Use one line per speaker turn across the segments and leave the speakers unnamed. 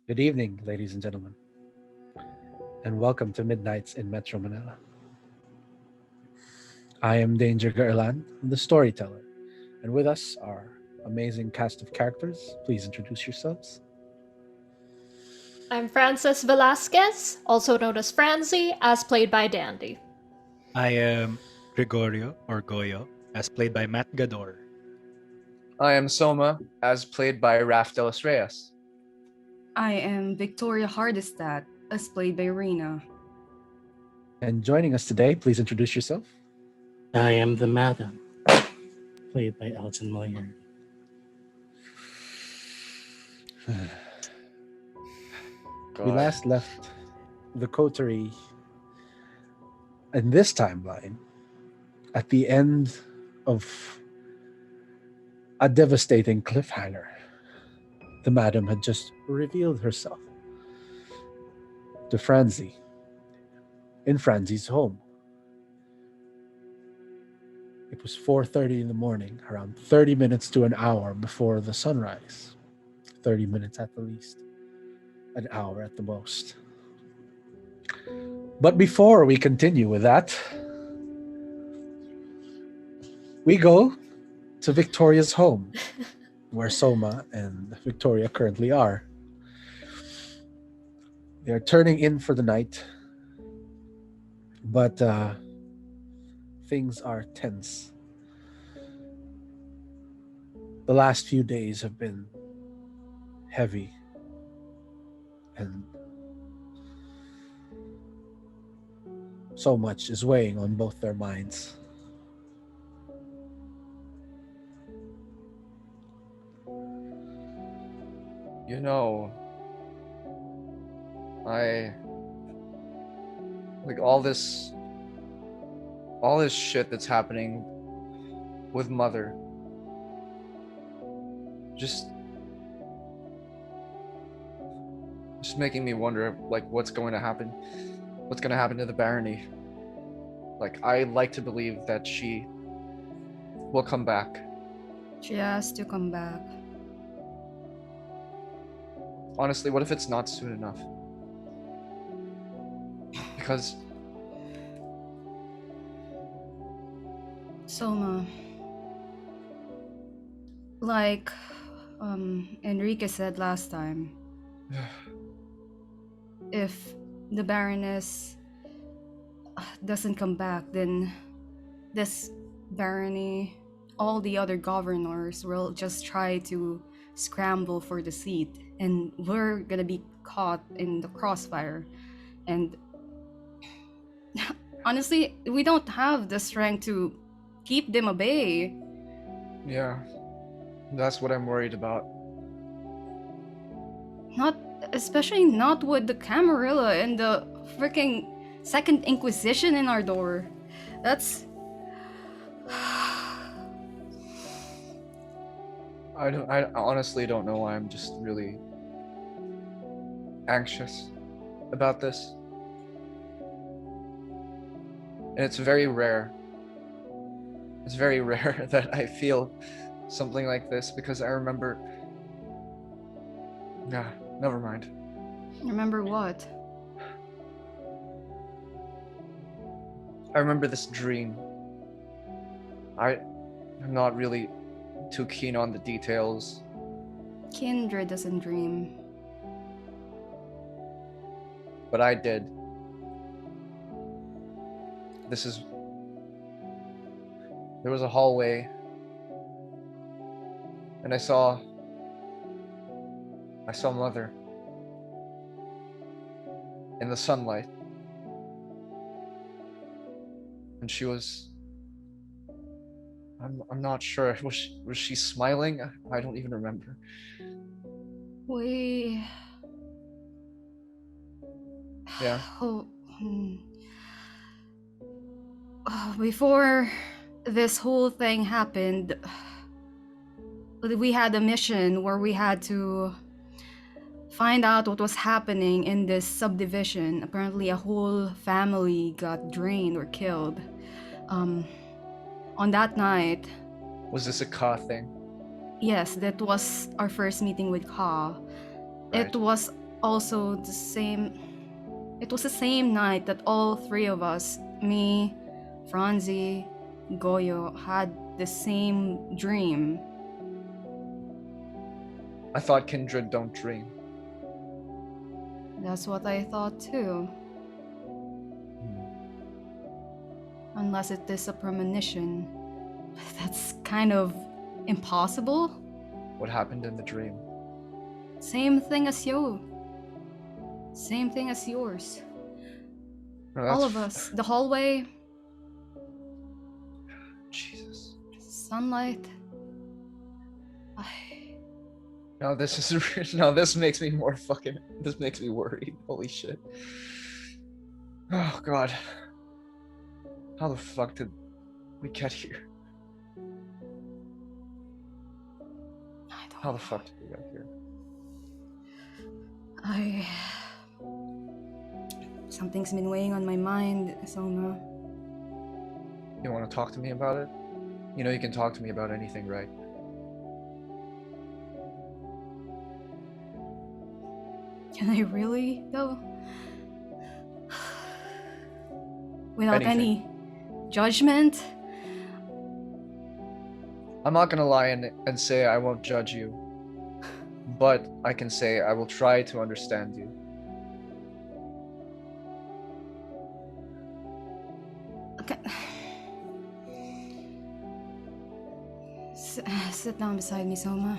Good evening, ladies and gentlemen, and welcome to Midnights in Metro Manila. I am Danger Garland, the storyteller, and with us are amazing cast of characters. Please introduce yourselves.
I'm Frances Velasquez, also known as Franzi, as played by Dandy.
I am Gregorio or Goyo, as played by Matt Gador.
I am Soma, as played by Raf de los Reyes.
I am Victoria Hardestat, as played by Rena.
And joining us today, please introduce yourself.
I am the Madam, played by Elgin Mallari.
We last left the coterie in this timeline at the end of a devastating cliffhanger. The madam had just revealed herself to Franzi in Franzi's home. It was 4:30 in the morning, around 30 minutes to an hour before the sunrise. 30 minutes at the least, an hour at the most. But before we continue with that, we go to Victoria's home, where Soma and Victoria currently are. They're turning in for the night, but things are tense. The last few days have been heavy, and so much is weighing on both their minds.
You know, I like all this shit that's happening with Mother. Just making me wonder, like, what's going to happen. What's going to happen to the barony? Like, I like to believe that she will come back.
She has to come back.
Honestly, what if it's not soon enough? Because
Soma, like Enrique said last time, if the Baroness doesn't come back, then this barony, all the other governors will just try to scramble for the seat, and we're gonna be caught in the crossfire. And honestly, we don't have the strength to keep them at bay.
yeah, that's what I'm worried about.
Especially not with the Camarilla and the freaking Second Inquisition in our door. That's
I honestly don't know why I'm just really anxious about this. And it's very rare. It's very rare that I feel something like this, because I remember... Nah, never mind.
remember what?
I remember this dream. I'm not really too keen on the details.
Kindred doesn't dream.
But I did. There was a hallway, and I saw Mother in the sunlight, and she was... I'm not sure. Was she smiling? I don't even remember.
We...
Yeah.
Before this whole thing happened, we had a mission where we had to find out what was happening in this subdivision. Apparently a whole family got drained or killed. On that night...
Was this a Ka thing?
Yes, that was our first meeting with Ka.
Right.
It was also the same. It was the same night that all three of us, me, Franzi, Goyo, had the same dream.
I thought kindred don't dream.
That's what I thought too. Unless it is a premonition. That's kind of impossible.
What happened in the dream?
Same thing as you. Same thing as yours.
No,
All
that's
of us. The hallway,
Jesus.
sunlight.
No, this is no. This makes me more fucking. This makes me worried. Holy shit. Oh god. How the fuck did we get here?
I don't
How the
know.
fuck did we get here?
Something's been weighing on my mind, Soma.
You want to talk to me about it? You know you can talk to me about anything, right?
Can I really, though? Without
Anything.
any judgment?
I'm not gonna lie and say I won't judge you, but I can say I will try to understand you.
Okay. Sit down beside me, Soma.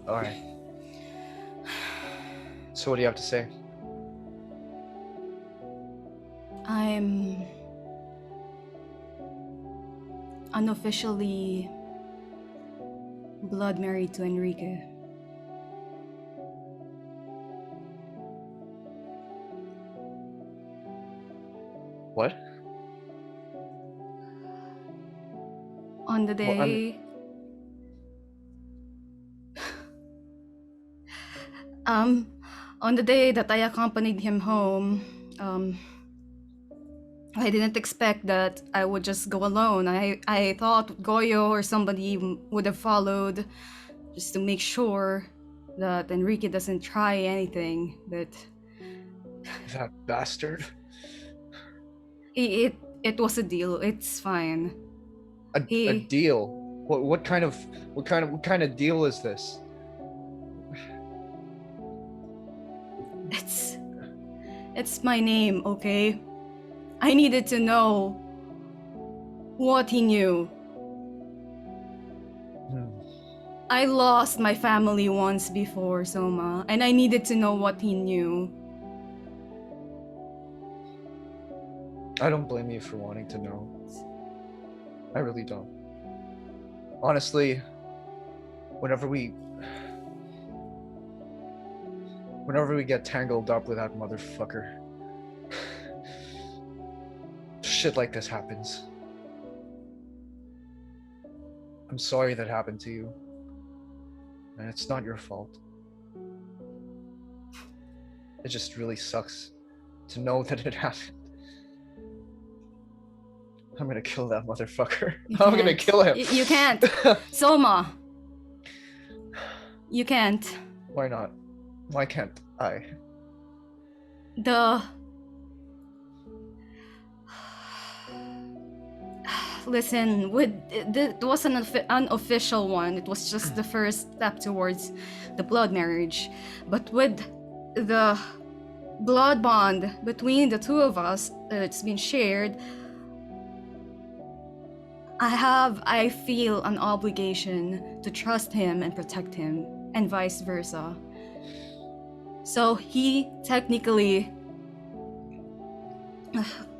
Alright. So what do you have to say?
I'm unofficially blood married to Enrique.
What?
On the
Well,
day on the day that I accompanied him home, I didn't expect that I would just go alone. I thought Goyo or somebody would have followed just to make sure that Enrique doesn't try anything, but
That bastard.
it was a deal. It's fine.
A
He-
deal. What kind of deal is this?
It's my name, okay? I needed to know what he knew. I lost my family once before, Soma, and I needed to know what he knew.
I don't blame you for wanting to know. I really don't. Honestly, whenever we get tangled up with that motherfucker, shit like this happens. I'm sorry that happened to you. And it's not your fault. It just really sucks to know that it happened. I'm gonna kill that motherfucker. I'm gonna kill him.
You can't. Soma! You can't.
Why not? Why can't I?
Listen, it was an unofficial one. It was just the first step towards the blood marriage. But with the blood bond between the two of us, it's been shared. I feel an obligation to trust him and protect him, and vice versa. So he technically,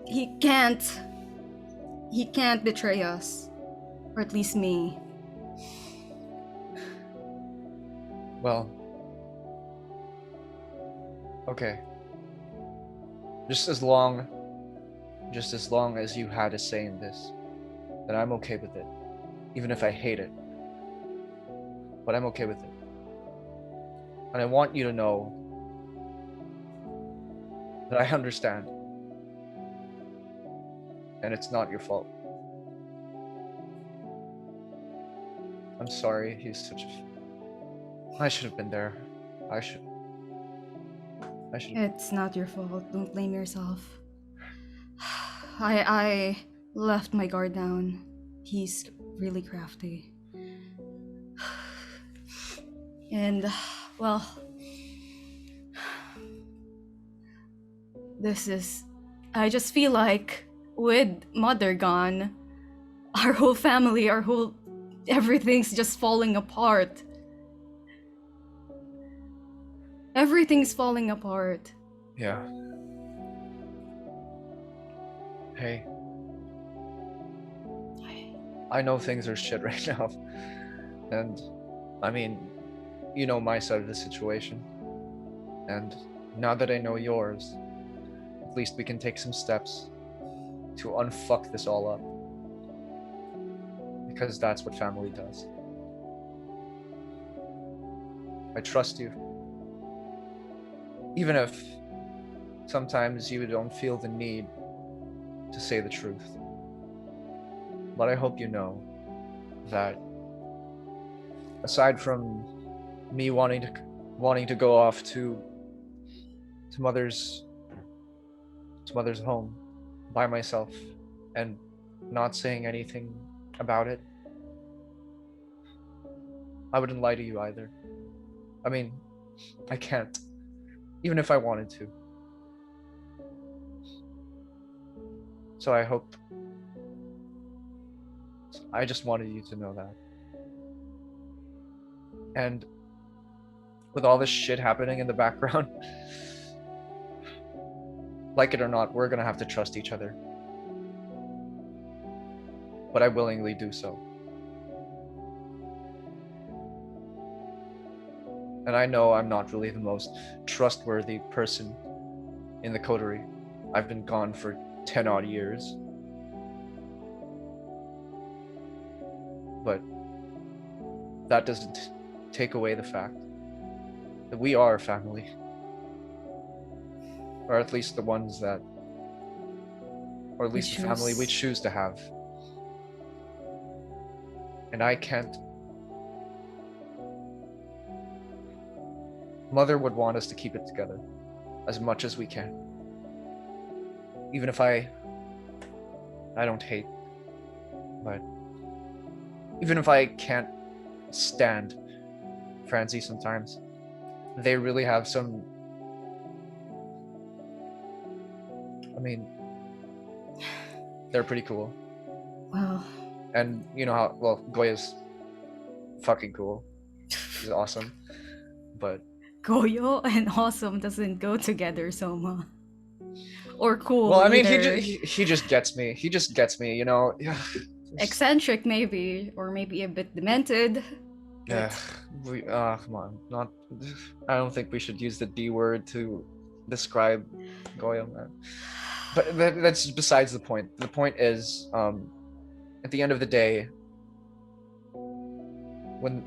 he can't betray us, or at least me.
Well, okay. Just as long as you had a say in this, then I'm okay with it. Even if I hate it. But I'm okay with it. And I want you to know that I understand. And it's not your fault. I'm sorry he's such a I should have been there. I should.
It's not your fault. Don't blame yourself. I left my guard down. He's really crafty. And, well, this is. I just feel like with Mother gone, our whole family, everything's just falling apart. Everything's falling apart.
Yeah. Hey. I know things are shit right now. And, I mean, you know my side of the situation. And now that I know yours, at least we can take some steps to unfuck this all up. Because that's what family does. I trust you. Even if sometimes you don't feel the need to say the truth. But I hope you know that aside from me wanting to go off to mother's home by myself and not saying anything about it, I wouldn't lie to you either. I mean, I can't, even if I wanted to. So I just wanted you to know that. And with all this shit happening in the background, like it or not, we're gonna have to trust each other. But I willingly do so. And I know I'm not really the most trustworthy person in the coterie. I've been gone for 10 odd years. But that doesn't take away the fact that we are family. Or at least the ones that, or at least the family we choose to have. And I can't. Mother would want us to keep it together as much as we can. Even if I don't hate, but even if I can't stand Franzi sometimes, they really have some, I mean, they're pretty cool.
Well.
And you know how, well, Goya's fucking cool. He's awesome. But
Goyo and awesome doesn't go together, Soma. Or cool.
Well, I mean,
either.
he just gets me. He just gets me, you know.
Eccentric, maybe, or maybe a bit demented.
Yeah, come on, not. I don't think we should use the D word to describe Goyo, man. But that's besides the point. The point is, at the end of the day, when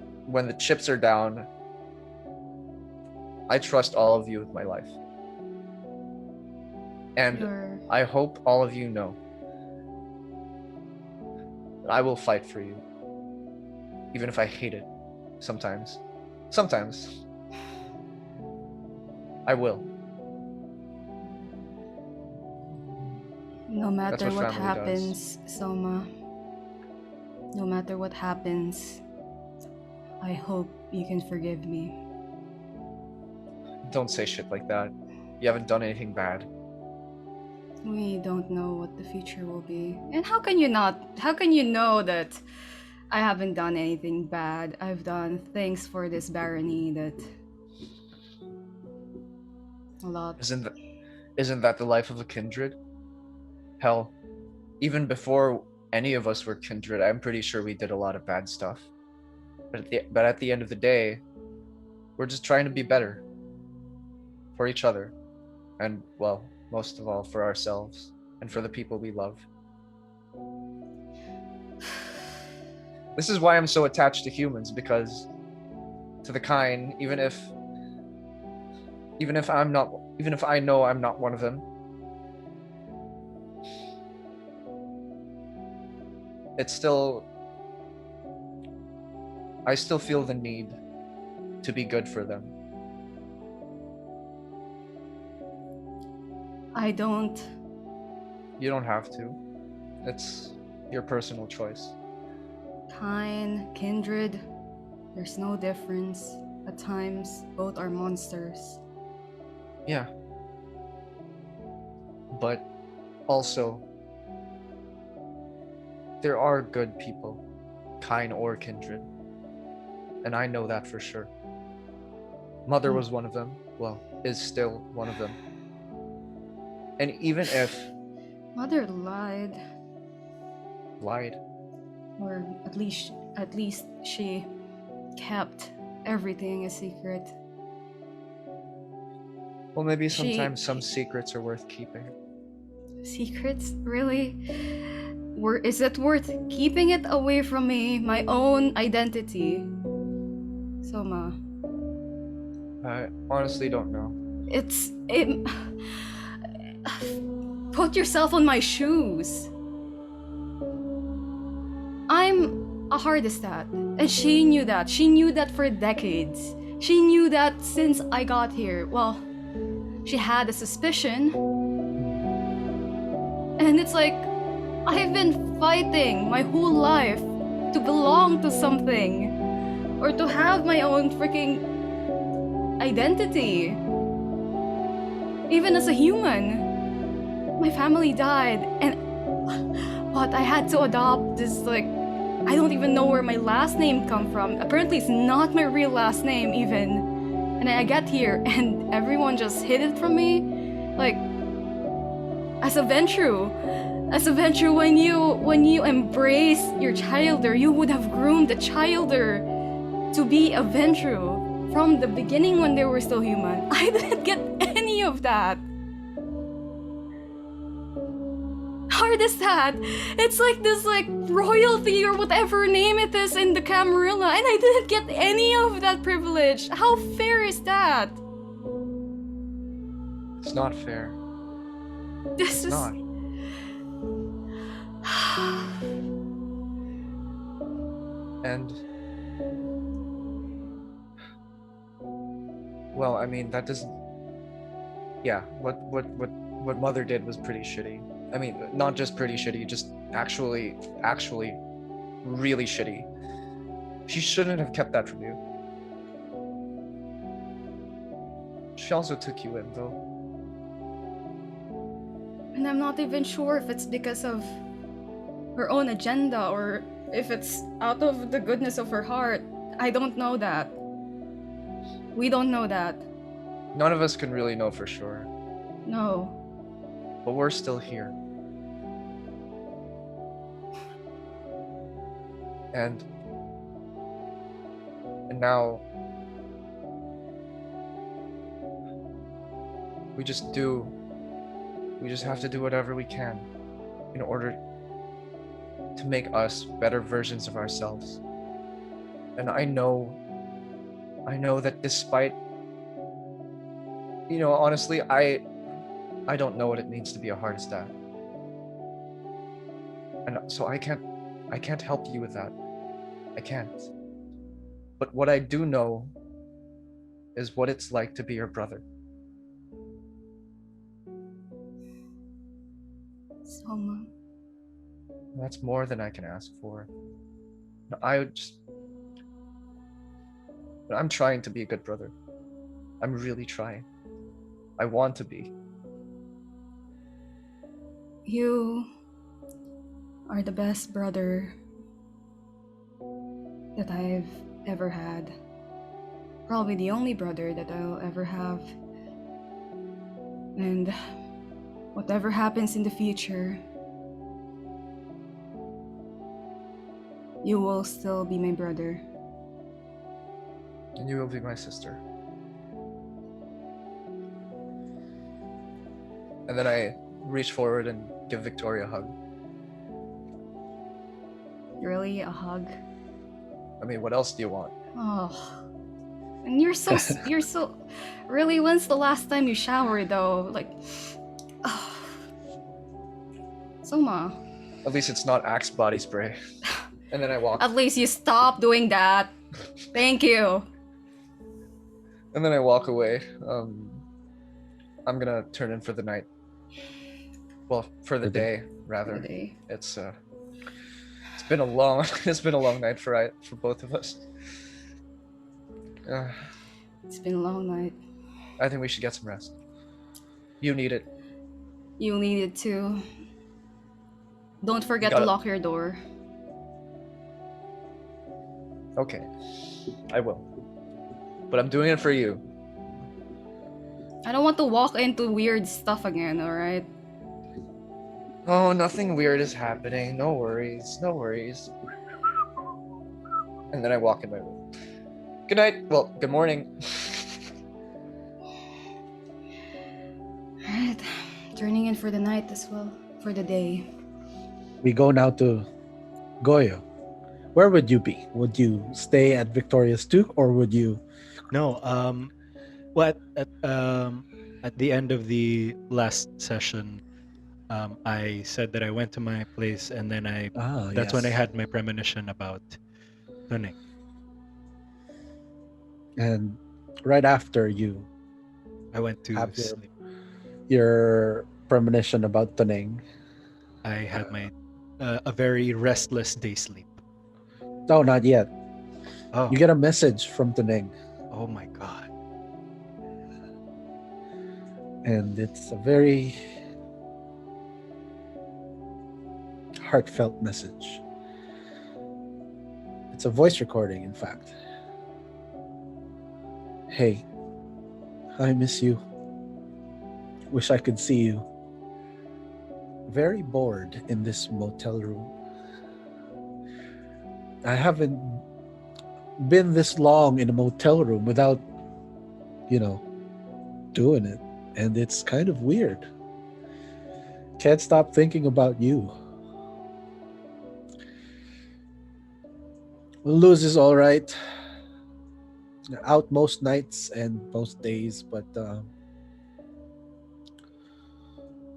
the chips are down, I trust all of you with my life. And I hope all of you know that I will fight for you. Even if I hate it. Sometimes. Sometimes. I will.
No matter what
family
happens, Soma. No matter what happens, I hope you can forgive me.
Don't say shit like that. You haven't done anything bad.
We don't know what the future will be. And how can you know that I haven't done anything bad? I've done things for this barony that a lot.
Isn't that the life of a kindred? Hell, even before any of us were kindred, I'm pretty sure we did a lot of bad stuff. But at the end of the day, we're just trying to be better for each other. And, well, most of all for ourselves and for the people we love. This is why I'm so attached to humans, because to the kind, even if I know I'm not one of them, I still feel the need to be good for them.
I don't.
You don't have to. It's your personal choice.
Kind, kindred, there's no difference. At times, both are monsters.
Yeah. But also, there are good people, kind or kindred. And I know that for sure. Mother was one of them. Well, is still one of them. And even if
Mother lied,
lied,
or at least she kept everything a secret.
well, maybe
She-
sometimes some secrets are worth keeping.
Secrets? Really? Is it worth keeping it away from me, my own identity? Soma,
I honestly don't know.
Put yourself on my shoes. I'm a hardestat, and she knew that. She knew that for decades. She knew that since I got here. Well, she had a suspicion. And it's like, I've been fighting my whole life to belong to something. Or to have my own freaking identity. Even as a human. My family died, but I had to adopt this, like, I don't even know where my last name come from. Apparently it's not my real last name even. And I get here and everyone just hid it from me. Like, as a Ventru, when you embrace your childer, you would have groomed the childer to be a Ventru from the beginning when they were still human. I didn't get any of that. Hard is that? It's like this, like, royalty or whatever name it is in the Camarilla, and I didn't get any of that privilege. How fair is that?
It's not fair.
This
It's
is
not. And well, I mean, that doesn't. Yeah, what Mother did was pretty shitty. I mean, not just pretty shitty, just actually really shitty. She shouldn't have kept that from you. She also took you in, though.
And I'm not even sure if it's because of her own agenda or if it's out of the goodness of her heart. I don't know that. We don't know that.
None of us can really know for sure,
No.
but we're still here. And now we just have to do whatever we can in order to make us better versions of ourselves. And I know that despite, honestly, I don't know what it means to be a hardestat. And so I can't help you with that. I can't. But what I do know is what it's like to be your brother.
Soma.
That's more than I can ask for. I'm trying to be a good brother. I'm really trying. I want to be.
You are the best brother that I've ever had. Probably the only brother that I'll ever have. And whatever happens in the future, you will still be my brother.
And you will be my sister. And then I reach forward and give Victoria a hug.
Really? A hug?
I mean, what else do you want?
Oh. And you're so really, when's the last time you showered though? Like, oh. Soma.
At least it's not Axe body spray. And then I walk.
At least you stop doing that. Thank you.
And then I walk away. I'm gonna turn in for the night. Well, for the
For the-
day, rather.
Today.
It's been a long it's been a long night for both of us. Uh,
It's been a long night.
I think we should get some rest. You need it.
You need it too. Don't forget
Got
to
it.
lock your door.
Okay, I will. But I'm doing it for you.
I don't want to walk into weird stuff again, alright?
Oh, nothing weird is happening. No worries. No worries. And then I walk in my room. Good night. Well, good morning.
Alright. Turning in for the night as well. For the day.
We go now to Goyo. Where would you be? Would you stay at Victoria's too, or would you?
No, well, at the end of the last session, I said that I went to my place, and then that's when I had my premonition about Tuning.
And right after you
I went to
have
sleep.
your premonition about Tuneng.
I had my a very restless day sleep.
No, not yet.
Oh,
You get a message from Tuneng,
oh my god.
and it's a very heartfelt message. It's a voice recording, in fact. Hey, I miss you. Wish I could see you. Very bored in this motel room. I haven't been this long in a motel room without, doing it. And it's kind of weird. Can't stop thinking about you. Luz is all right. Out most nights and most days, but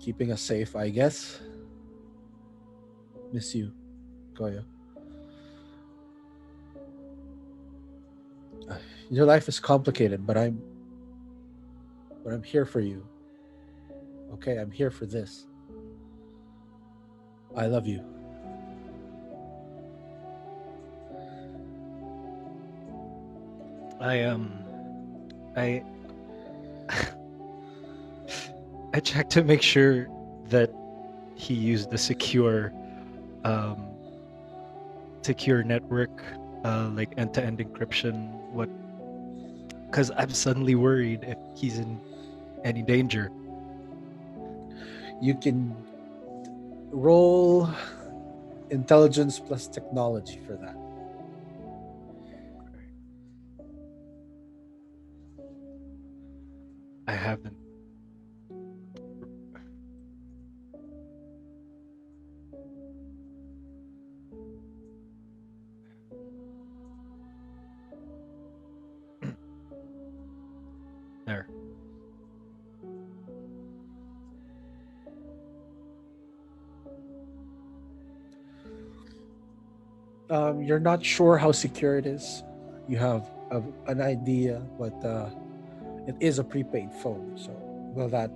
keeping us safe, I guess. Miss you, Goyo. Your life is complicated, but I'm here for you. Okay, I'm here for this. I love you.
I I checked to make sure that he used the secure network, like end-to-end encryption. What? Because I'm suddenly worried if he's in any danger.
You can roll intelligence plus technology for that.
I haven't. There.
You're not sure how secure it is. You have an idea, but it is a prepaid phone, so that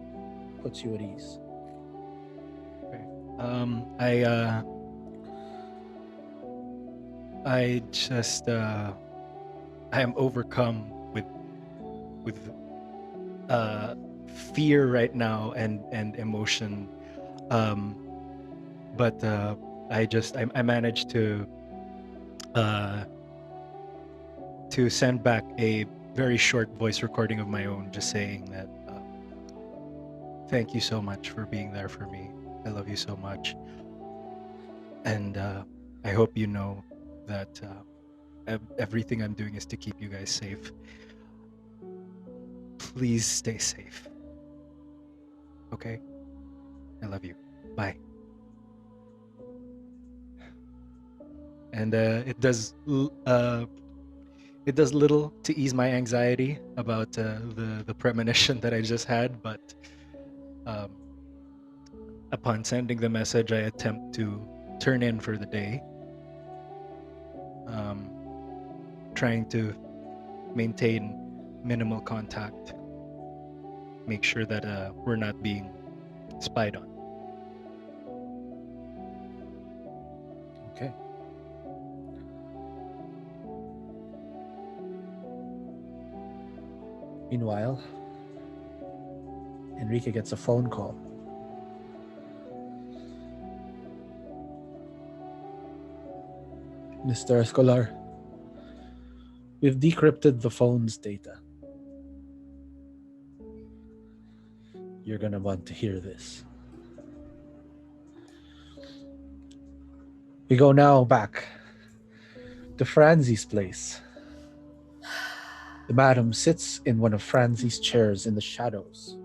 puts you at ease.
I just I am overcome with fear right now and emotion, but I managed to send back a very short voice recording of my own, just saying that thank you so much for being there for me. I love you so much, and I hope you know that everything I'm doing is to keep you guys safe. Please stay safe. Okay? I love you. Bye. And it does little to ease my anxiety about the premonition that I just had, but upon sending the message, I attempt to turn in for the day, trying to maintain minimal contact. Make sure that we're not being spied on.
Okay. Meanwhile, Enrique gets a phone call. Mr. Escolar, we've decrypted the phone's data. You're gonna want to hear this. We go now back to Franzi's place. The madam sits in one of Franzi's chairs in the shadows.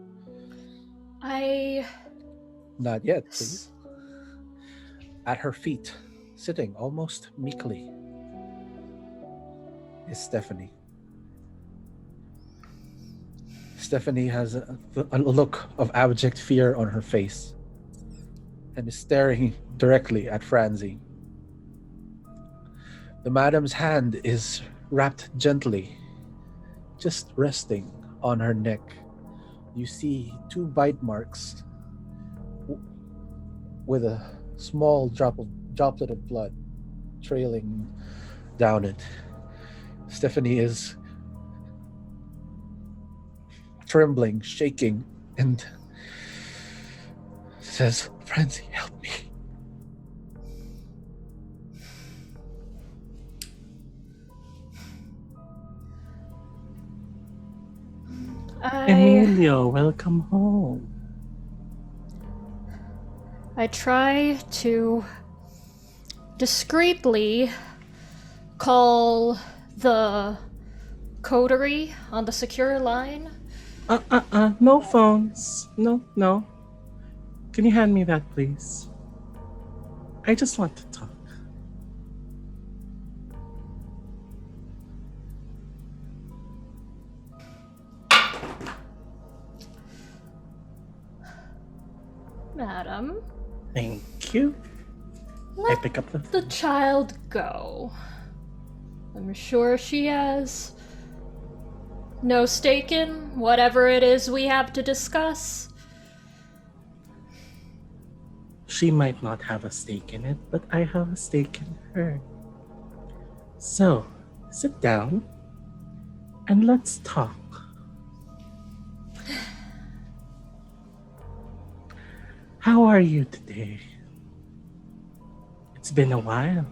Not yet, please. At her feet, sitting almost meekly, is Stephanie. Stephanie has a look of abject fear on her face and is staring directly at Franzi. The madam's hand is wrapped gently, just resting on her neck. You see 2 bite marks with a small droplet of blood trailing down it. Stephanie is trembling, shaking, and says, "Franzi, help me."
Emilio, welcome home.
I try to discreetly call the coterie on the secure line.
No phones. No. Can you hand me that, please? I just want to talk.
Madam,
Thank you. I
let
pick up
the child go. I'm sure she has no stake in whatever it is we have to discuss.
She might not have a stake in it, but I have a stake in her. So, sit down and let's talk. How are you today? It's been a while.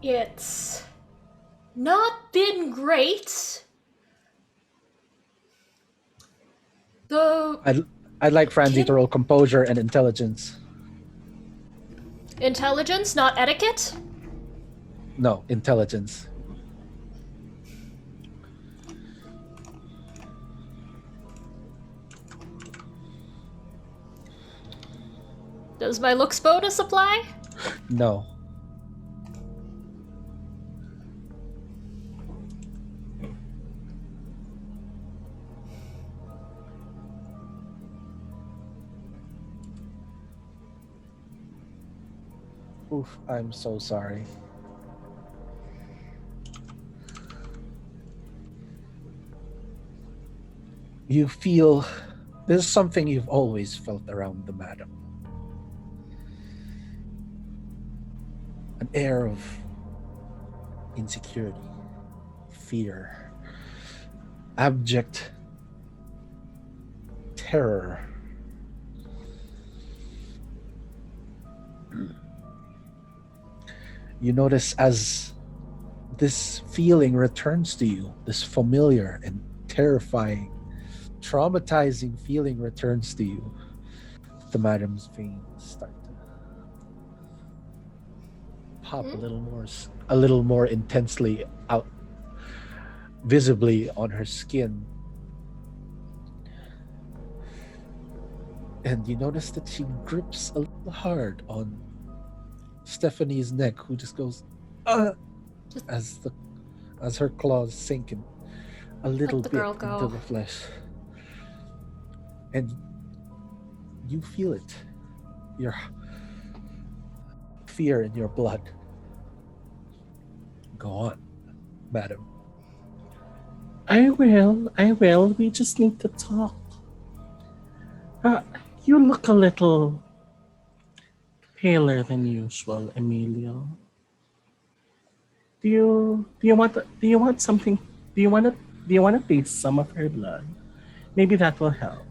It's not been great.
I'd like Franzi to roll composure and intelligence.
Intelligence, not etiquette?
No, intelligence.
Does my looks bonus apply?
No. Oof, I'm so sorry. You feel there's something you've always felt around the madam. An air of insecurity, fear, abject terror. You notice as this feeling returns to you, this familiar and terrifying, traumatizing feeling returns to you, the madam's veins start to pop a little more intensely out, visibly on her skin. And you notice that she grips a little hard on Stephanie's neck, who just goes as her claws sink in a little bit into the flesh. And you feel it, your fear in your blood. Go on, madam.
I will. We just need to talk. You look a little paler than usual, Emilio. Do you want something? Do you want to taste some of her blood? Maybe that will help.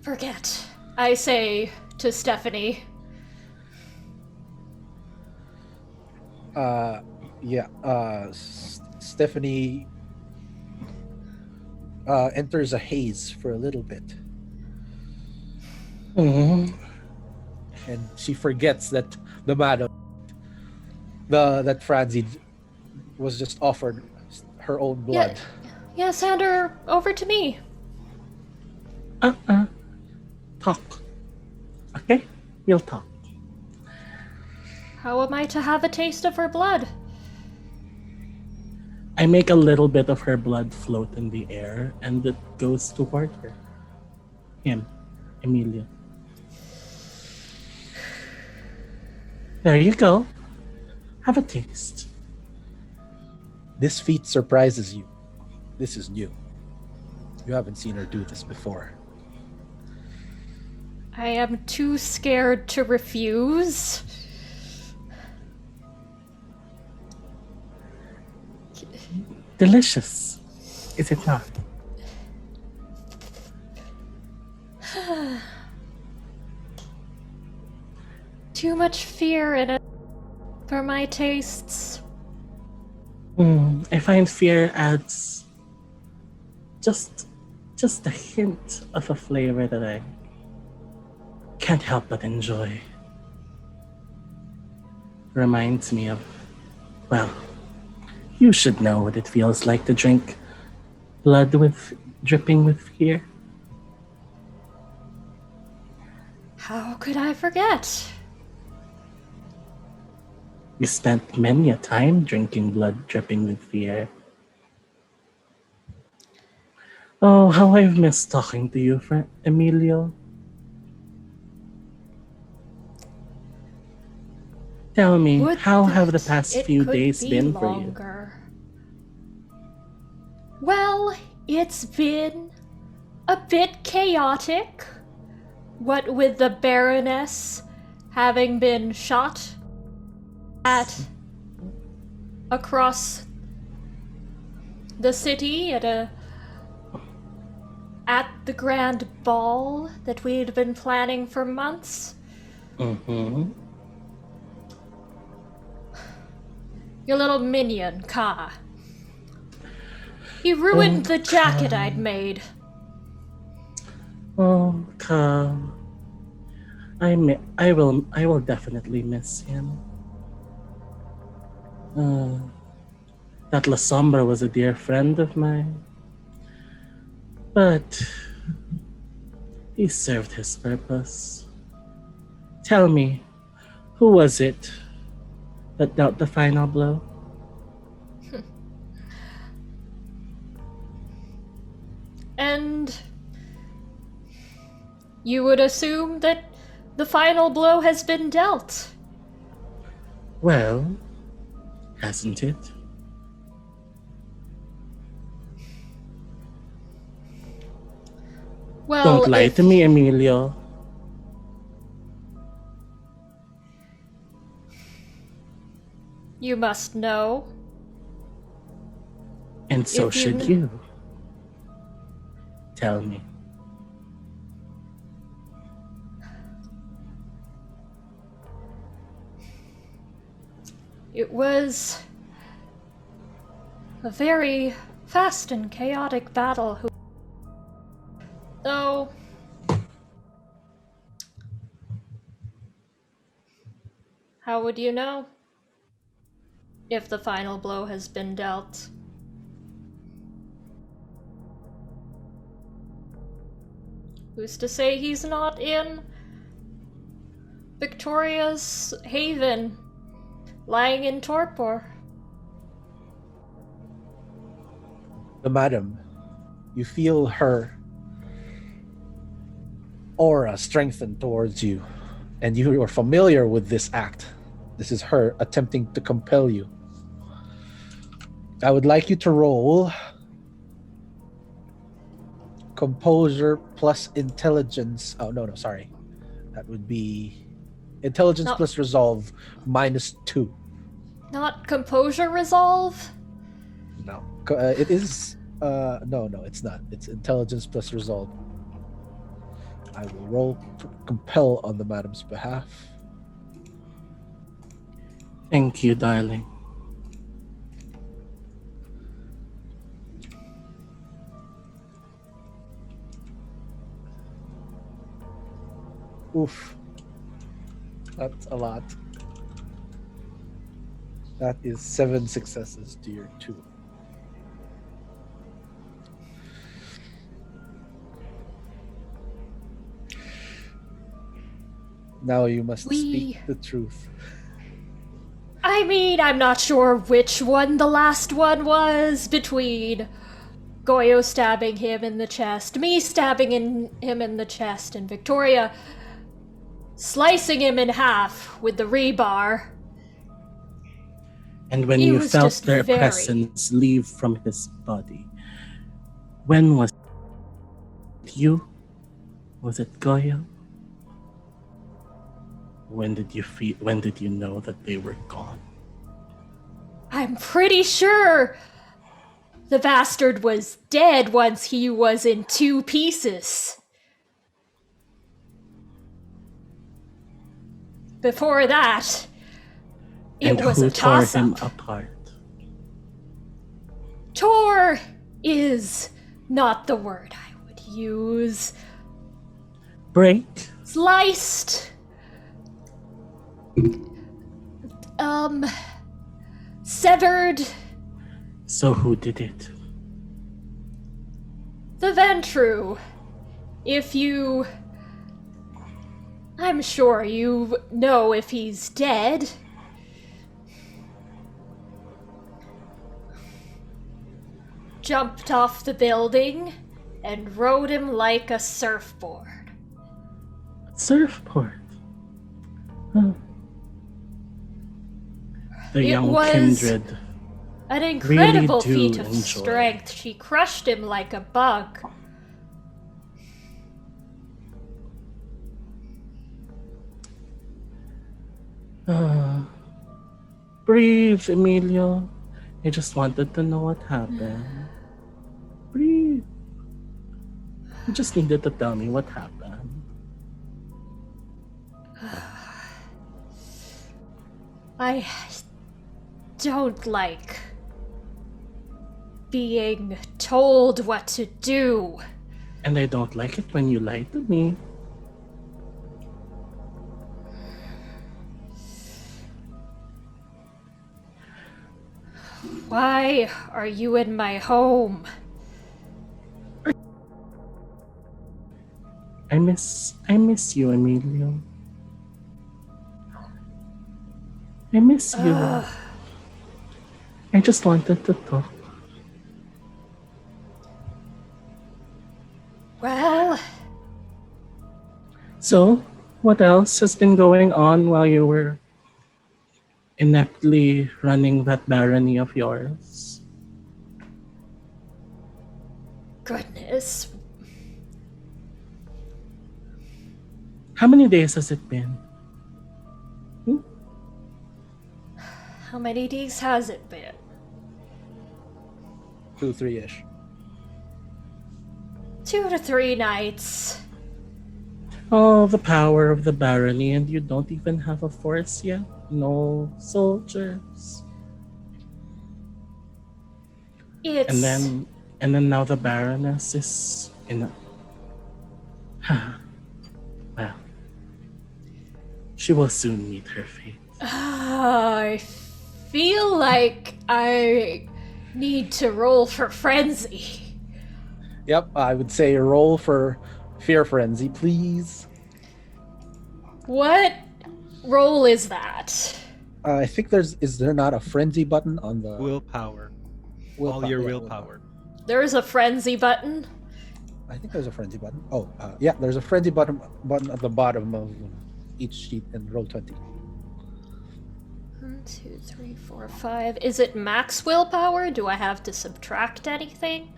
Forget, I say to Stephanie.
Stephanie enters a haze for a little bit.
Mm-hmm.
And she forgets that the madam, that Franzi was just offered her own blood.
Yes, hand her over to me.
Talk. Okay? We'll talk.
How am I to have a taste of her blood?
I make a little bit of her blood float in the air, and it goes toward her. Him, Emilio. There you go. Have a taste.
This feat surprises you. This is new. You haven't seen her do this before.
I am too scared to refuse.
Delicious, is it not?
Too much fear in it for my tastes.
I find fear adds just a hint of a flavor that I can't help but enjoy. Reminds me of, well, you should know what it feels like to drink blood dripping with fear.
How could I forget?
You spent many a time drinking blood dripping with fear. Oh, how I've missed talking to you, Emilio. Tell me, how have the past few days been for you?
Well, it's been a bit chaotic. What with the Baroness having been shot across the city at the grand ball that we'd been planning for months.
Mm-hmm.
Your little minion, Ka. He ruined the jacket I'd made.
Oh, Ka. I will definitely miss him. That La Sombra was a dear friend of mine. But he served his purpose. Tell me, who was it that dealt the final blow?
And you would assume that the final blow has been dealt.
Well, hasn't it?
Well,
don't lie to me, Emilio.
You must know.
And so should you. Tell me.
It was a very fast and chaotic battle. Though how would you know if the final blow has been dealt? Who's to say he's not in Victoria's haven, lying in torpor?
The madam, you feel her aura strengthen towards you. And you are familiar with this act. This is her attempting to compel you. I would like you to roll composure plus intelligence. Oh, no, sorry. That would be intelligence plus resolve -2.
Not composure resolve?
No. It is... no, it's not. It's intelligence plus resolve. I will roll compel on the madam's behalf.
Thank you, darling.
Oof. That's a lot. That is 7 successes to your 2. Now you must speak the truth.
I mean, I'm not sure which one the last one was, between Goyo stabbing him in the chest, me stabbing him in the chest, and Victoria slicing him in half with the rebar.
And when you felt their presence leave from his body, when was it you? Was it Goyo? When did you know that they were gone?
I'm pretty sure the bastard was dead once he was in 2 pieces. Before that, it was a toss-up.
And who tore him apart?
Tore is not the word I would use.
Break?
Sliced. Severed.
So who did it?
The Ventru. I'm sure you know if he's dead. Jumped off the building and rode him like a surfboard.
Surfboard? Huh. The young kindred.
An incredible
really
feat of strength. She crushed him like a bug.
Breathe, Emilio. I just wanted to know what happened. Breathe. You just needed to tell me what happened.
I don't like being told what to do.
And I don't like it when you lie to me.
Why are you in my home?
I miss you, Emilio. I miss you. I just wanted to talk.
Well...
So, what else has been going on while you were ineptly running that barony of yours?
Goodness.
How many days has it been?
How many days has it been?
2, 3-ish.
2 to 3 nights.
Oh, the power of the barony, and you don't even have a force yet? No soldiers.
It's...
And then now the Baroness is in a... Well, she will soon meet her fate.
I feel like I need to roll for frenzy.
Yep, I would say roll for fear frenzy, please.
What roll is that?
I think is there not a frenzy button on the...
Willpower. All your willpower.
There is a frenzy button?
I think there's a frenzy button. Oh, yeah, there's a frenzy button at the bottom of each sheet and roll 20.
1, 2, 3, 4, 5. Is it max willpower? Do I have to subtract anything?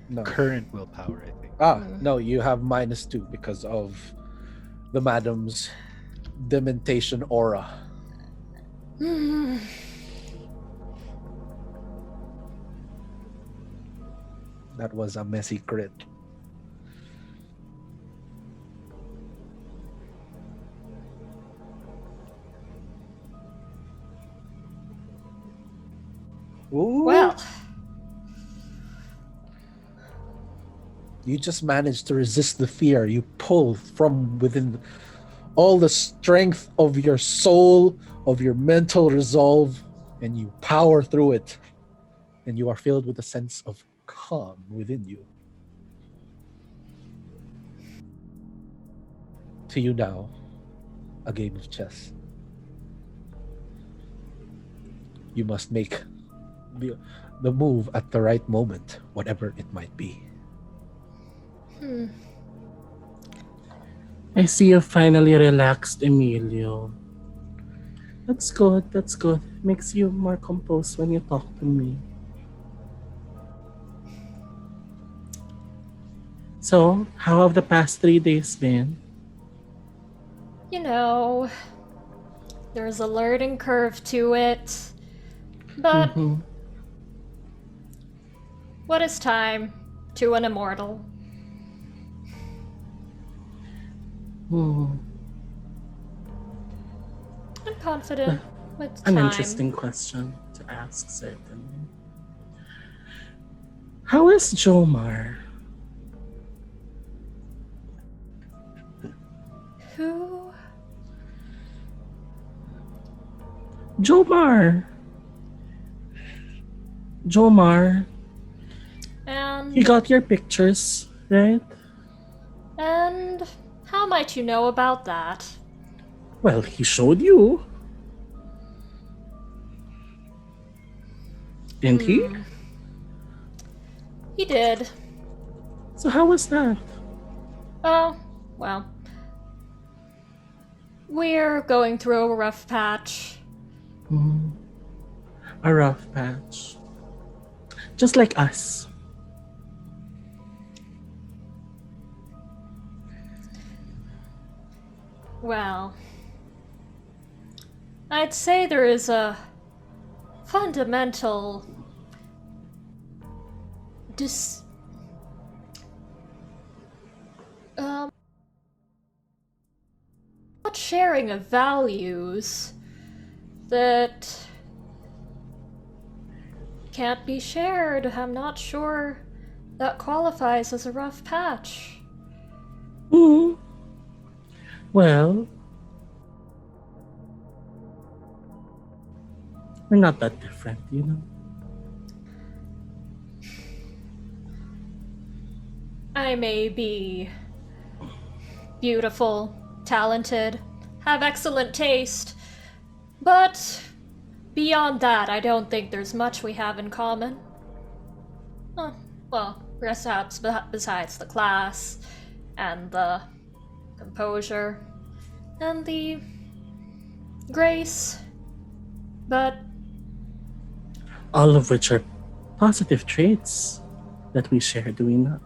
No.
Current willpower, I think.
No, you have -2 because of the madam's dementation aura. That was a messy crit. Ooh.
Well,
You just managed to resist the fear. You pull from within all the strength of your soul, of your mental resolve, and you power through it. And you are filled with a sense of calm within you. To you now, a game of chess. You must make the move at the right moment, whatever it might be.
I see you finally relaxed, Emilio. That's good, that's good. Makes you more composed when you talk to me. So, how have the past 3 days been?
you know, there's a learning curve to it. But what is time to an immortal?
Hmm.
I'm confident with
An
time.
interesting question to ask, certainly. How is Jomar?
Who?
Jomar! Jomar,
And
he got your pictures, right?
and how might you know about that?
Well, he showed you. Didn't he?
He did.
So how was that?
Oh, well. We're going through a rough patch.
A rough patch. Just like us.
Well, I'd say there is a fundamental not sharing of values that can't be shared. I'm not sure that qualifies as a rough patch.
Well, we're not that different, you know?
I may be beautiful, talented, have excellent taste, but beyond that, I don't think there's much we have in common. Well, perhaps besides the class, and the composure, and the grace, but
All of which are positive traits that we share, do we not?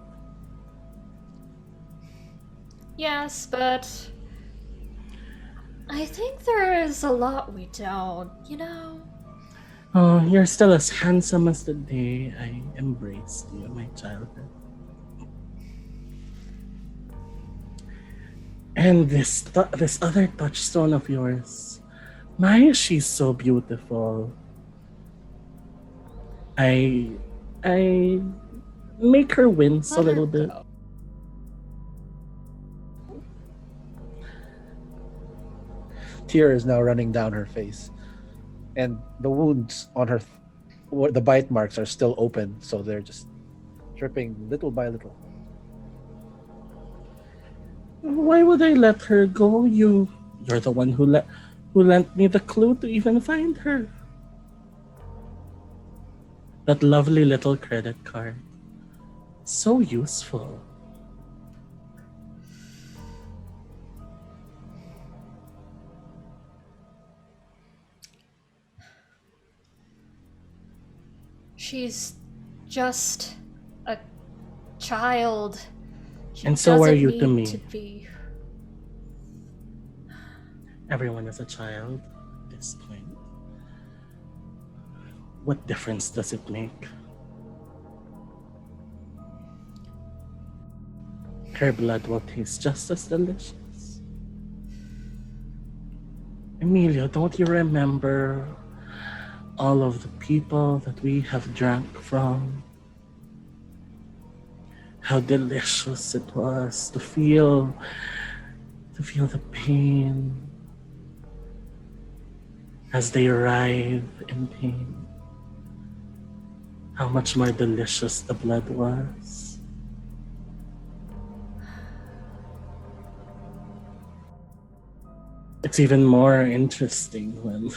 yes, but I think there is a lot we don't, you know?
Oh, you're still as handsome as the day I embraced you in my childhood. And this other touchstone of yours, my, she's so beautiful. I make her wince a little bit.
Tear is now running down her face, and the wounds on her, the bite marks are still open, so they're just dripping little by little.
Why would I let her go? You're the one who lent me the clue to even find her. That lovely little credit card. So useful.
She's just a child. She
And so are
doesn't
you
need
to me.
to be.
Everyone is a child at this point. What difference does it make? Her blood will taste just as delicious. Emilio, don't you remember all of the people that we have drank from? How delicious it was to feel the pain as they writhe in pain. How much more delicious the blood was. It's even more interesting when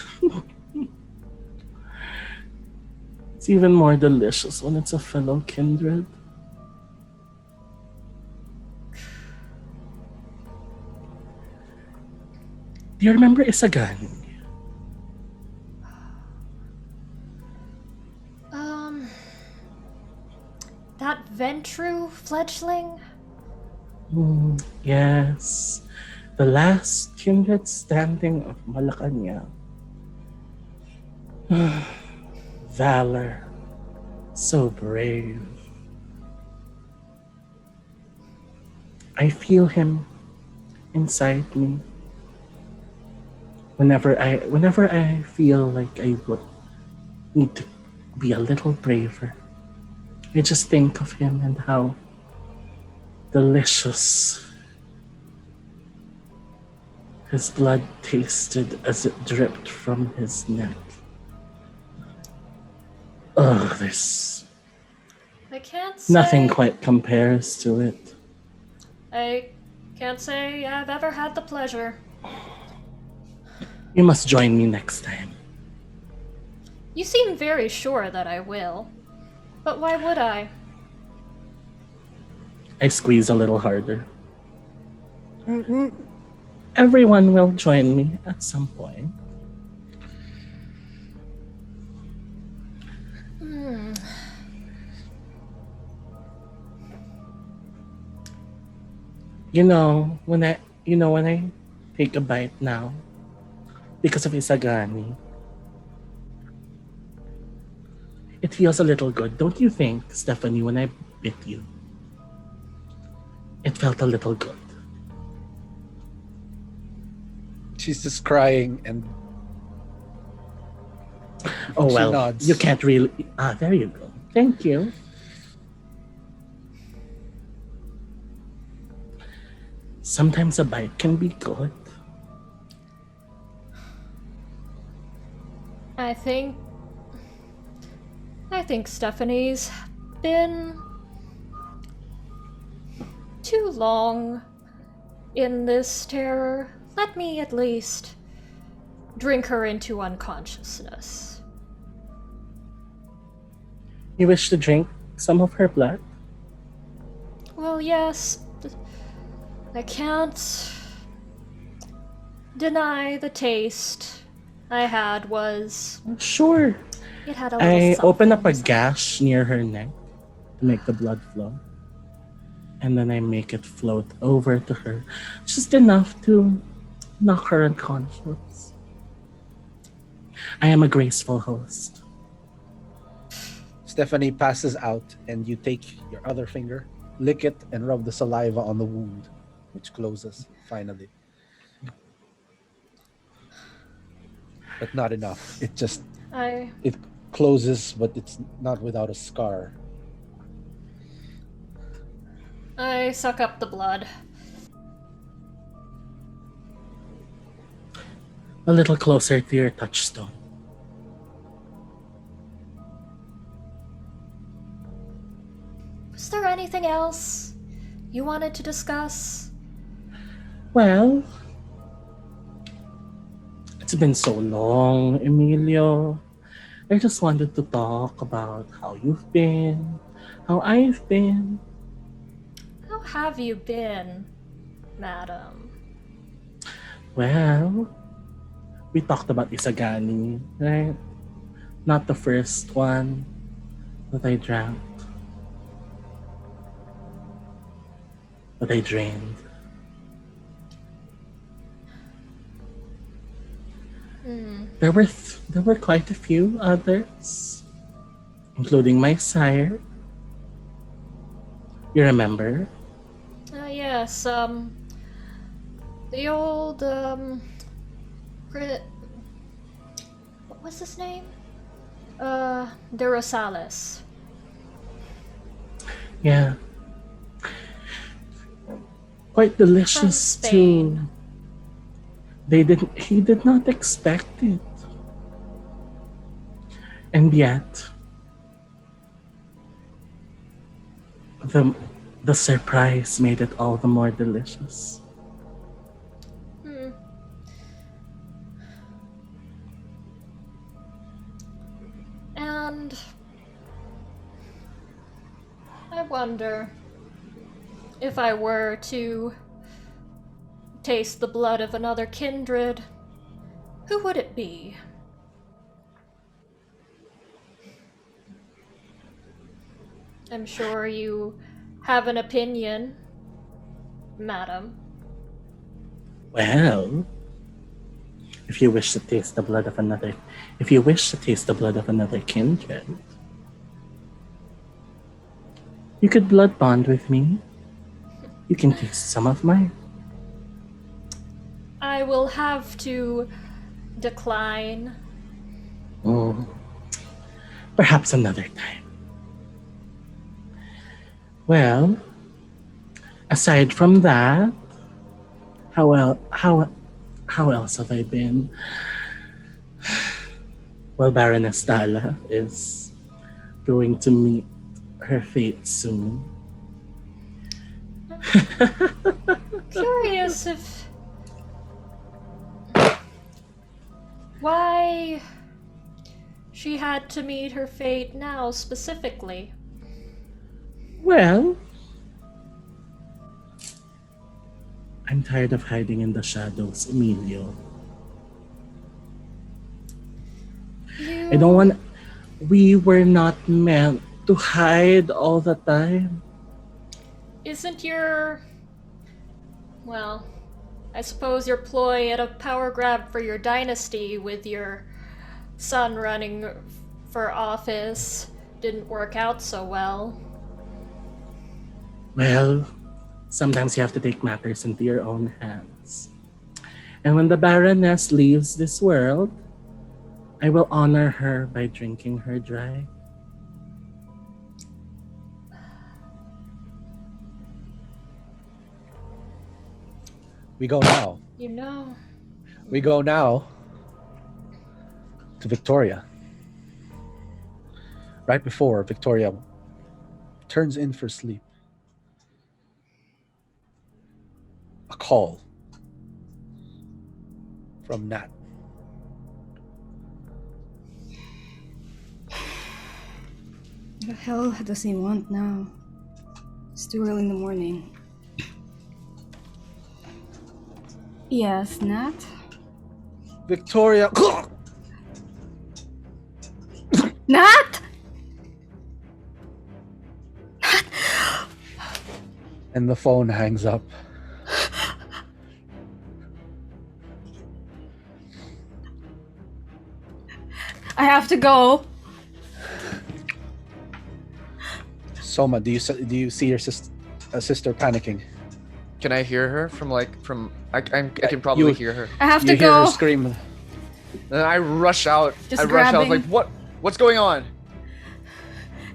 it's even more delicious when it's a fellow kindred. Do you remember Isagani?
That Ventru fledgling?
Yes. The last kindred standing of Malacanang. Valor. So brave. I feel him inside me. Whenever I feel like I would need to be a little braver, I just think of him and how delicious his blood tasted as it dripped from his neck. Oh, there's
I can't say.
nothing quite compares to it.
I can't say I've ever had the pleasure.
You must join me next time.
You seem very sure that I will. But why would I?
I squeeze a little harder. Everyone will join me at some point. You know, when I take a bite now, because of Isagani, it feels a little good. Don't you think, Stephanie, when I bit you? It felt a little good.
She's just crying and
Oh
she
well,
nods.
you can't really... there you go. Thank you. Sometimes a bite can be good.
I think Stephanie's been too long in this terror. Let me at least drink her into unconsciousness.
You wish to drink some of her blood?
Well, yes. I can't deny the taste I had was...
Sure.
It had a little
I open up a
something.
gash near her neck to make the blood flow. And then I make it float over to her. Just enough to knock her unconscious. I am a graceful host.
Stephanie passes out, and you take your other finger, lick it, and rub the saliva on the wound, which closes finally. But not enough. It closes, but it's not without a scar.
I suck up the blood.
A little closer to your touchstone.
Was there anything else you wanted to discuss?
Well, it's been so long, Emilio. I just wanted to talk about how you've been, how I've been.
How have you been, madam?
Well, we talked about Isagani, right? Not the first one. what I drank, what I drained. There were quite a few others, including my sire. You remember?
Yes, the old, what was his name? De Rosales.
Yeah. Quite delicious
From
too.
Spain.
He did not expect it. And yet, the surprise made it all the more delicious.
And I wonder if I were to taste the blood of another kindred, who would it be? I'm sure you have an opinion, madam.
Well, if you wish to taste the blood of another kindred, you could blood bond with me. You can taste some of mine.
I will have to decline.
Oh, perhaps another time. Well, aside from that, how else have I been? Well, Baroness Dala is going to meet her fate soon.
Curious if... why she had to meet her fate now specifically.
Well, I'm tired of hiding in the shadows, Emilio. I don't want... We were not meant to hide all the time.
Isn't your... well, I suppose your ploy at a power grab for your dynasty with your son running for office didn't work out so well?
Well, sometimes you have to take matters into your own hands. And when the Baroness leaves this world, I will honor her by drinking her dry.
We go now.
You know...
We go now to Victoria. Right before Victoria turns in for sleep, a call from Nat.
What the hell does he want now? It's too early in the morning. Yes, Nat?
Victoria.
Nat!
And the phone hangs up.
I have to go.
Soma, do you see your sister panicking?
Can I hear her I can probably hear her.
I have to
You hear
go.
her scream.
Then I rush out.
Just
I rush out
grabbing.
like, what's going on?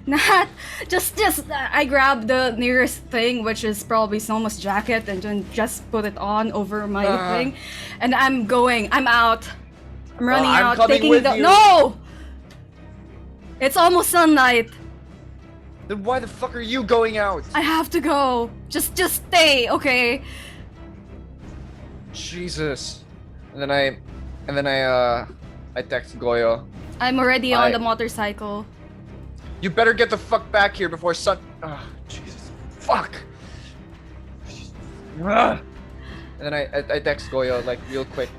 Nat, just I grab the nearest thing, which is probably Soma's jacket, and then just put it on over my thing, and I'm going. I'm out. I'm running
I'm
out,
coming
taking
with
the
you.
no. It's almost sunlight.
Then why the fuck are you going out?
I have to go. Just stay, okay?
Jesus. And then I text Goyo.
I'm already on the motorcycle.
You better get the fuck back here before sun. Oh, Jesus. Fuck. And then I text Goyo like real quick.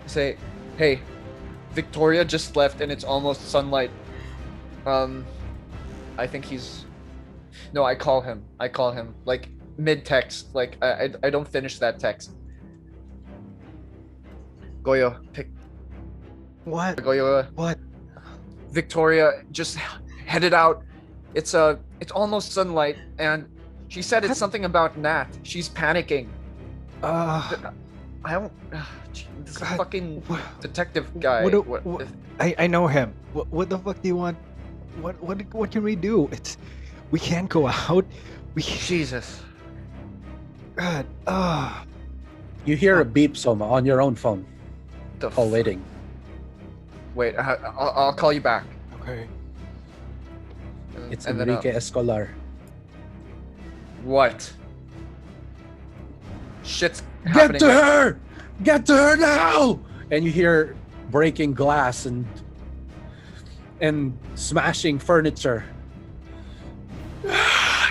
Say, hey, Victoria just left and it's almost sunlight. I think he's. No, I call him. Like mid-text. Like I don't finish that text. Goyo, pick.
What?
Goyo.
What?
Victoria just headed out. It's almost sunlight, and she said it's something about Nat. She's panicking. I don't. This
God,
fucking detective guy.
I know him. What the fuck do you want? What can we do? We can't go out.
Jesus.
God.
You hear a beep, Soma, on your own phone. While waiting.
Wait, I'll call you back.
Okay.
It's
And then,
Enrique Escolar.
What? Shit's
Get
happening.
to her! Get to her now! And you hear breaking glass and smashing furniture.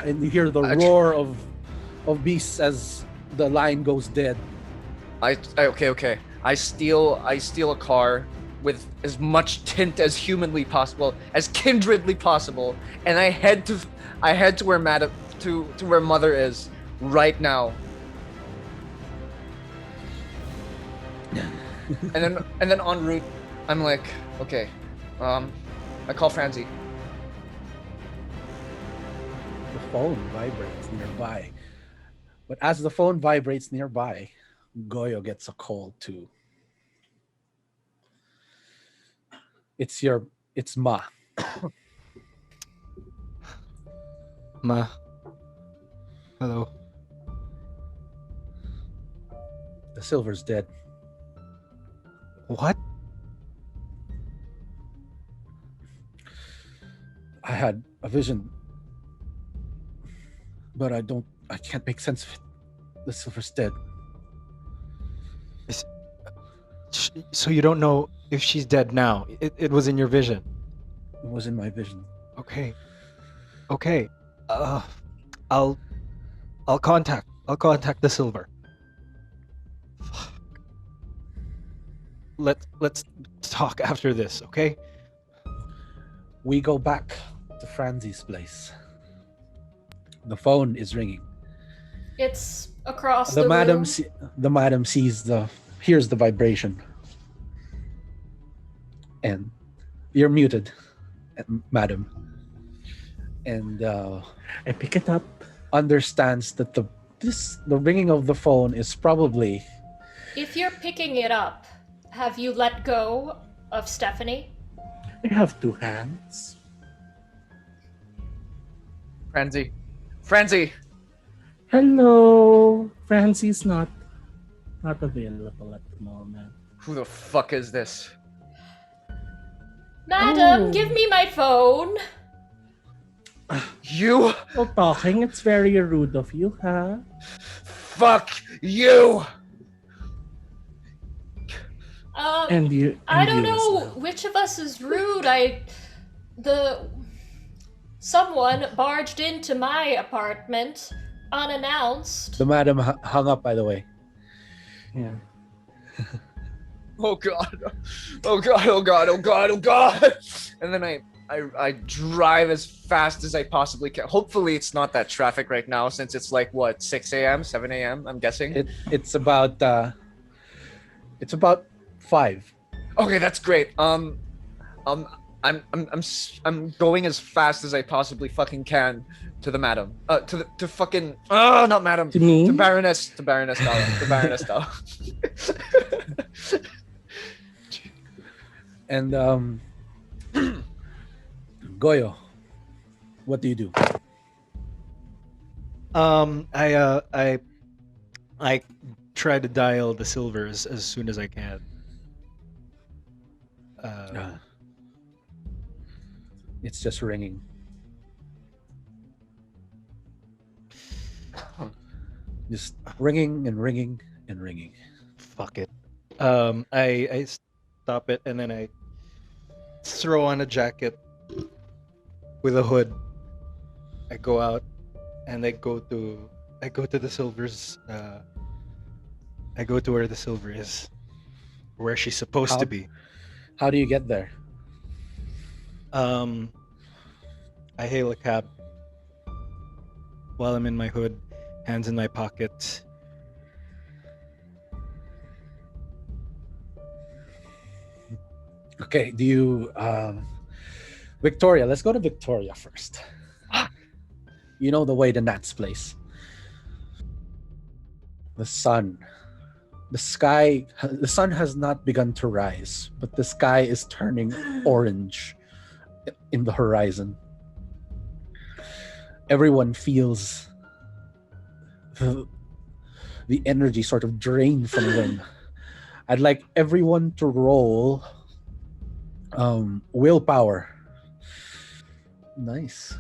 And you hear the roar of beasts as the line goes dead.
Okay. I steal a car with as much tint as humanly possible, as kindredly possible, and I head to where where Mother is right now. and then en route, I'm like, okay, I call Franzi.
The phone vibrates nearby. But as the phone vibrates nearby, Goyo gets a call too. It's Ma.
Ma. Hello.
The silver's dead.
What?
I had a vision, but I can't make sense of it. The silver's dead.
So you don't know if she's dead now? It was in your vision.
It was in my vision.
Okay. I'll contact the silver. Fuck. Let's talk after this, okay?
We go back to Franzi's place. The phone is ringing.
It's across the
madam
room.
The madam hears the vibration. And you're muted, madam. And
I pick it up.
Understands that the ringing of the phone is probably.
If you're picking it up, have you let go of Stephanie?
I have two hands.
Franzi.
Hello. Franzi's not available at the moment.
Who the fuck is this?
Madam, give me my phone.
You?
Well, talking, it's very rude of you, huh?
Fuck you!
And you.
I don't
you as
know
well.
which of us is rude. Someone barged into my apartment unannounced.
The madam hung up, by the way.
Yeah.
Oh god. And then I drive as fast as I possibly can. Hopefully it's not that traffic right now, since it's like what, 6 a.m., 7 a.m. I'm guessing.
It's about 5.
Okay, that's great. I'm going as fast as I possibly fucking can to the madam. To fucking not madam.
To me?
To Baroness Dollar.
And Goyo, what do you do?
I try to dial the silvers as soon as I can.
It's just ringing. Just ringing and ringing and ringing.
Fuck it. I stop it and then I throw on a jacket with a hood. I go out and I go to the silvers. I go to where the silver is, where she's supposed to be.
How do you get there?
I hail a cab while I'm in my hood, hands in my pockets.
Okay, do you Victoria, let's go to Victoria first. You know the way to Nat's place. The sun. The sky, the sun has not begun to rise, but the sky is turning orange in the horizon. Everyone feels the energy sort of drained from them. I'd like everyone to roll willpower. Nice.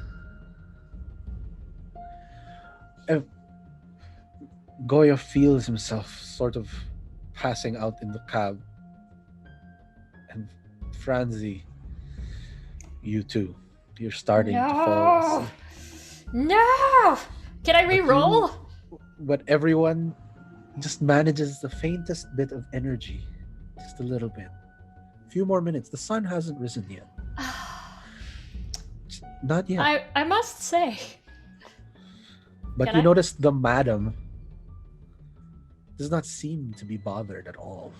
Goya feels himself sort of passing out in the cab. And Franzi, you too. You're starting to fall asleep.
No! Can I re-roll?
But everyone just manages the faintest bit of energy. Just a little bit. A few more minutes. The sun hasn't risen yet. Not yet.
I must say.
But you notice the madam does not seem to be bothered at all.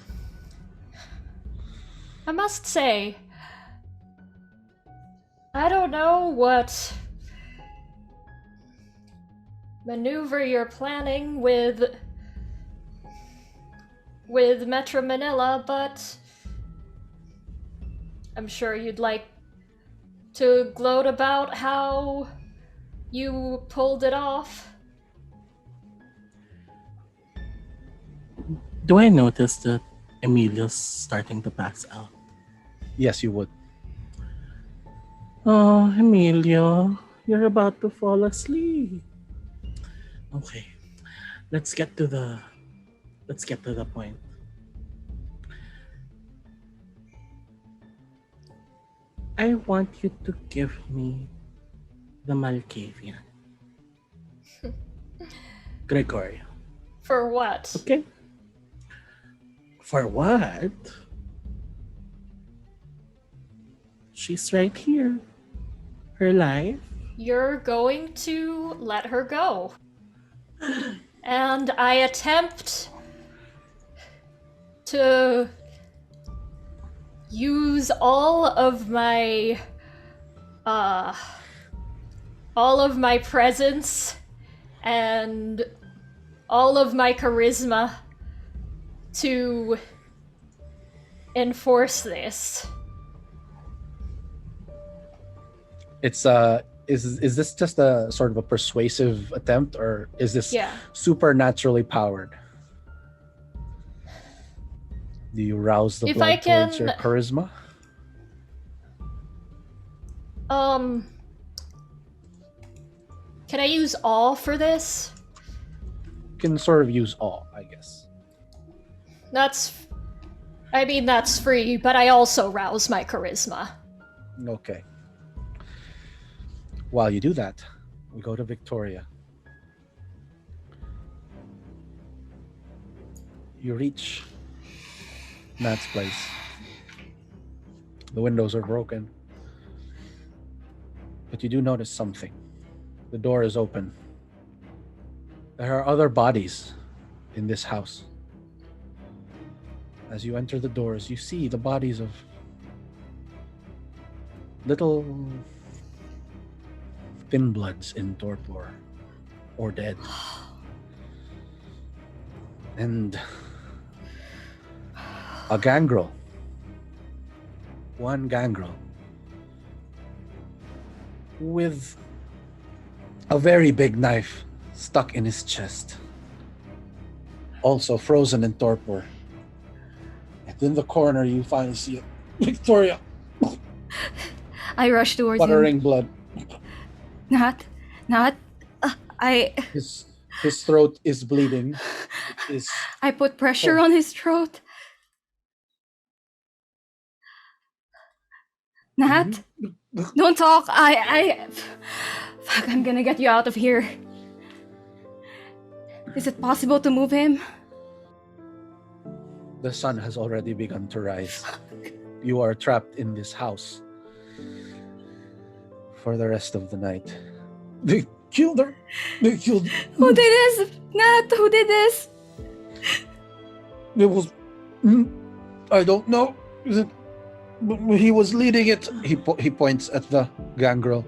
I must say, I don't know what maneuver you're planning with Metro Manila, but I'm sure you'd like to gloat about how you pulled it off.
Do I notice that Emilio's starting to pass out?
Yes, you would.
Oh, Emilio, you're about to fall asleep. Okay, let's get to the point. I want you to give me the Malkavian. Gregorio.
For what?
Okay. For what? She's right here. Her life.
You're going to let her go. And I attempt to use all of my presence and all of my charisma to enforce this.
It's is this just a sort of a persuasive attempt, or is this supernaturally powered? Do you rouse the blood towards your charisma?
Can I use all for this?
You can sort of use all, I guess.
That's free, but I also rouse my charisma.
Okay. While you do that, we go to Victoria. You reach Nat's place. The windows are broken. But you do notice something. The door is open. There are other bodies in this house. As you enter the doors, you see the bodies of little thin bloods in torpor or dead. And a gangrel. One gangrel. With a very big knife stuck in his chest. Also frozen in torpor. And in the corner you finally see Victoria.
I rush towards
sputtering
him.
Blood.
Not.
His throat is bleeding.
I put pressure on his throat. Nat, don't talk. Fuck, I'm gonna get you out of here. Is it possible to move him?
The sun has already begun to rise. You are trapped in this house. for the rest of the night. They killed her. They killed.
Who did this? Nat, who did this?
It was. I don't know. He was leading it. He points at the gangrel.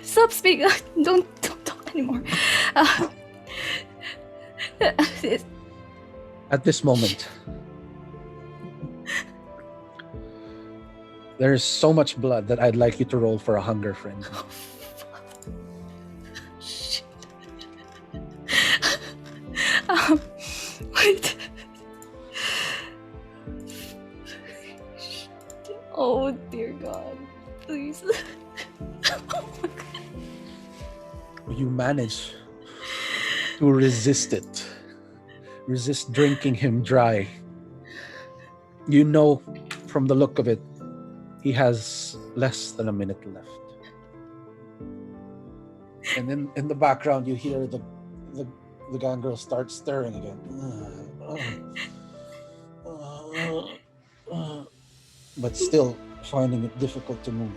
Stop speaking. Don't talk anymore.
At this moment, there is so much blood that I'd like you to roll for a hunger frenzy.
Shit. Wait. Oh dear God, please. Oh my God.
You manage to resist it. Resist drinking him dry. You know from the look of it, he has less than a minute left. And then in the background, you hear the gangrel start stirring again. But still finding it difficult to move.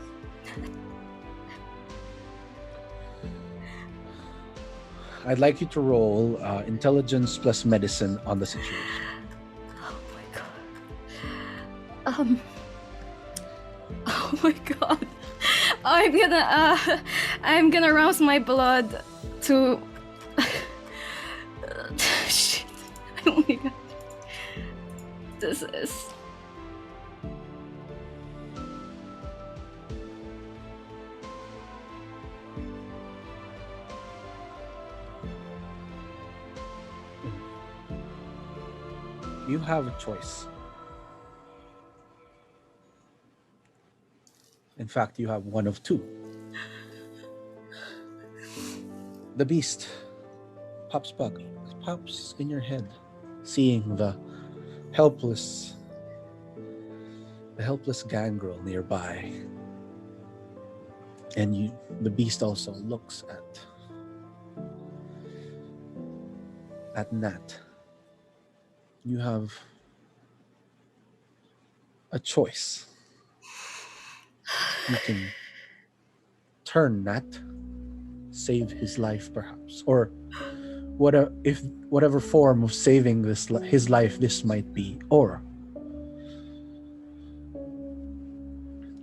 I'd like you to roll intelligence plus medicine on the situation.
Oh my God. Oh my God. I'm gonna rouse my blood to. Shit. Oh my God. This is.
You have a choice. In fact, you have one of two. The beast pops in your head, seeing the helpless gangrel nearby. And the beast also looks at Nat. You have a choice. You can turn Nat, save his life perhaps, or whatever form of saving his life this might be, or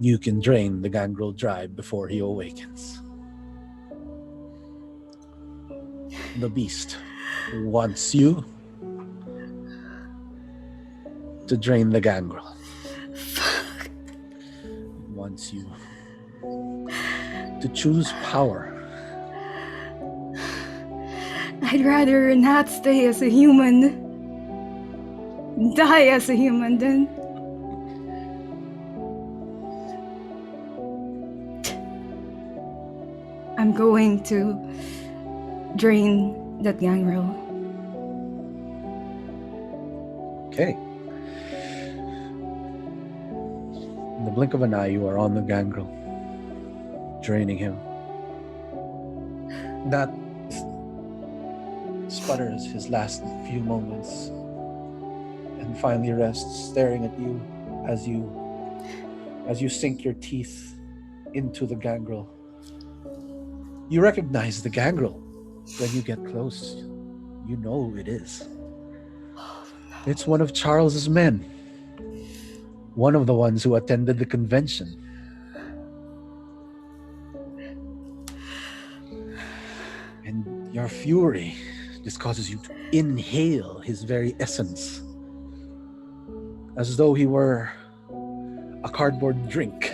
you can drain the gangrel dry before he awakens. The beast wants you to drain the gangrel.
Fuck.
Wants you to choose power.
I'd rather not stay as a human. Die as a human then. I'm going to drain that gangrel.
Okay. In the blink of an eye, you are on the gangrel, draining him. That sputters his last few moments and finally rests, staring at you as you sink your teeth into the gangrel. You recognize the gangrel when you get close. You know who it is. It's one of Charles's men. One of the ones who attended the convention. And your fury just causes you to inhale his very essence, as though he were a cardboard drink.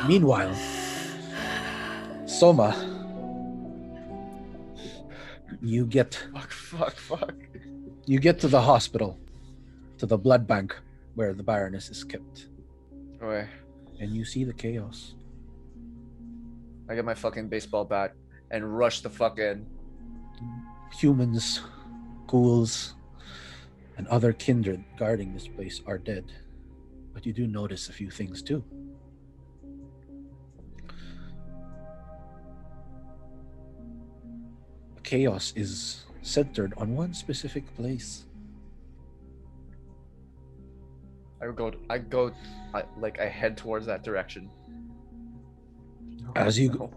Meanwhile, Soma, you get to the hospital, to the blood bank where the Baroness is kept.
Okay.
And you see the chaos.
I get my fucking baseball bat and rush the fuck in.
Humans, ghouls, and other kindred guarding this place are dead. But you do notice a few things too. The chaos is centered on one specific place.
I head towards that direction.
As you,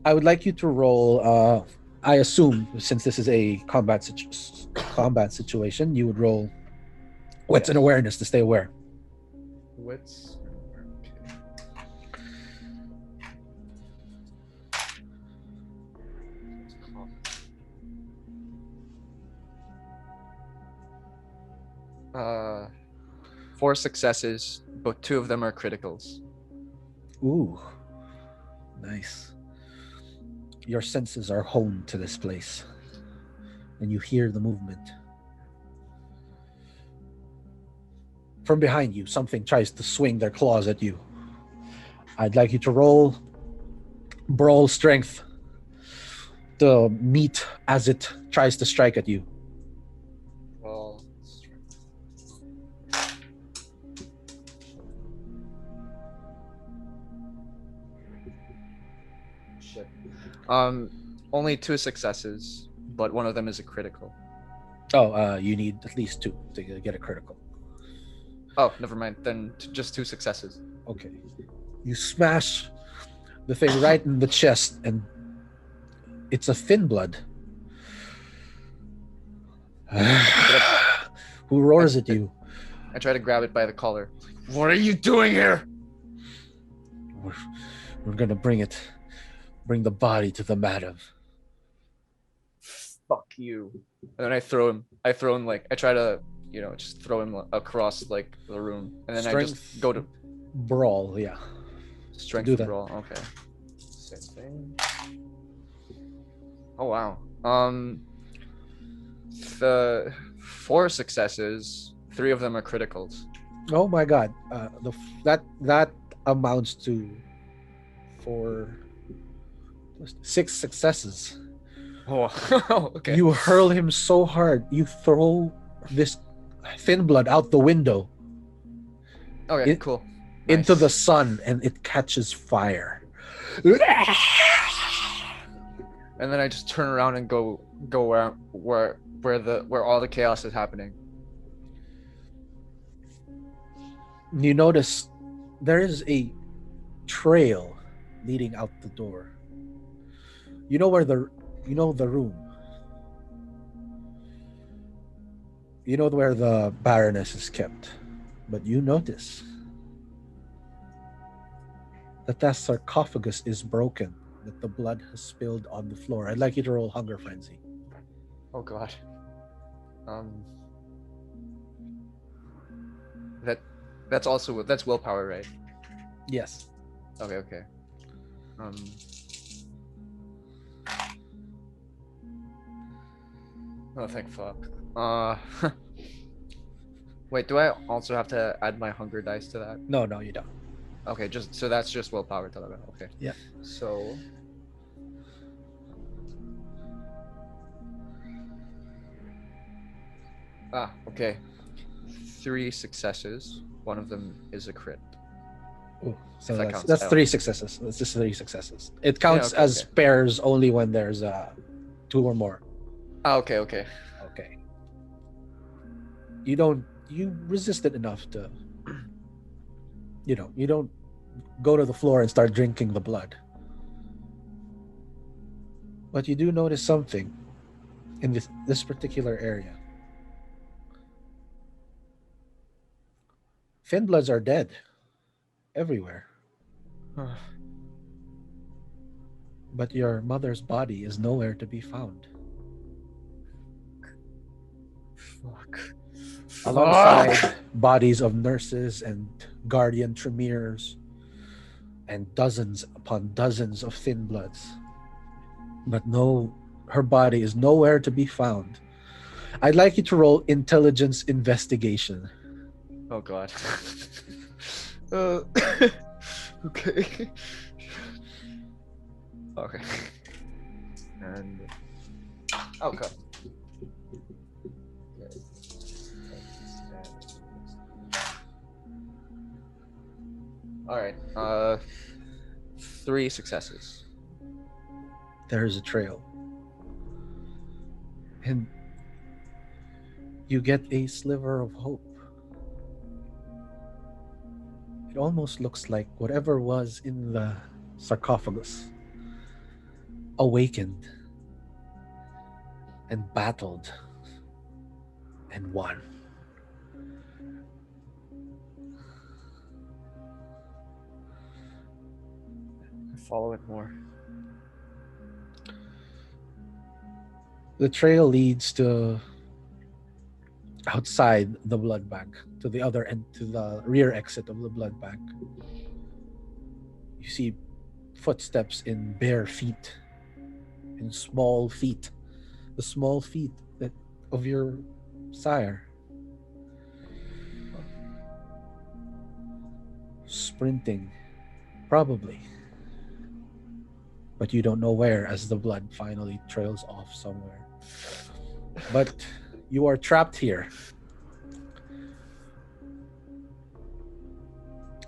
I would like you to roll. I assume since this is a combat situation, you would roll wits and awareness to stay aware.
Wits. Okay. 4 successes, but 2 of them are criticals.
Ooh, nice. Your senses are honed to this place, and you hear the movement. From behind you, something tries to swing their claws at you. I'd like you to roll brawl strength to meet as it tries to strike at you.
Well, shit. Only 2 successes, but one of them is a critical.
Oh, you need at least 2 to get a critical.
Oh, never mind. Then just 2 successes.
Okay. You smash the thing right in the chest, and it's a thin blood. Who roars at you?
I try to grab it by the collar. What are you doing here?
We're gonna bring the body to the madam.
Fuck you. And then I throw him. I try to, just throw him across like the room. And then I just go to
brawl, yeah.
Strength
Do that.
brawl, okay. Oh wow. The 4 successes, 3 of them are criticals.
Oh my god. That amounts to 6 successes.
Oh, okay.
You hurl him so hard, you throw this thin blood out the window.
Okay, cool.
Into
Nice.
the sun, and it catches fire.
And then I just turn around and go where all the chaos is happening.
You notice there is a trail leading out the door. You know the room. You know where the Baroness is kept. But you notice that sarcophagus is broken, that the blood has spilled on the floor. I'd like you to roll Hunger Frenzy.
Oh god. That's willpower, right?
Yes.
Okay. Oh, thank fuck. Wait, do I also have to add my hunger dice to that?
No, you don't.
Okay, so that's just willpower to that. Okay.
Yeah.
So. Okay. 3 successes. One of them is a crit.
Ooh, so
If that
that's
counts.
3 successes. That's just 3 successes. It counts
okay,
as pairs only when there's 2 or more.
Okay.
Okay. You resisted enough to, you don't go to the floor and start drinking the blood. But you do notice something in this particular area. Thin bloods are dead everywhere. But your mother's body is nowhere to be found.
Fuck.
Alongside bodies of nurses and guardian tremors and dozens upon dozens of thin bloods. But her body is nowhere to be found. I'd like you to roll intelligence investigation.
Oh god. Okay. Okay. And okay. All right. 3 successes.
There's a trail. And you get a sliver of hope. It almost looks like whatever was in the sarcophagus awakened and battled and won.
Follow it more.
The trail leads to outside the blood bank, to the other end, to the rear exit of the blood bank. You see footsteps in bare feet, in small feet, the small feet of your sire. Sprinting, probably. But you don't know where, as the blood finally trails off somewhere. But you are trapped here.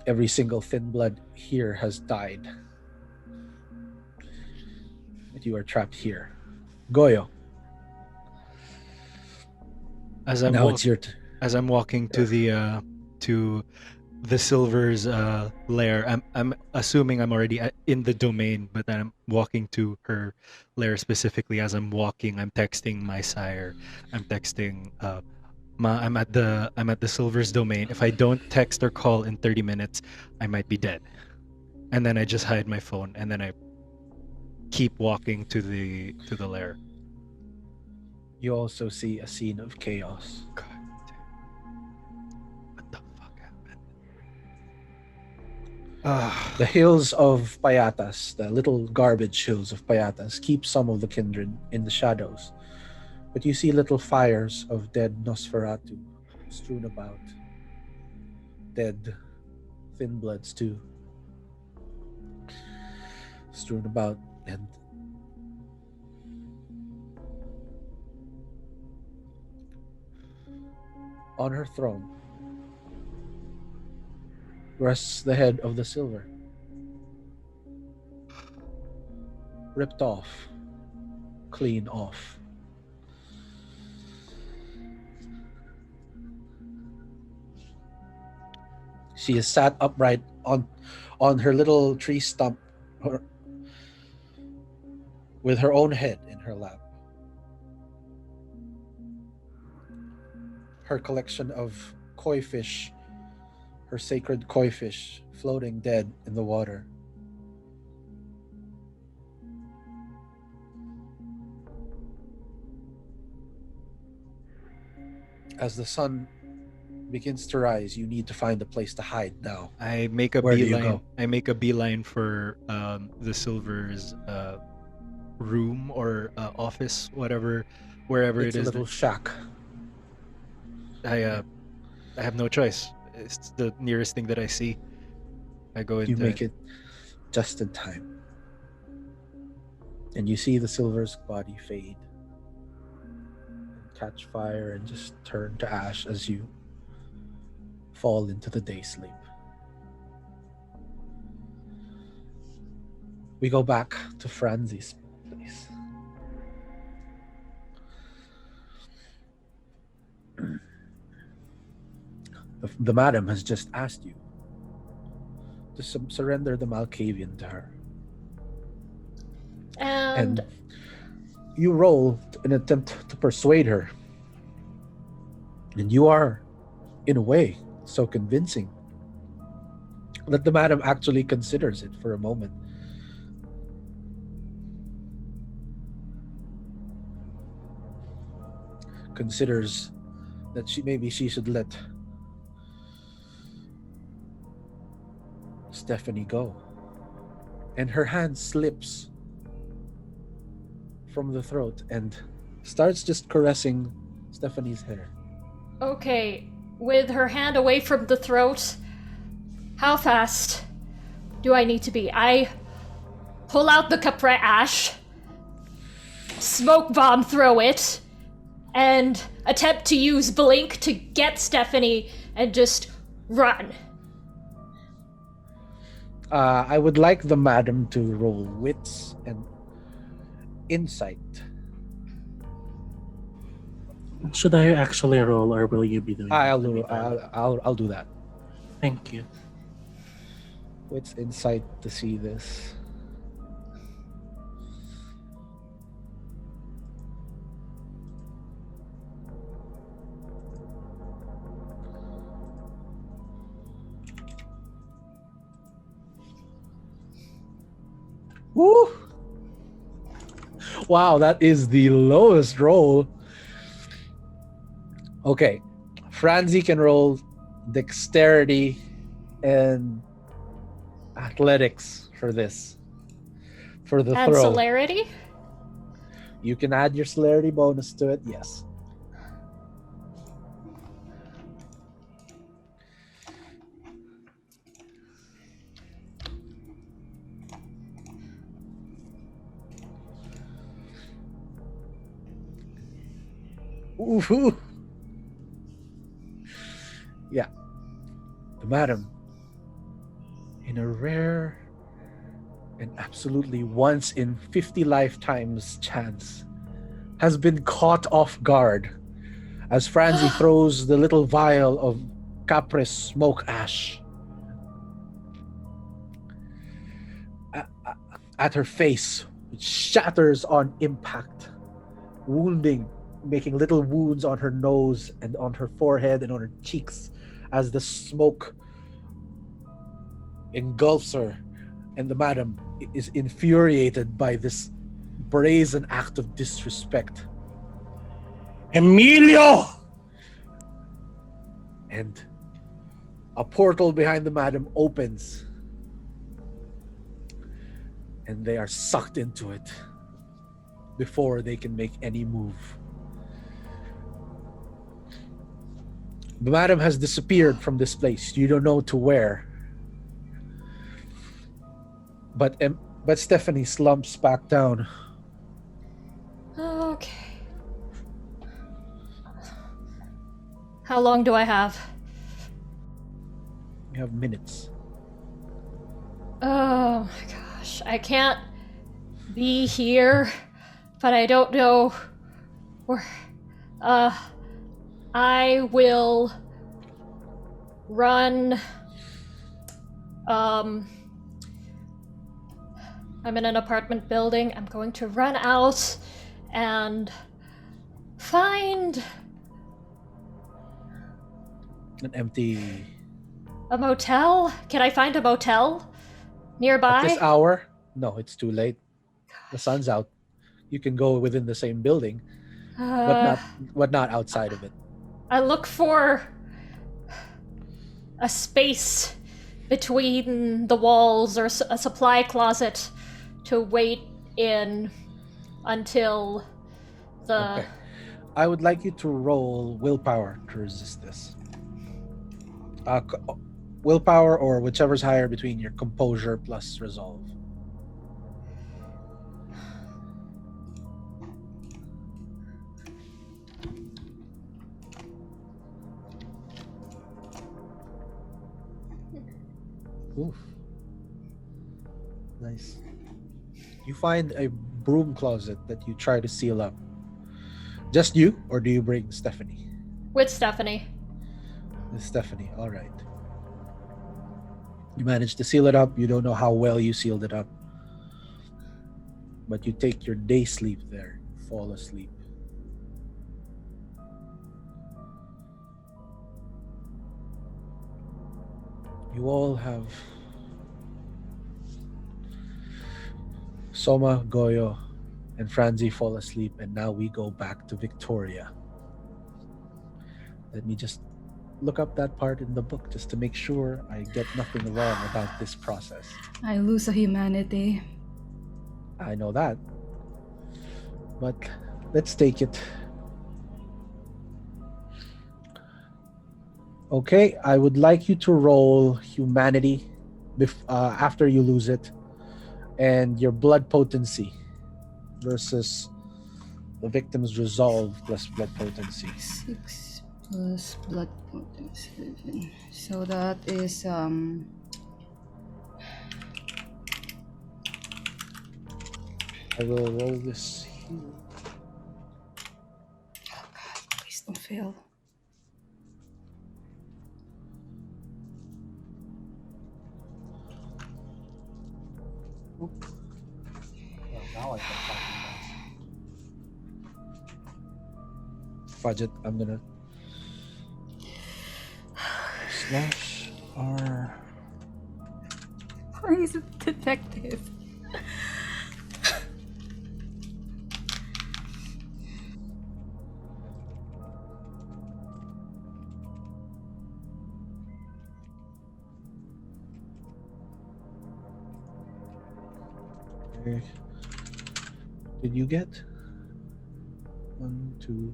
Every single thin blood here has died. But you are trapped here. Goyo.
As I'm
Now it's your
as I'm walking to the Silver's lair, I'm assuming I'm already in the domain, but I'm walking to her lair specifically. As I'm walking, I'm texting my sire. I'm texting, Ma, I'm at the Silver's domain. If I don't text or call in 30 minutes, I might be dead. And then I just hide my phone, and then I keep walking to the lair.
You also see a scene of chaos.
God damn. What the fuck happened?
The hills of Payatas, the little garbage hills of Payatas, keep some of the kindred in the shadows. But you see little fires of dead Nosferatu strewn about. Dead thin bloods too. Strewn about, and on her throne rests the head of the Silver. Ripped off. Clean off. She is sat upright on her little tree stump, with her own head in her lap. Her collection of koi fish, her sacred koi fish, floating dead in the water. As the sun begins to rise, you need to find a place to hide now.
I make a
Where do you
beeline.
go?
I make a beeline for the Silver's room or office, wherever
It's
it
a
is.
little shack.
I have no choice. It's the nearest thing that I see. I go into
You make it just in time. And you see the Silver's body fade, catch fire, and just turn to ash as you fall into the day sleep. We go back to Franzi's place. The madam has just asked you to surrender the Malkavian to her.
And
You roll an attempt to persuade her. And you are, in a way, so convincing that the madam actually considers it for a moment. Considers that maybe she should let Stephanie go. And her hand slips from the throat and starts just caressing Stephanie's hair.
okay, with her hand away from the throat, how fast do I need to be? I pull out the Capre ash, smoke bomb throw it, and attempt to use Blink to get Stephanie and just run.
I would like the madam to roll wits and insight.
Should I actually roll, or will you be doing?
I'll
it?
do that.
Thank you.
Wits insight to see this. Woo! Wow, that is the lowest roll. Okay. Franzi can roll dexterity and athletics for this. For the
And
throw.
celerity?
You can add your celerity bonus to it, yes. Ooh. Yeah. The madam, in a rare and absolutely once in 50 lifetimes chance, has been caught off guard as Franzi throws the little vial of Capris smoke ash at her face, which shatters on impact, wounding, making little wounds on her nose and on her forehead and on her cheeks as the smoke engulfs her. And the madam is infuriated by this brazen act of disrespect.
Emilio!
And a portal behind the madam opens, and they are sucked into it before they can make any move. The madam has disappeared from this place. You don't know to where. But Stephanie slumps back down.
Okay. How long do I have?
You have minutes.
Oh my gosh. I can't be here, but I don't know where. I will run. I'm in an apartment building. I'm going to run out and find
An empty...
a motel. Can I find a motel nearby?
At this hour? No, it's too late. The sun's out. You can go within the same building, but not outside of it.
I look for a space between the walls or a supply closet to wait in until the...
Okay. I would like you to roll willpower to resist this. Willpower or whichever's higher between your composure plus resolve. Oof. Nice. You find a broom closet that you try to seal up. Just you, or do you bring Stephanie?
With Stephanie.
With Stephanie, all right. You managed to seal it up. You don't know how well you sealed it up. But you take your day sleep there. Fall asleep. You all have Soma, Goyo, and Franzi fall asleep, and now we go back to Victoria. Let me just look up that part in the book just to make sure I get nothing wrong about this process.
I lose a humanity.
I know that. But let's take it. Okay, I would like you to roll humanity after you lose it, and your blood potency versus the victim's resolve plus blood potency.
6 plus blood potency 7. So that is
I will roll this here.
Oh god, please don't fail.
Well, now I can find you. Fudge it. I'm gonna slash R.
Why is it detective?
Okay. Did you get 1, 2?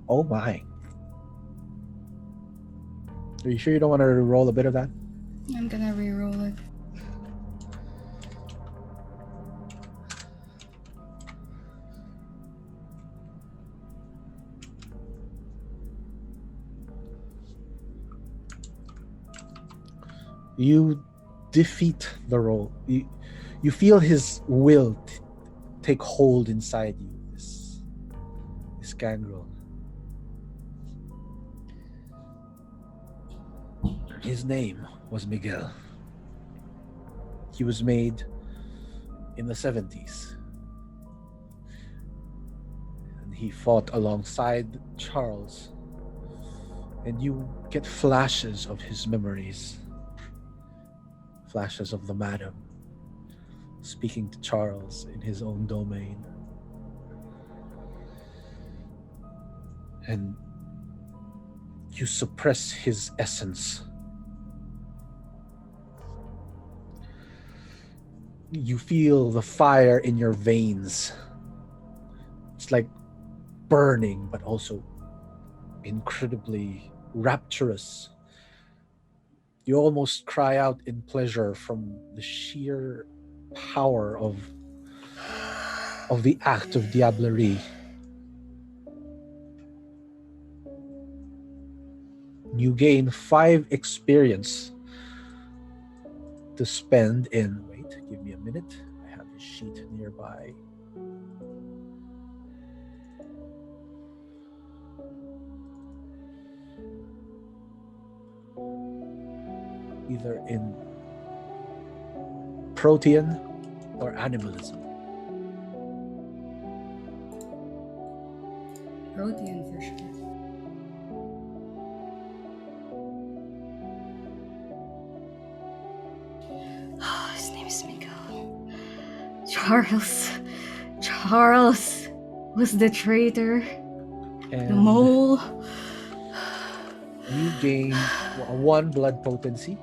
Oh my! Are you sure you don't want to roll a bit of that?
I'm gonna re-roll it.
You defeat the role. You feel his will take hold inside you. This gangrel. His name was Miguel. He was made in the 70s. And he fought alongside Charles. And you get flashes of his memories. Flashes of the madam speaking to Charles in his own domain. And you suppress his essence. You feel the fire in your veins. It's like burning, but also incredibly rapturous. You almost cry out in pleasure from the sheer power of the act of diablerie. You gain 5 experience to spend in... Wait, give me a minute. I have a sheet nearby. Either in protean or animalism.
Protein for sure. Oh, his name is Miguel. Charles was the traitor.
And
the mole.
You gain 1 blood potency.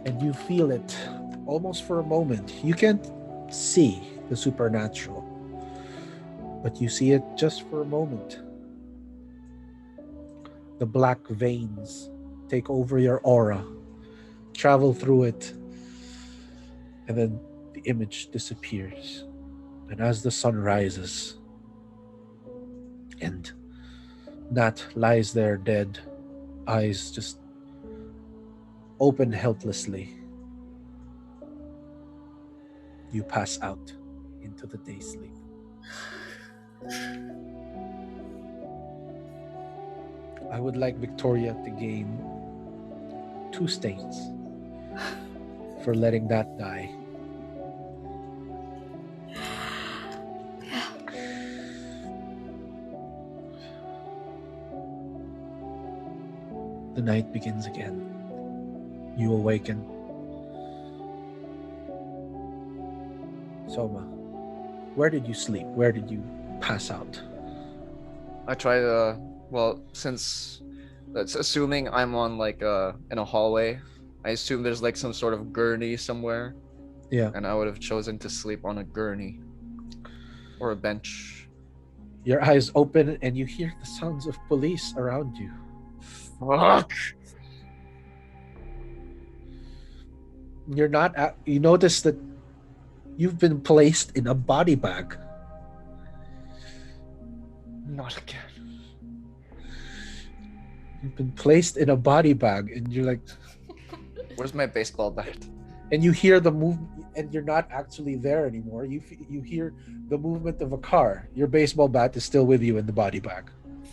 And you feel it almost for a moment. You can't see the supernatural, but you see it just for a moment. The black veins take over your aura, travel through it, and then the image disappears. And as the sun rises, and Nat lies there dead, eyes just open helplessly, you pass out into the day sleep. I would like Victoria to gain 2 stains for letting that die. The night begins again. You awaken. Soma, where did you sleep? Where did you pass out?
I try to, well, since that's assuming I'm on like in a hallway, I assume there's like some sort of gurney somewhere.
Yeah.
And I would have chosen to sleep on a gurney or a bench.
Your eyes open and you hear the sounds of police around you.
Fuck!
You're not you notice that you've been placed in a body bag.
Not again.
You've been placed in a body bag and you're like,
where's my baseball bat?
And you hear the move, and you're not actually there anymore. You hear the movement of a car. Your baseball bat is still with you in the body bag.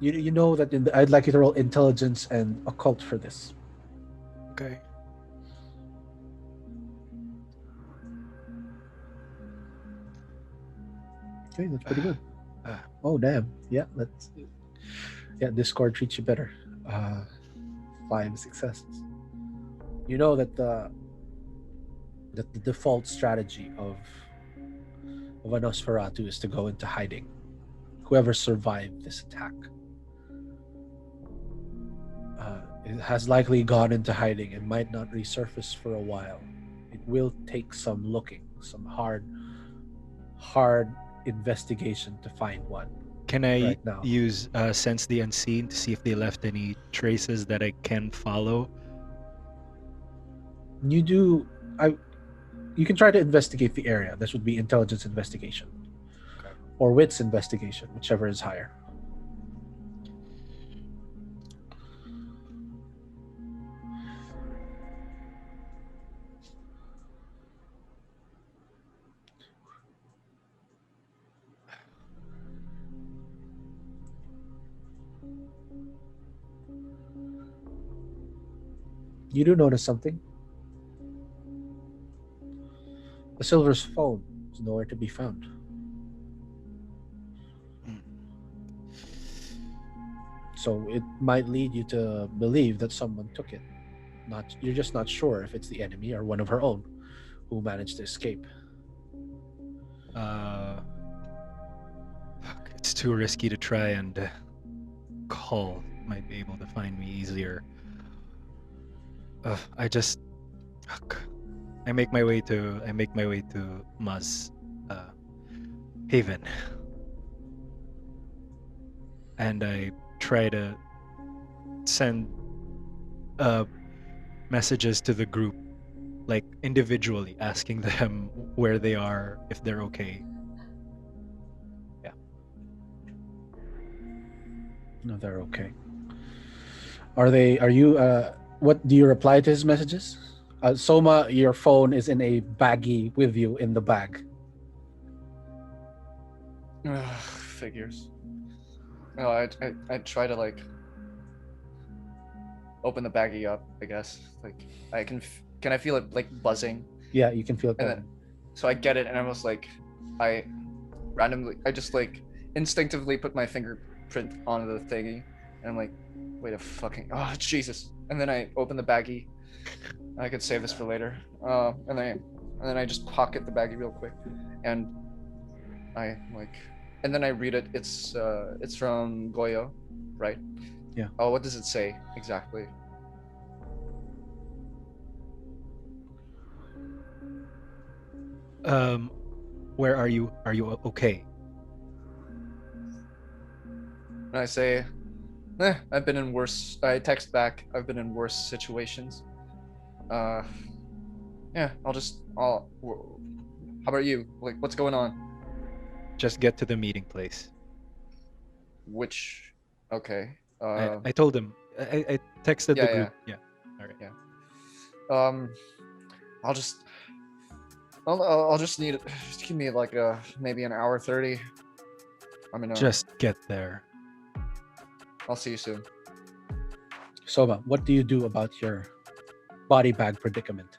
You know that I'd like you to roll intelligence and occult for this.
Okay.
Okay, that's pretty good. Oh damn! Yeah, Discord treats you better. 5 successes. You know that the default strategy of a Nosferatu is to go into hiding. Whoever survived this attack it has likely gone into hiding and might not resurface for a while. It will take some looking, some hard investigation to find one.
Can I
right now.
use Sense the Unseen to see if they left any traces that I can follow?
You can try to investigate the area. This would be intelligence investigation.
Okay.
Or wits investigation, whichever is higher. You do notice something. The Silver's phone is nowhere to be found. So it might lead you to believe that someone took it. You're just not sure if it's the enemy or one of her own who managed to escape.
It's too risky to try and call. Might be able to find me easier. I make my way to Maz Haven, and I try to send messages to the group, like individually, asking them where they are, if they're okay. Yeah.
No, they're okay. Are you what do you reply to his messages? Soma, your phone is in a baggie with you in the bag.
Figures. No, I try to like open the baggie up, I guess. Like can I feel it like buzzing?
Yeah, you can feel it.
And then, so I get it, and I was like, I just like instinctively put my fingerprint on the thingy, and I'm like, wait a fucking, oh Jesus! And then I open the baggie. I could save this for later. And then I just pocket the baggie real quick, and then I read it. It's from Goyo, right?
Yeah.
Oh, what does it say exactly?
Where are you? Are you okay?
And I say, I've been in worse. I text back, I've been in worse situations. Yeah, how about you? Like, what's going on?
Just get to the meeting place.
Which, okay.
I told him. I texted the group. Yeah. All right.
Yeah. I'll just need it. Just give me like maybe an hour 30. I'm gonna
just get there.
I'll see you soon.
Soma, what do you do about your body bag predicament?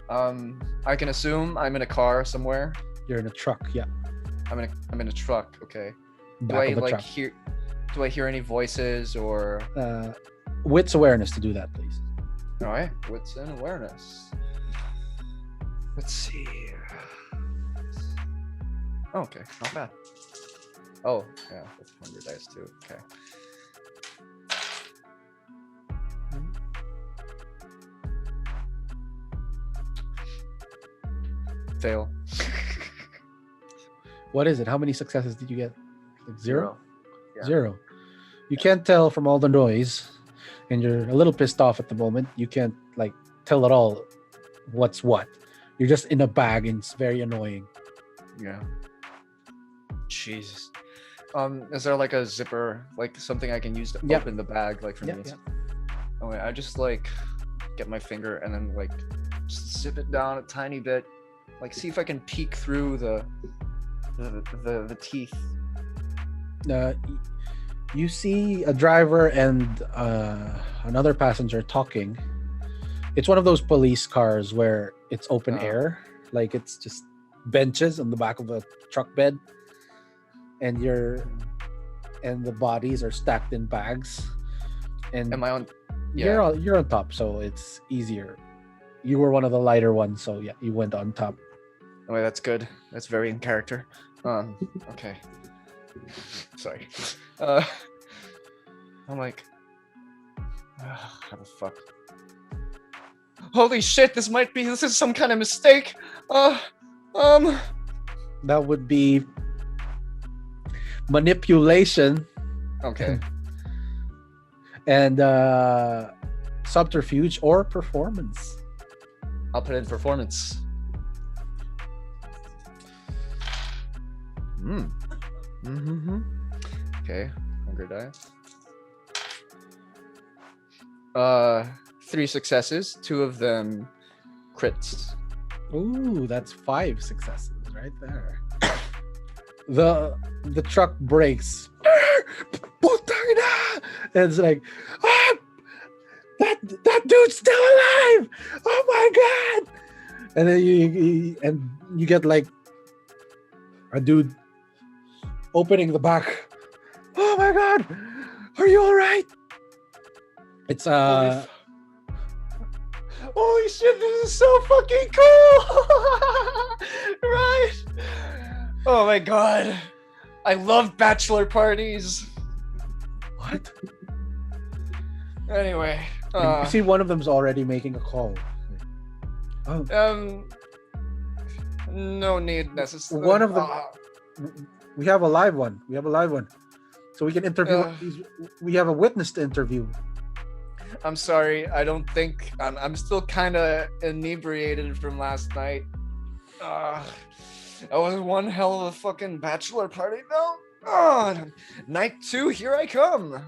I can assume I'm in a car somewhere.
You're in a truck, yeah.
I'm in a truck, okay.
Back of the truck.
Do I hear any voices or
wits awareness to do that, please.
Alright, wits and awareness. Let's see. Oh, okay, not bad. Oh, yeah, that's 100 dice too. Okay. Fail.
What is it? How many successes did you get? Like zero?
Yeah.
Zero. You can't tell from all the noise, and you're a little pissed off at the moment. You can't like tell at all what's what. You're just in a bag, and it's very annoying.
Yeah. Jesus. Is there like a zipper, like something I can use to open the bag, like from the inside? Oh wait, I just like get my finger and then like just zip it down a tiny bit, like see if I can peek through the teeth.
You see a driver and another passenger talking. It's one of those police cars where it's open air, like it's just benches on the back of a truck bed, and the bodies are stacked in bags. And
am I on? Yeah.
You're on top, so it's easier. You were one of the lighter ones, so yeah, you went on top.
Oh, that's good. That's very in character. Okay. Sorry. I'm like, how the fuck? Holy shit! This is some kind of mistake. That
would be manipulation.
Okay.
And subterfuge or performance.
I'll put in performance. Okay, hunger die. 3 successes, 2 of them crits.
Ooh, that's 5 successes right there. The truck brakes. And it's like, that dude's still alive! Oh my god! And then you get like a dude opening the back. Oh my god! Are you alright? It's
Holy shit, this is so fucking cool! Right? Oh my god. I love bachelor parties.
What?
Anyway.
You see one of them's already making a call. Oh.
No need necessarily.
One of them. We have a live one. So we can interview these. We have a witness to interview.
I'm sorry. I don't think I'm still kind of inebriated from last night. That was one hell of a fucking bachelor party, though. Night 2, here I come.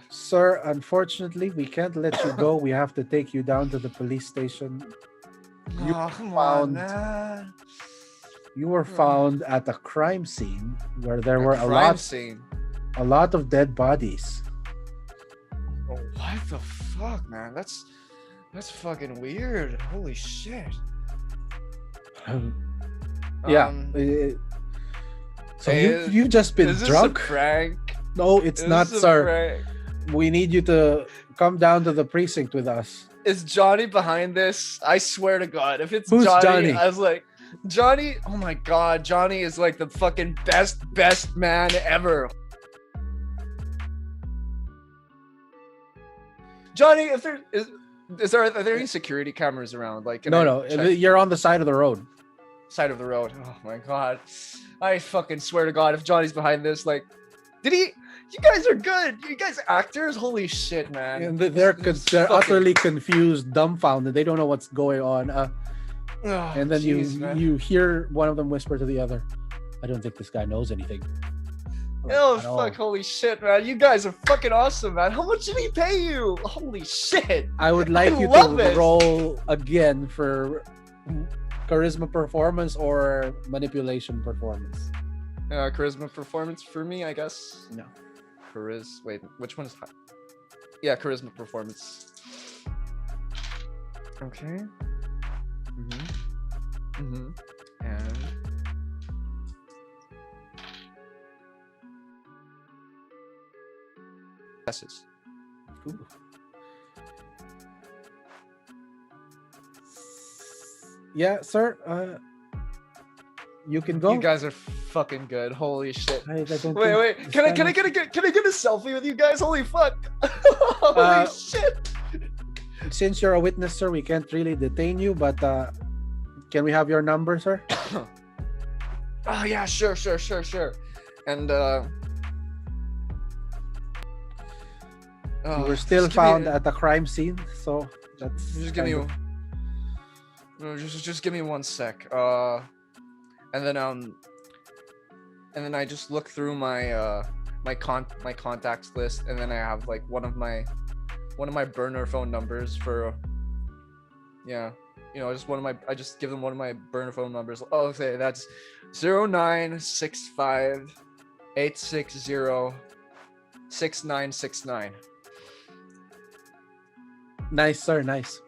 Sir, unfortunately, we can't let you go. We have to take you down to the police station. You were found at a crime scene where there were a lot of dead bodies.
Oh, what the fuck, man? That's fucking weird. Holy shit.
Yeah. So you've just been drunk?
Is this a prank?
No, it's not, sir. We need you to come down to the precinct with us.
Is Johnny behind this? I swear to God, if it's
Who's Johnny?
I was like, Johnny, oh my God, Johnny is like the fucking best man ever. Johnny, if there are there any security cameras around? Like,
no, you're on the side of the road.
Side of the road. Oh my God, I fucking swear to God, if Johnny's behind this, like, did he? You guys are good. You guys actors. Holy shit, man.
And they're utterly confused, dumbfounded. They don't know what's going on. And then you hear one of them whisper to the other, "I don't think this guy knows anything."
Oh fuck! Holy shit, man! You guys are fucking awesome, man. How much did he pay you? Holy shit!
I would like you to roll again for charisma performance or manipulation performance.
Charisma performance for me, I guess.
No.
Wait, which one is high? Yeah, charisma performance. Okay. And passes.
Ooh. Yeah, sir. You can go.
You guys are fucking good. Holy shit.
Wait.
Can I get a selfie with you guys? Holy fuck. Holy shit.
Since you're a witness, sir, we can't really detain you, but can we have your number, sir?
Oh yeah, sure. And
you were still found at the crime scene, so that's
just give me 1 sec. And then I just look through my my contacts list, and then I have like one of my burner phone numbers for just I just give them one of my burner phone numbers. Oh, okay, that's 0965 860 6969.
Nice, sir. Nice.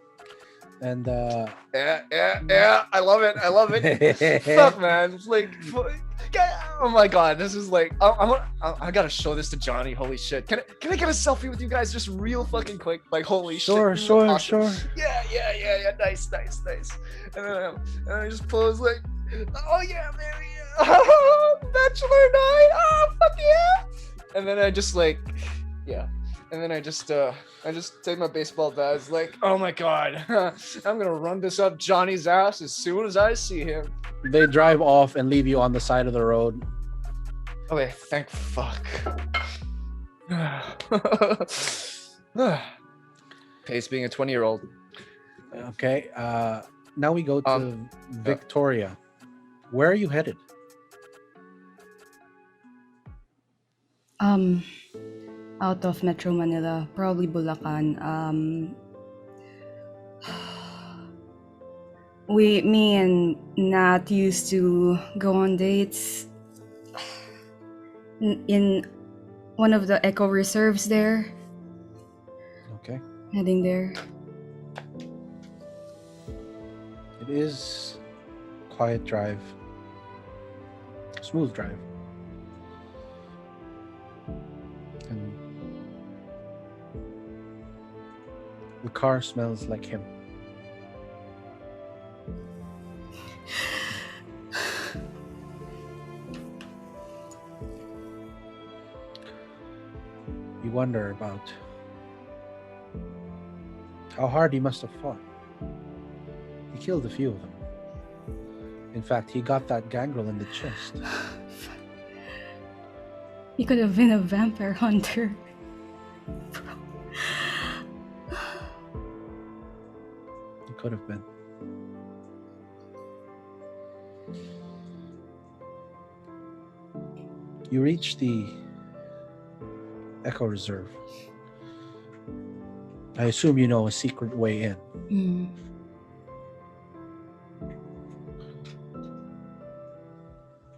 And
yeah, I love it. Fuck, man. It's like, oh my god, this is like, I gotta show this to Johnny. Holy shit. Can I get a selfie with you guys just real fucking quick? Like, holy
sure,
shit.
Sure,
awesome.
sure.
Yeah. Nice. And then I just pose like, oh yeah, baby. Oh, bachelor night. Oh, fuck yeah. And then I just like, yeah. And then I just take my baseball bat. It's like, oh my god, I'm gonna run this up Johnny's ass as soon as I see him.
They drive off and leave you on the side of the road.
Okay, thank fuck. Pace being a 20-year-old.
Okay, now we go to Victoria. Where are you headed?
Out of Metro Manila, probably Bulacan. Me and Nat used to go on dates in one of the eco reserves there.
Okay.
Heading there.
It is quiet drive. Smooth drive. And the car smells like him. You wonder about how hard he must have fought. He killed a few of them. In fact, he got that gangrel in the chest.
He could have been a vampire hunter.
He could have been. You reach the Echo Reserve. I assume you know a secret way in.
Mm.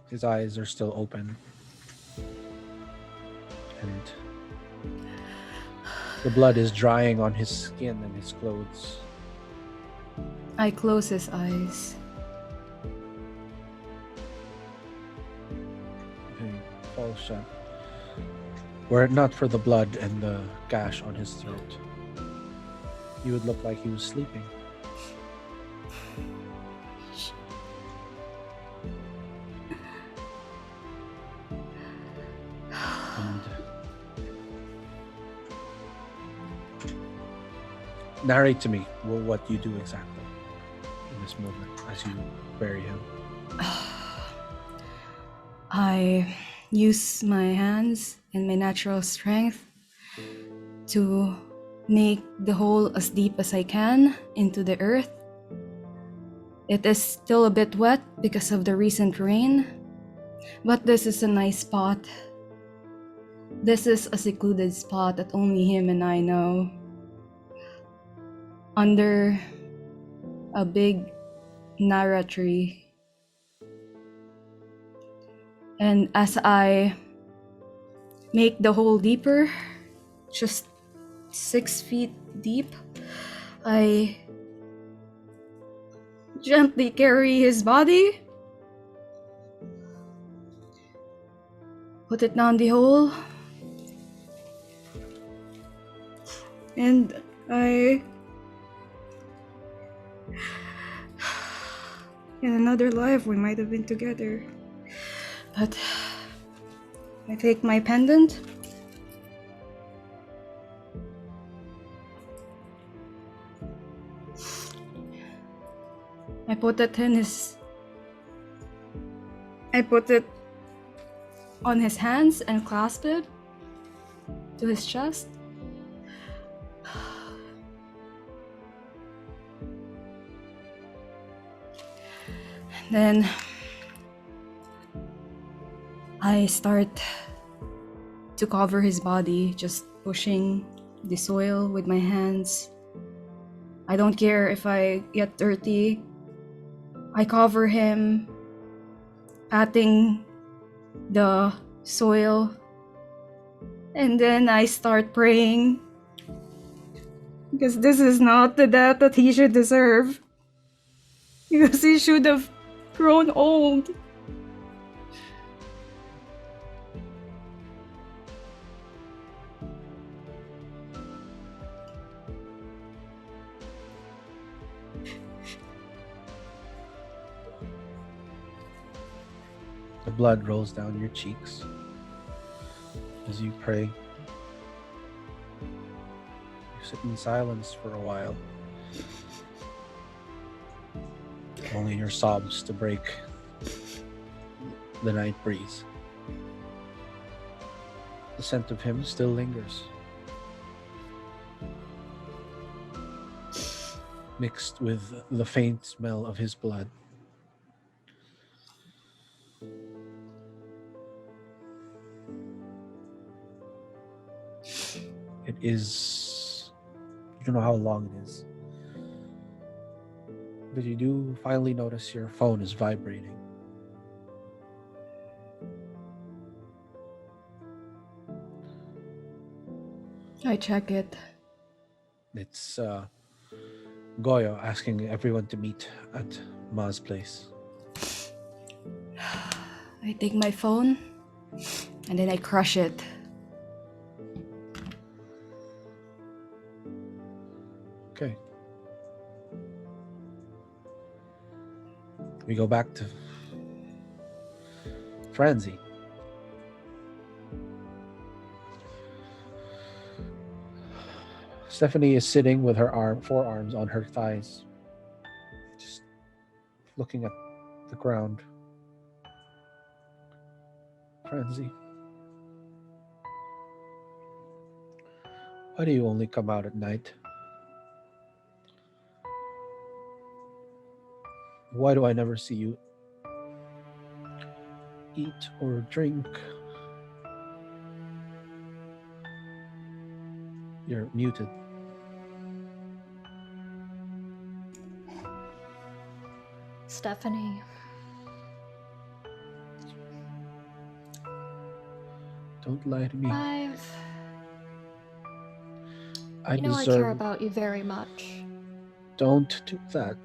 His eyes are still open. And the blood is drying on his skin and his clothes.
I close his eyes.
He falls shut. Were it not for the blood and the gash on his throat, he would look like he was sleeping. And narrate to me what you do exactly in this moment as you bury him.
I use my hands and my natural strength to make the hole as deep as I can into the earth. It is still a bit wet because of the recent rain, but this is a nice spot. This is a secluded spot that only him and I know. Under a big Nara tree. And as I make the hole deeper, just 6 feet deep, I gently carry his body, put it down the hole, and in another life we might have been together. But I take my pendant, I put it on his hands and clasp it to his chest. Then I start to cover his body, just pushing the soil with my hands I don't care if I get dirty. I cover him, patting the soil, and then I start praying. Because this is not the death that he should deserve. Because he should have grown old.
The blood rolls down your cheeks as you pray. You sit in silence for a while. Only your sobs to break the night breeze. The scent of him still lingers, mixed with the faint smell of his blood. It is... You don't know how long it is, but you do finally notice your phone is vibrating.
I check it.
It's Goyo asking everyone to meet at Ma's place.
I take my phone and then I crush it.
Okay. We go back to Franzi. Stephanie is sitting with her forearms on her thighs, just looking at the ground. Franzi, why do you only come out at night? Why do I never see you eat or drink? You're muted.
Stephanie.
Don't lie to me.
I
deserve...
care about you very much.
Don't do that.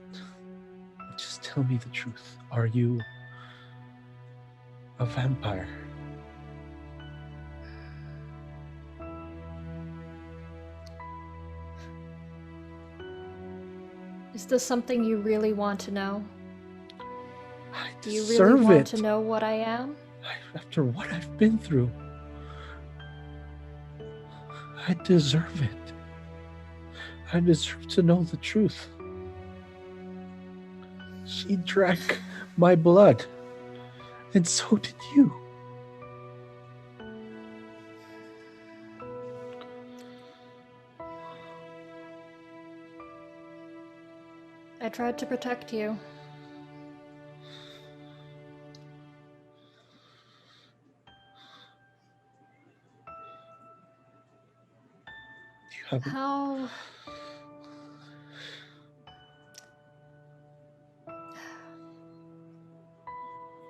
Just tell me the truth. Are you a vampire?
Is this something you really want to know?
I
Do you
deserve
really want
it.
to know what I am?
After what I've been through, I deserve it. I deserve to know the truth. She drank my blood, and so did you.
I tried to protect you.
You haven't...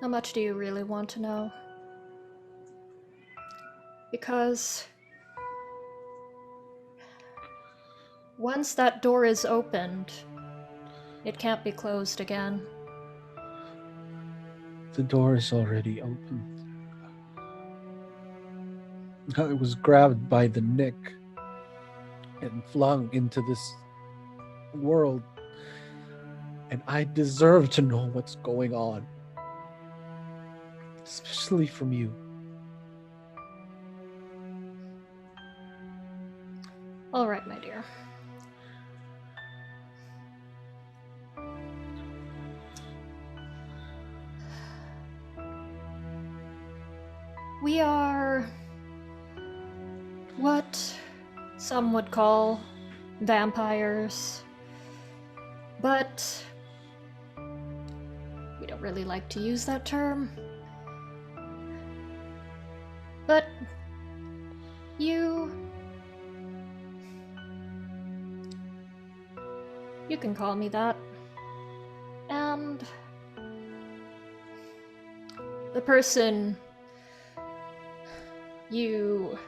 How much do you really want to know? Because once that door is opened, it can't be closed again.
The door is already open. I was grabbed by the neck and flung into this world, and I deserve to know what's going on, especially from you.
All right, my dear. We are what some would call vampires, but we don't really like to use that term. But You can call me that. And the person you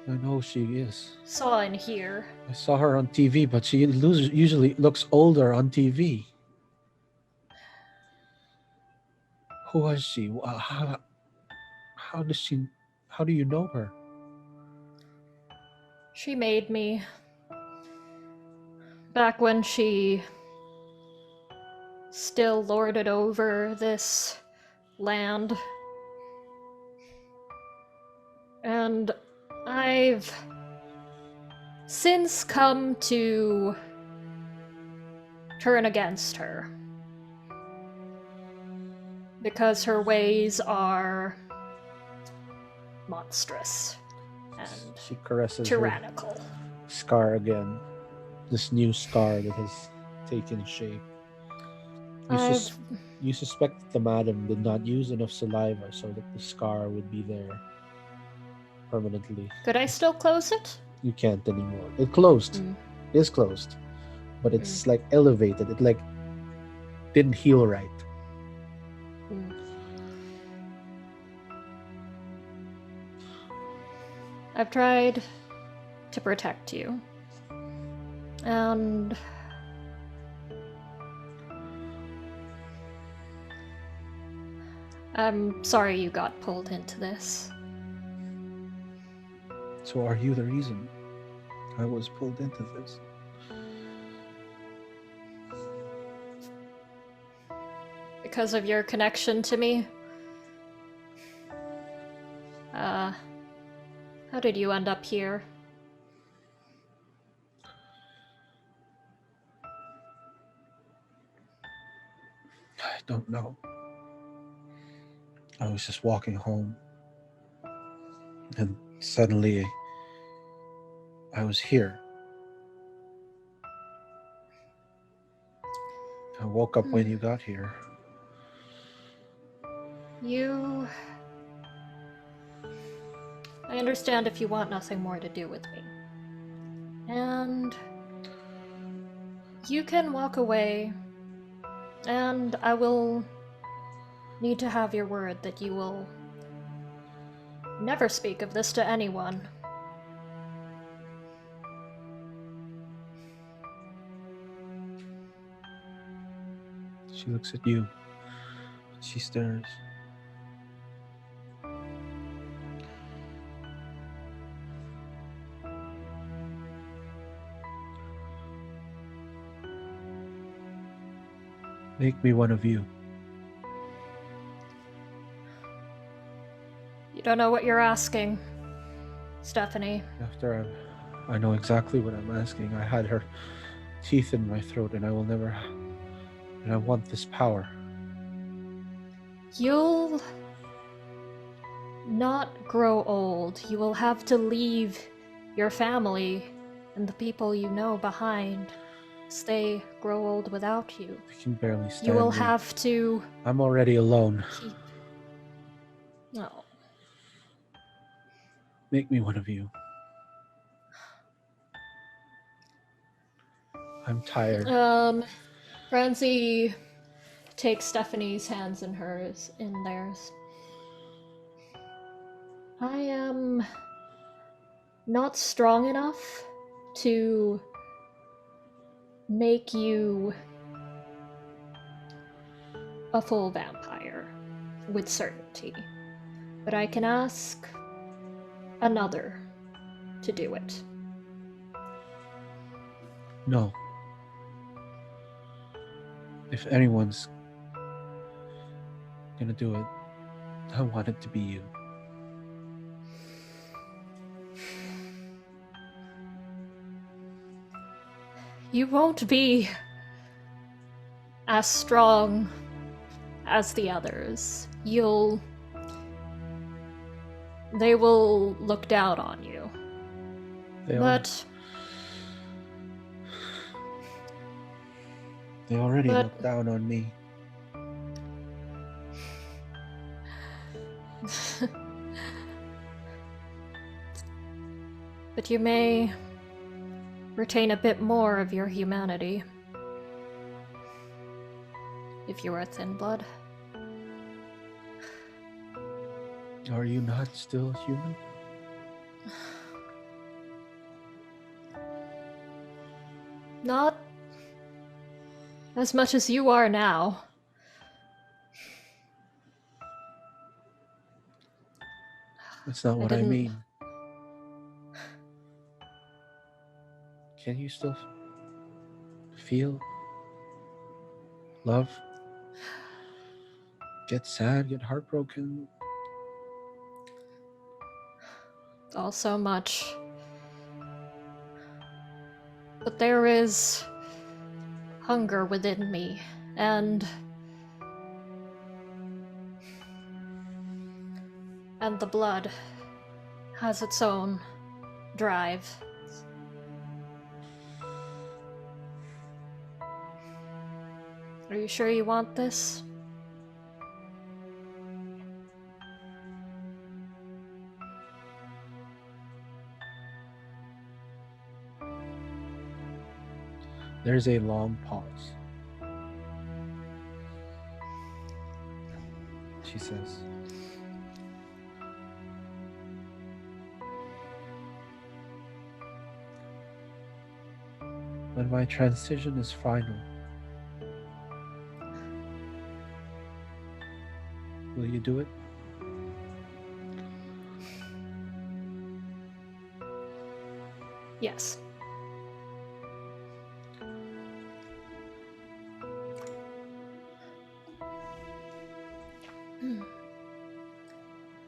I know she is.
saw in here.
I saw her on TV, but she usually looks older on TV. Who was she? How does she? How do you know her?
She made me. Back when she still lorded over this land. And I've since come to turn against her. Because her ways are monstrous and
She caresses
tyrannical.
her scar again. This new scar that has taken shape. You suspect that the madam did not use enough saliva so that the scar would be there permanently.
Could I still close it?
You can't anymore. It closed. It is closed. But it's like elevated. It like didn't heal right.
I've tried to protect you. And I'm sorry you got pulled into this.
So are you the reason I was pulled into this?
Because of your connection to me? How did you end up here?
I don't know. I was just walking home, and suddenly I was here. I woke up when you got here.
I understand if you want nothing more to do with me. And you can walk away, and I will need to have your word that you will never speak of this to anyone.
She looks at you. She stares. Make me one of you.
You don't know what you're asking, Stephanie.
After I know exactly what I'm asking. I had her teeth in my throat, and I will never. And I want this power.
You'll not grow old. You will have to leave your family and the people you know behind. They grow old without you.
I can barely stand.
You will
me.
have to.
I'm already alone.
No.
Make me one of you. I'm tired.
Franzi takes Stephanie's hands in theirs. I am not strong enough to make you a full vampire with certainty, but I can ask another to do it.
No. If anyone's gonna do it, I want it to be you.
You won't be as strong as the others. They will look down on you.
They already look down on me.
But you may retain a bit more of your humanity. if you were thin blood.
Are you not still human?
Not as much as you are now.
That's not what I mean. Can you still feel love? Get sad, get heartbroken?
All so much. But there is hunger within me, and the blood has its own drive. Are you sure you want this?
There's a long pause. She says, when my transition is final, will you do it?
Yes.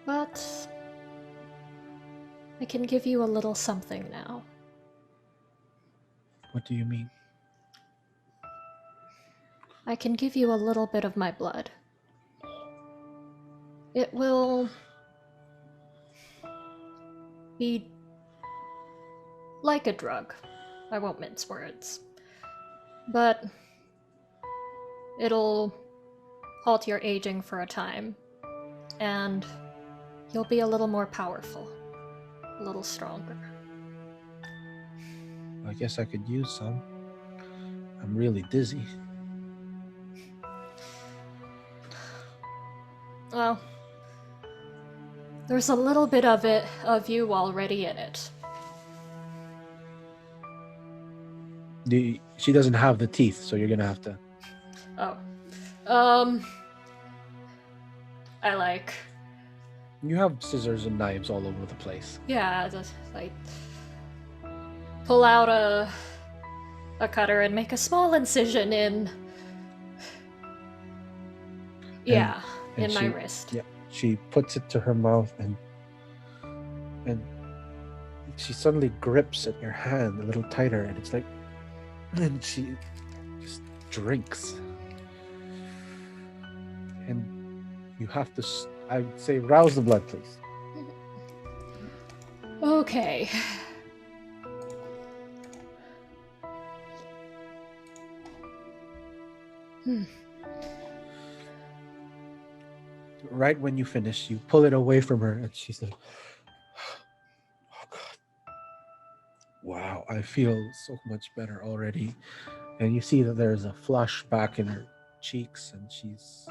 But I can give you a little something now.
What do you mean?
I can give you a little bit of my blood. It will be like a drug. I won't mince words. But it'll halt your aging for a time, and you'll be a little more powerful, a little stronger.
I guess I could use some. I'm really dizzy.
Well, there's a little bit of you already in it.
She doesn't have the teeth, so you're gonna have to.
Oh. I like.
You have scissors and knives all over the place.
Yeah, just like pull out a cutter and make a small incision in. Yeah, in my wrist.
Yeah, she puts it to her mouth and she suddenly grips at your hand a little tighter, and it's like, and she just drinks. And you have to, I would say, rouse the blood, please.
Okay.
Right when you finish, you pull it away from her, and she's like, oh God. Wow, I feel so much better already. And you see that there's a flush back in her cheeks, and she's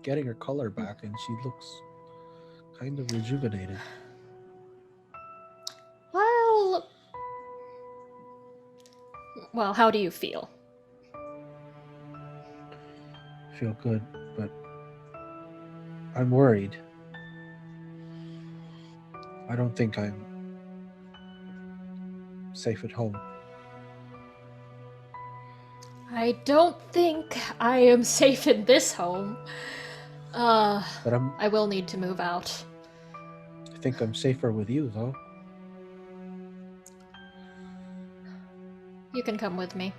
getting her color back, and she looks kind of rejuvenated.
Well, how do you feel?
I feel good, but I'm worried. I don't think I'm safe at home.
I don't think I am safe in this home.
But
I will need to move out.
I think I'm safer with you, though.
You can come with me.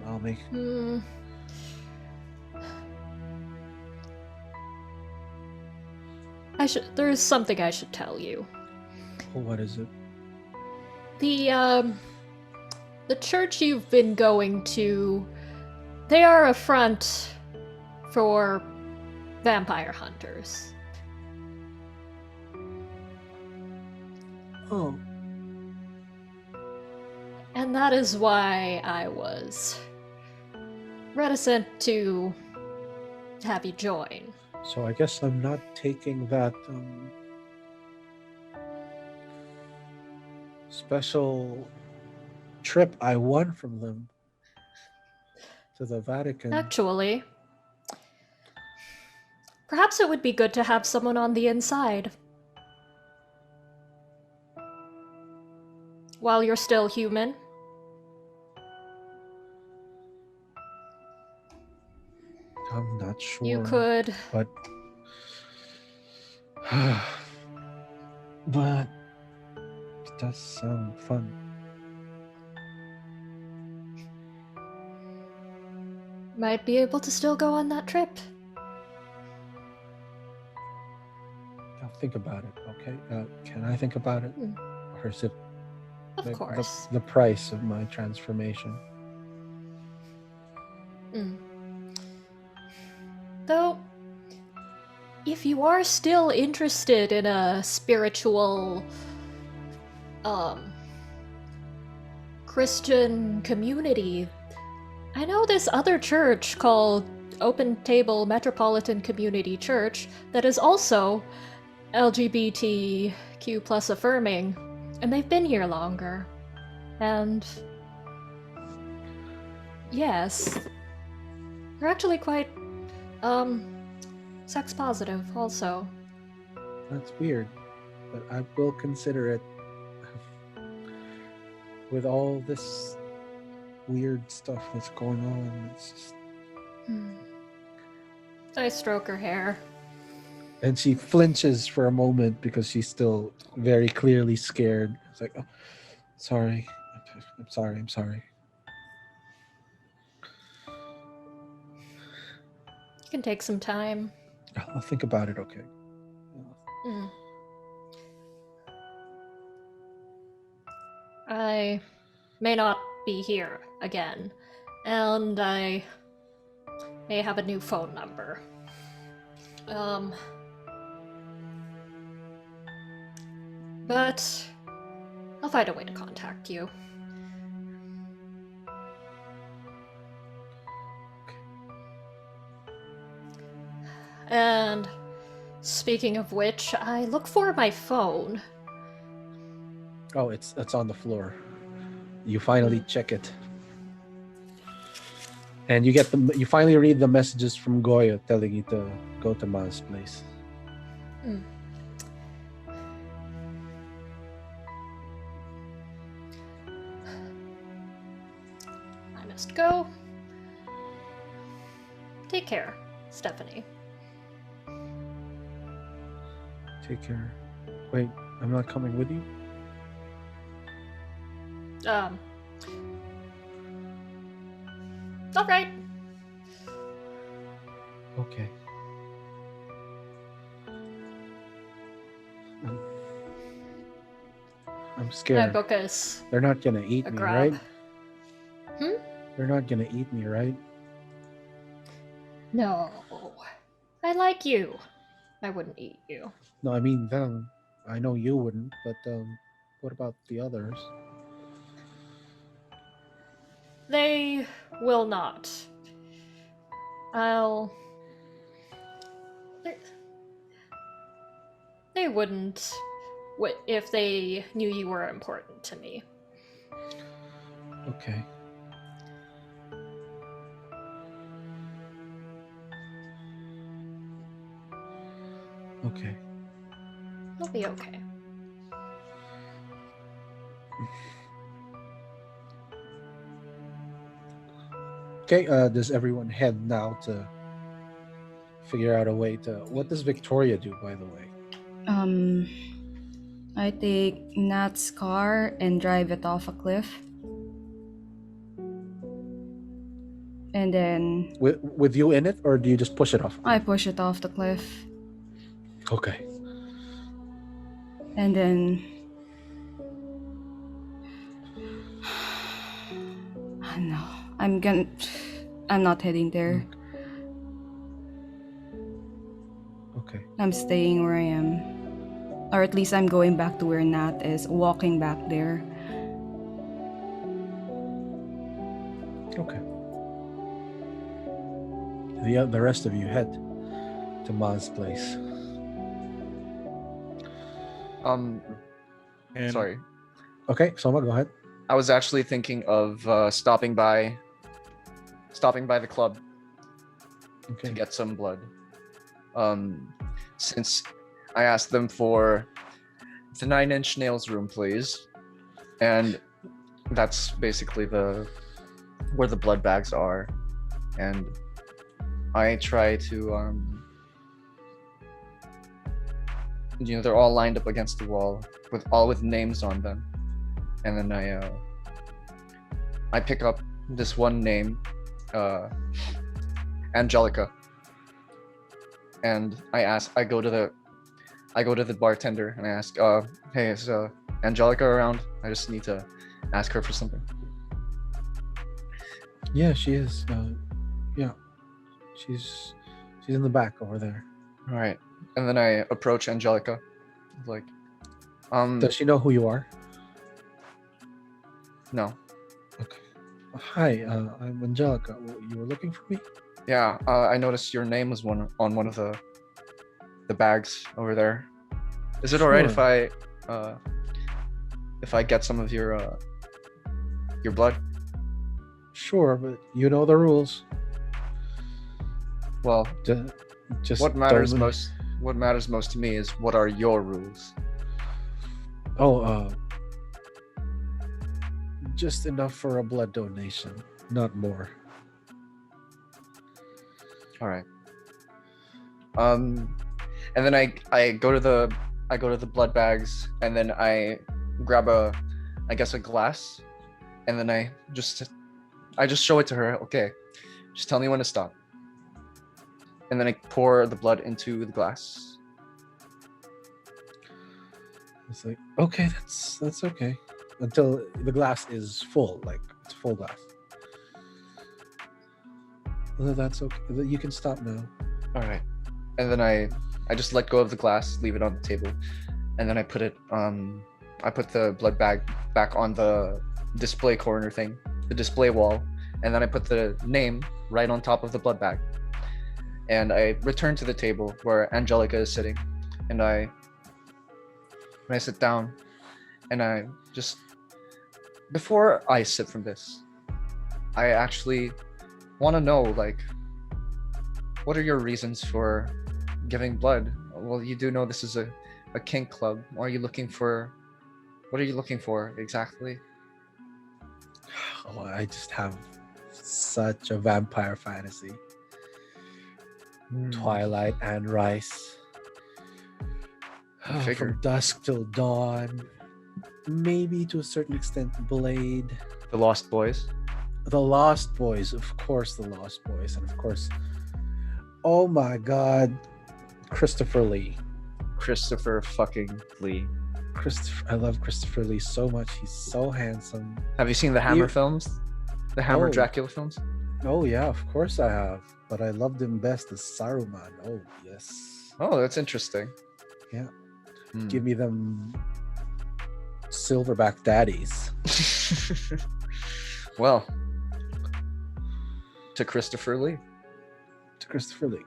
I'll make.
There is something I should tell you.
Oh, what is it?
The church you've been going to, they are a front for vampire hunters.
Oh.
And And that is why I was reticent to have you join.
So I guess I'm not taking that special trip I won from them to the Vatican.
Actually, perhaps it would be good to have someone on the inside. While you're still human.
I'm not sure.
You could.
But but it does sound fun.
Might be able to still go on that trip.
I'll think about it, okay? Can I think about it? Or is it
Of course.
the price of my transformation?
Though, if you are still interested in a spiritual, Christian community, I know this other church called Open Table Metropolitan Community Church that is also LGBTQ plus affirming, and they've been here longer. And yes, they're actually quite sex positive also.
That's weird, but I will consider it. With all this weird stuff that's going on, it's just...
I stroke her hair.
And she flinches for a moment because she's still very clearly scared. It's like, oh, sorry. I'm sorry.
You can take some time.
I'll think about it, okay?
I may not be here again, and I may have a new phone number. But I'll find a way to contact you. And speaking of which, I look for my phone.
Oh, it's on the floor. You finally check it. And you finally read the messages from Goyo telling you to go to Ma's place.
I must go. Take care, Stephanie.
Take care. Wait, I'm not coming with you?
All right.
Okay. I'm scared.
My book is
They're not gonna eat
a
me,
grab.
right?
Hmm?
They're not gonna eat me, right?
No. I like you. I wouldn't eat you.
No, I mean them. I know you wouldn't, but what about the others?
They will not. They wouldn't if they knew you were important to me.
Okay. Okay.
It'll be okay.
Okay, does everyone head now to figure out a way to... What does Victoria do, by the way?
I take Nat's car and drive it off a cliff. And then...
With you in it, or do you just push it off?
I push it off the cliff.
Okay.
And then... No, I'm not heading there.
Okay.
I'm staying where I am. Or at least I'm going back to where Nat is, walking back there.
Okay. The rest of you head to Ma's place.
And
Sorry.
Okay, Soma, go ahead.
I was actually thinking of stopping by the club
Okay.
to get some blood. Since I asked them for the 9-inch nails room, please, and that's basically where the blood bags are, and I try to they're all lined up against the wall with names on them, and then I pick up this one name, Angelica, and I go to the bartender and I ask, hey, is Angelica around? I just need to ask her for something.
Yeah, she is. Yeah, she's in the back over there.
All right, and then I approach Angelica, like,
Does she know who you are?
no.
Okay. Hi, I'm Angelica. You were looking for me?
Yeah, I noticed your name was on one of the bags over there. Is it all right if I get some of your blood?
Sure, but you know the rules.
Well,
Just
what matters
don't-
most to me is what are your rules?
Oh, just enough for a blood donation, not more.
All right. And then I go to the blood bags, and then I grab a glass, and then I just show it to her. Okay, just tell me when to stop. And then I pour the blood into the glass.
It's like, okay, that's okay. Until the glass is full, like it's full glass. Well, that's okay. You can stop now.
All right. And then I just let go of the glass, leave it on the table, and then I put the blood bag back on the display corner thing, the display wall, and then I put the name right on top of the blood bag. And I return to the table where Angelica is sitting, and when I sit down, and I just, before I sip from this, I actually want to know, like, what are your reasons for giving blood? Well, you do know this is a kink club. What are you looking for exactly?
Oh, I just have such a vampire fantasy. Twilight and Rice.
I figured.
From dusk till dawn. Maybe to a certain extent, Blade.
The Lost Boys.
The Lost Boys, of course, the Lost Boys, and of course, oh my God, Christopher Lee.
Christopher fucking Lee.
I love Christopher Lee so much. He's so handsome.
Have you seen the Hammer films? The Hammer
Oh.
Dracula films?
Oh yeah, of course I have. But I loved him best as Saruman. Oh yes.
Oh, that's interesting.
Yeah.
Hmm.
Give me them silverback daddies.
Well, to Christopher Lee.
To Christopher Lee.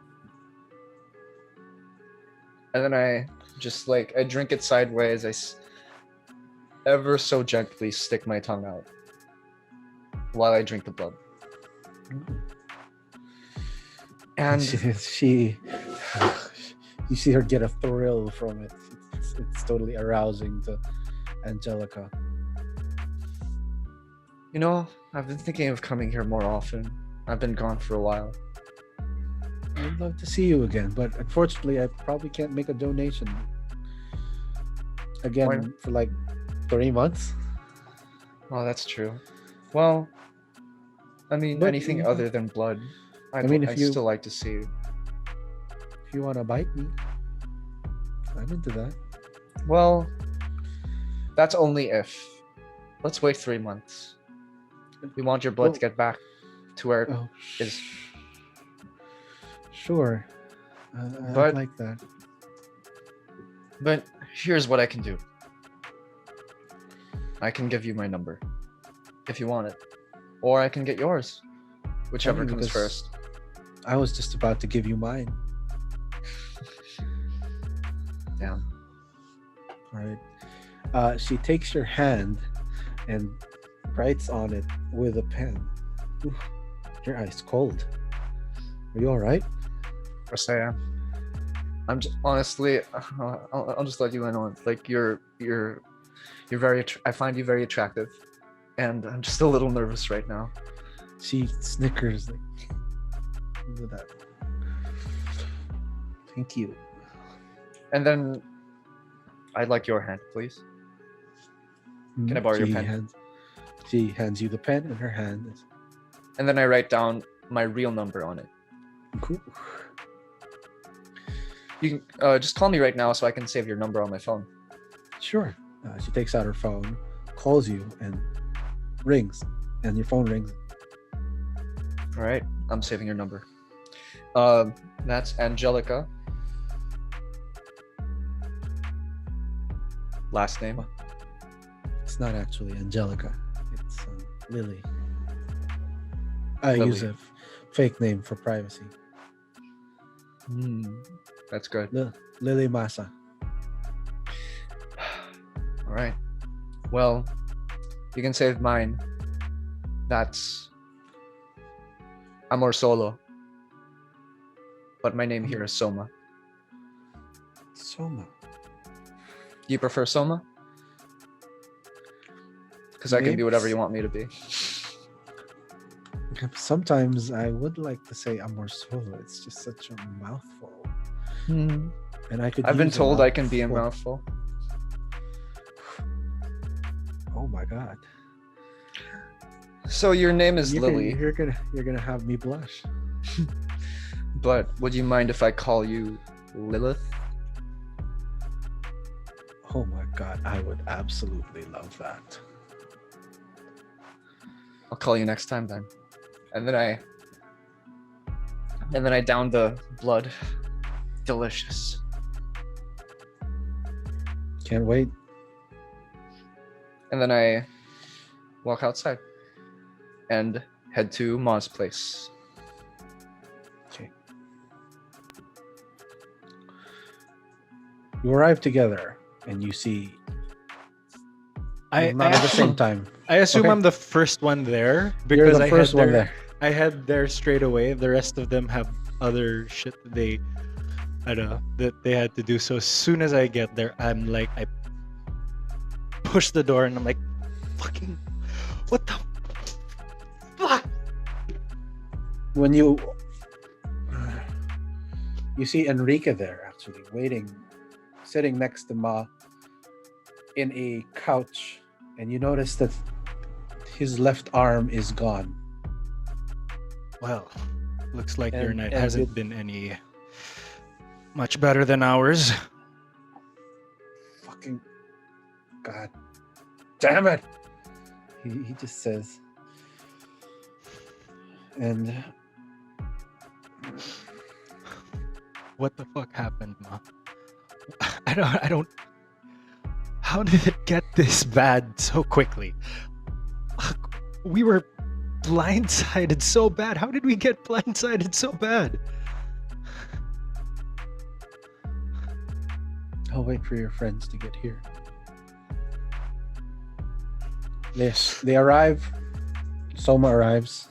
And then I just I drink it sideways. Ever so gently stick my tongue out while I drink the blood. And
she you see her get a thrill from it. It's totally arousing to Angelica.
you know, I've been thinking of coming here more often. I've been gone for a while.
I'd love to see you again, but unfortunately I probably can't make a donation again
Why?
for like 3 months.
Oh, that's true. Well, I mean,
But
anything
you-
other than blood. I'd
if you-
still like to see you.
If you want to bite me, I'm into that.
Well, that's only if. Let's wait 3 months. We want your blood to get back to where it
Oh,
is.
Sure.
But-
I'd like that.
But here's what I can do. I can give you my number if you want it. or I can get yours, whichever
Funny,
comes
because
first.
I was just about to give you mine.
Damn.
All right. She takes your hand and writes on it with a pen. Ooh, your ice cold. Are you all right?
Of course I am. I'm just honestly, I'll just let you in on, like, you're very. I find you very attractive, and I'm just a little nervous right now.
She snickers like, look at that. Thank you.
And then, I'd like your hand, please. Can I borrow your pen?
She hands you the pen in her hand.
And then I write down my real number on it.
Cool.
You can just call me right now so I can save your number on my phone.
Sure. She takes out her phone, calls you, and rings. And your phone rings.
All right, I'm saving your number. That's Angelica. Last name?
It's not actually Angelica. It's Lily. I
Lily.
use a fake name for privacy.
That's good.
Lily Massa.
All right. Well, you can save mine. That's Amor Solo. But my name here is Soma.
Soma.
Do you prefer Soma? Because I can be whatever you want me to be.
Sometimes I would like to say Amor Solo. It's just such a mouthful. And
I've been told I can be a mouthful.
Oh my god.
So your name is Lily.
You're gonna have me blush.
But would you mind if I call you Lilith?
Oh my god, I would absolutely love that.
I'll call you next time then. And then I down the blood. Delicious.
Can't wait.
And then I walk outside and head to Ma's place.
Okay. You arrive together and you see not at the same time.
I assume
Okay.
I'm the first one there
You're
because
the first one there.
I head there straight away. The rest of them have other shit that that they had to do. So as soon as I get there, I'm like, I push the door and I'm like, fucking, what the fuck?
When you see Enrique there actually waiting, sitting next to Ma in a couch, and you notice that his left arm is gone.
Well, looks like your
And-
night
and
hasn't
with-
been any much better than ours.
Fucking god damn it, he just says. And
What the fuck happened, Ma? I don't. How did it get this bad so quickly? We were blindsided so bad. How did we get blindsided so bad?
I'll wait for your friends to get here. Yes, they arrive. Soma arrives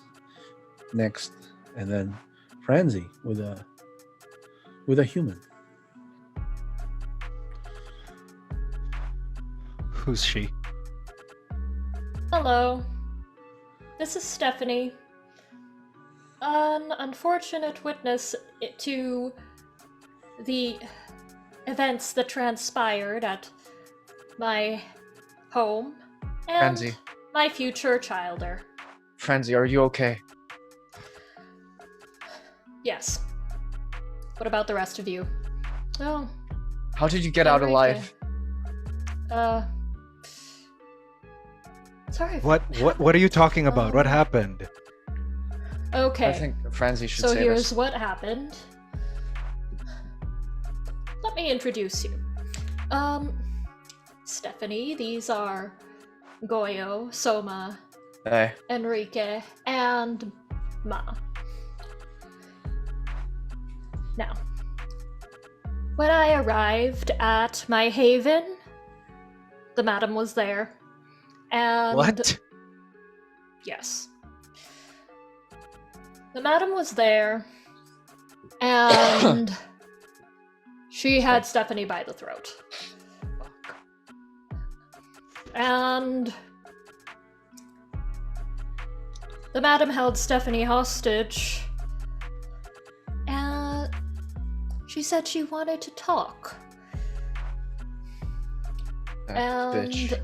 next, and then Franzi with a human.
Who's she?
Hello. This is Stephanie. An unfortunate witness to the events that transpired at my home and
Franzi.
my future childer.
Franzi, are you okay?
Yes. What about the rest of you? Oh,
How did you get out
Enrique.
alive?
Sorry.
What are you talking about? What happened?
Okay.
I think Franzi should
So
say
here's
this.
what happened. Let me introduce you. Stephanie, these are Goyo, Soma,
Hey.
Enrique, and Ma. Now, when I arrived at my haven, the madam was there. And
What?
yes. The madam was there, and she had Stephanie by the throat. And the madam held Stephanie hostage, and she said she wanted to talk.
That
And
bitch.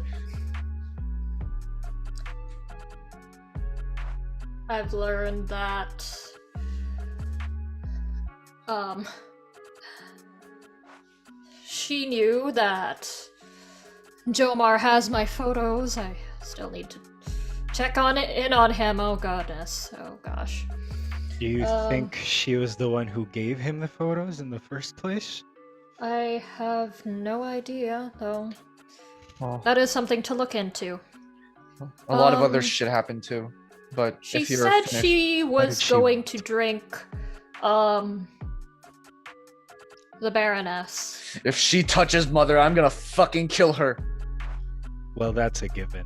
I've learned that she knew that Jomar has my photos. I still need to check in on him. Oh goodness. Oh gosh.
Do you think she was the one who gave him the photos in the first place?
I have no idea, though.
Well,
That is something to look into.
a lot of other shit happened too. But
She
if you're
said
finished,
she was
she
going
want?
to drink the Baroness.
if she touches Mother, I'm gonna fucking kill her.
Well, that's a given.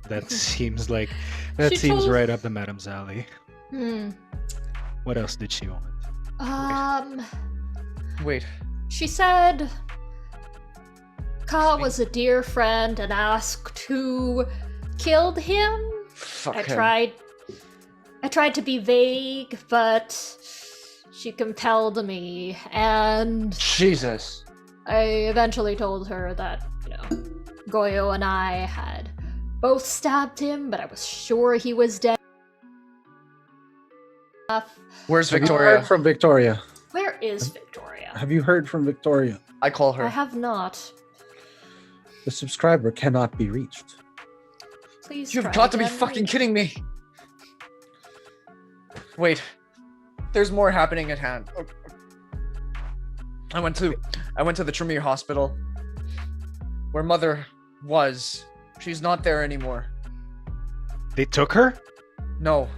That seems like that
She
seems
told-
right up the madam's alley.
Hmm.
What else did she want?
Wait.
She said Ka was a dear friend and asked who killed him.
Fuck
I
him.
tried to be vague, but she compelled me, and
Jesus.
I eventually told her that, Goyo and I had both stabbed him, but I was sure he was dead.
Where's
Have you
Victoria?
heard from Victoria?
Where is Victoria?
Have you heard from Victoria?
I call
I
her.
have not.
The subscriber cannot be reached.
Please
You've
try
got to be
again.
fucking kidding me. Wait. There's more happening at hand. I went to the Tremere Hospital where Mother was. She's not there anymore.
They took her?
No.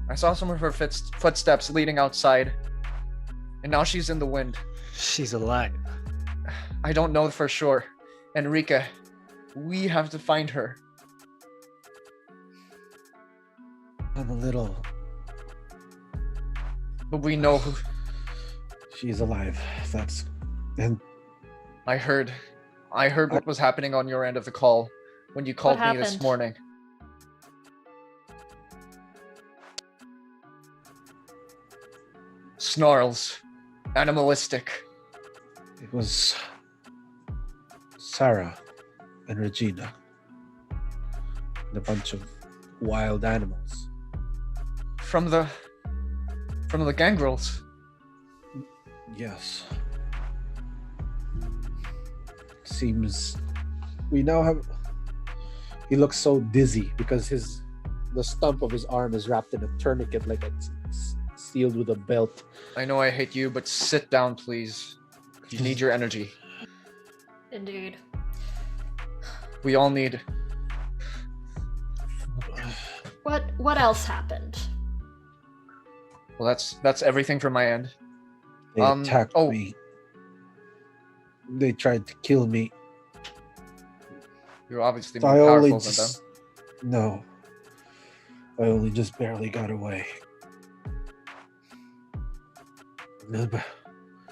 I saw some of her footsteps leading outside. And now she's in the wind.
She's alive.
I don't know for sure. Enrique, we have to find her.
I'm a little.
But we know who.
She's alive. That's. And
I heard what was happening on your end of the call when you called me this
happened?
morning. Snarls. Animalistic.
it was Sarah and Regina. And a bunch of wild animals.
From the gangrels.
Yes. Seems we now have. He looks so dizzy because the stump of his arm is wrapped in a tourniquet, like it's sealed with a belt.
I know I hate you, but sit down, please. You need your energy.
Indeed.
We all need.
What else happened?
Well, that's everything from my end.
They attacked me. They tried to kill me.
You're obviously
I
more
only
powerful than them.
No. I only just barely got away.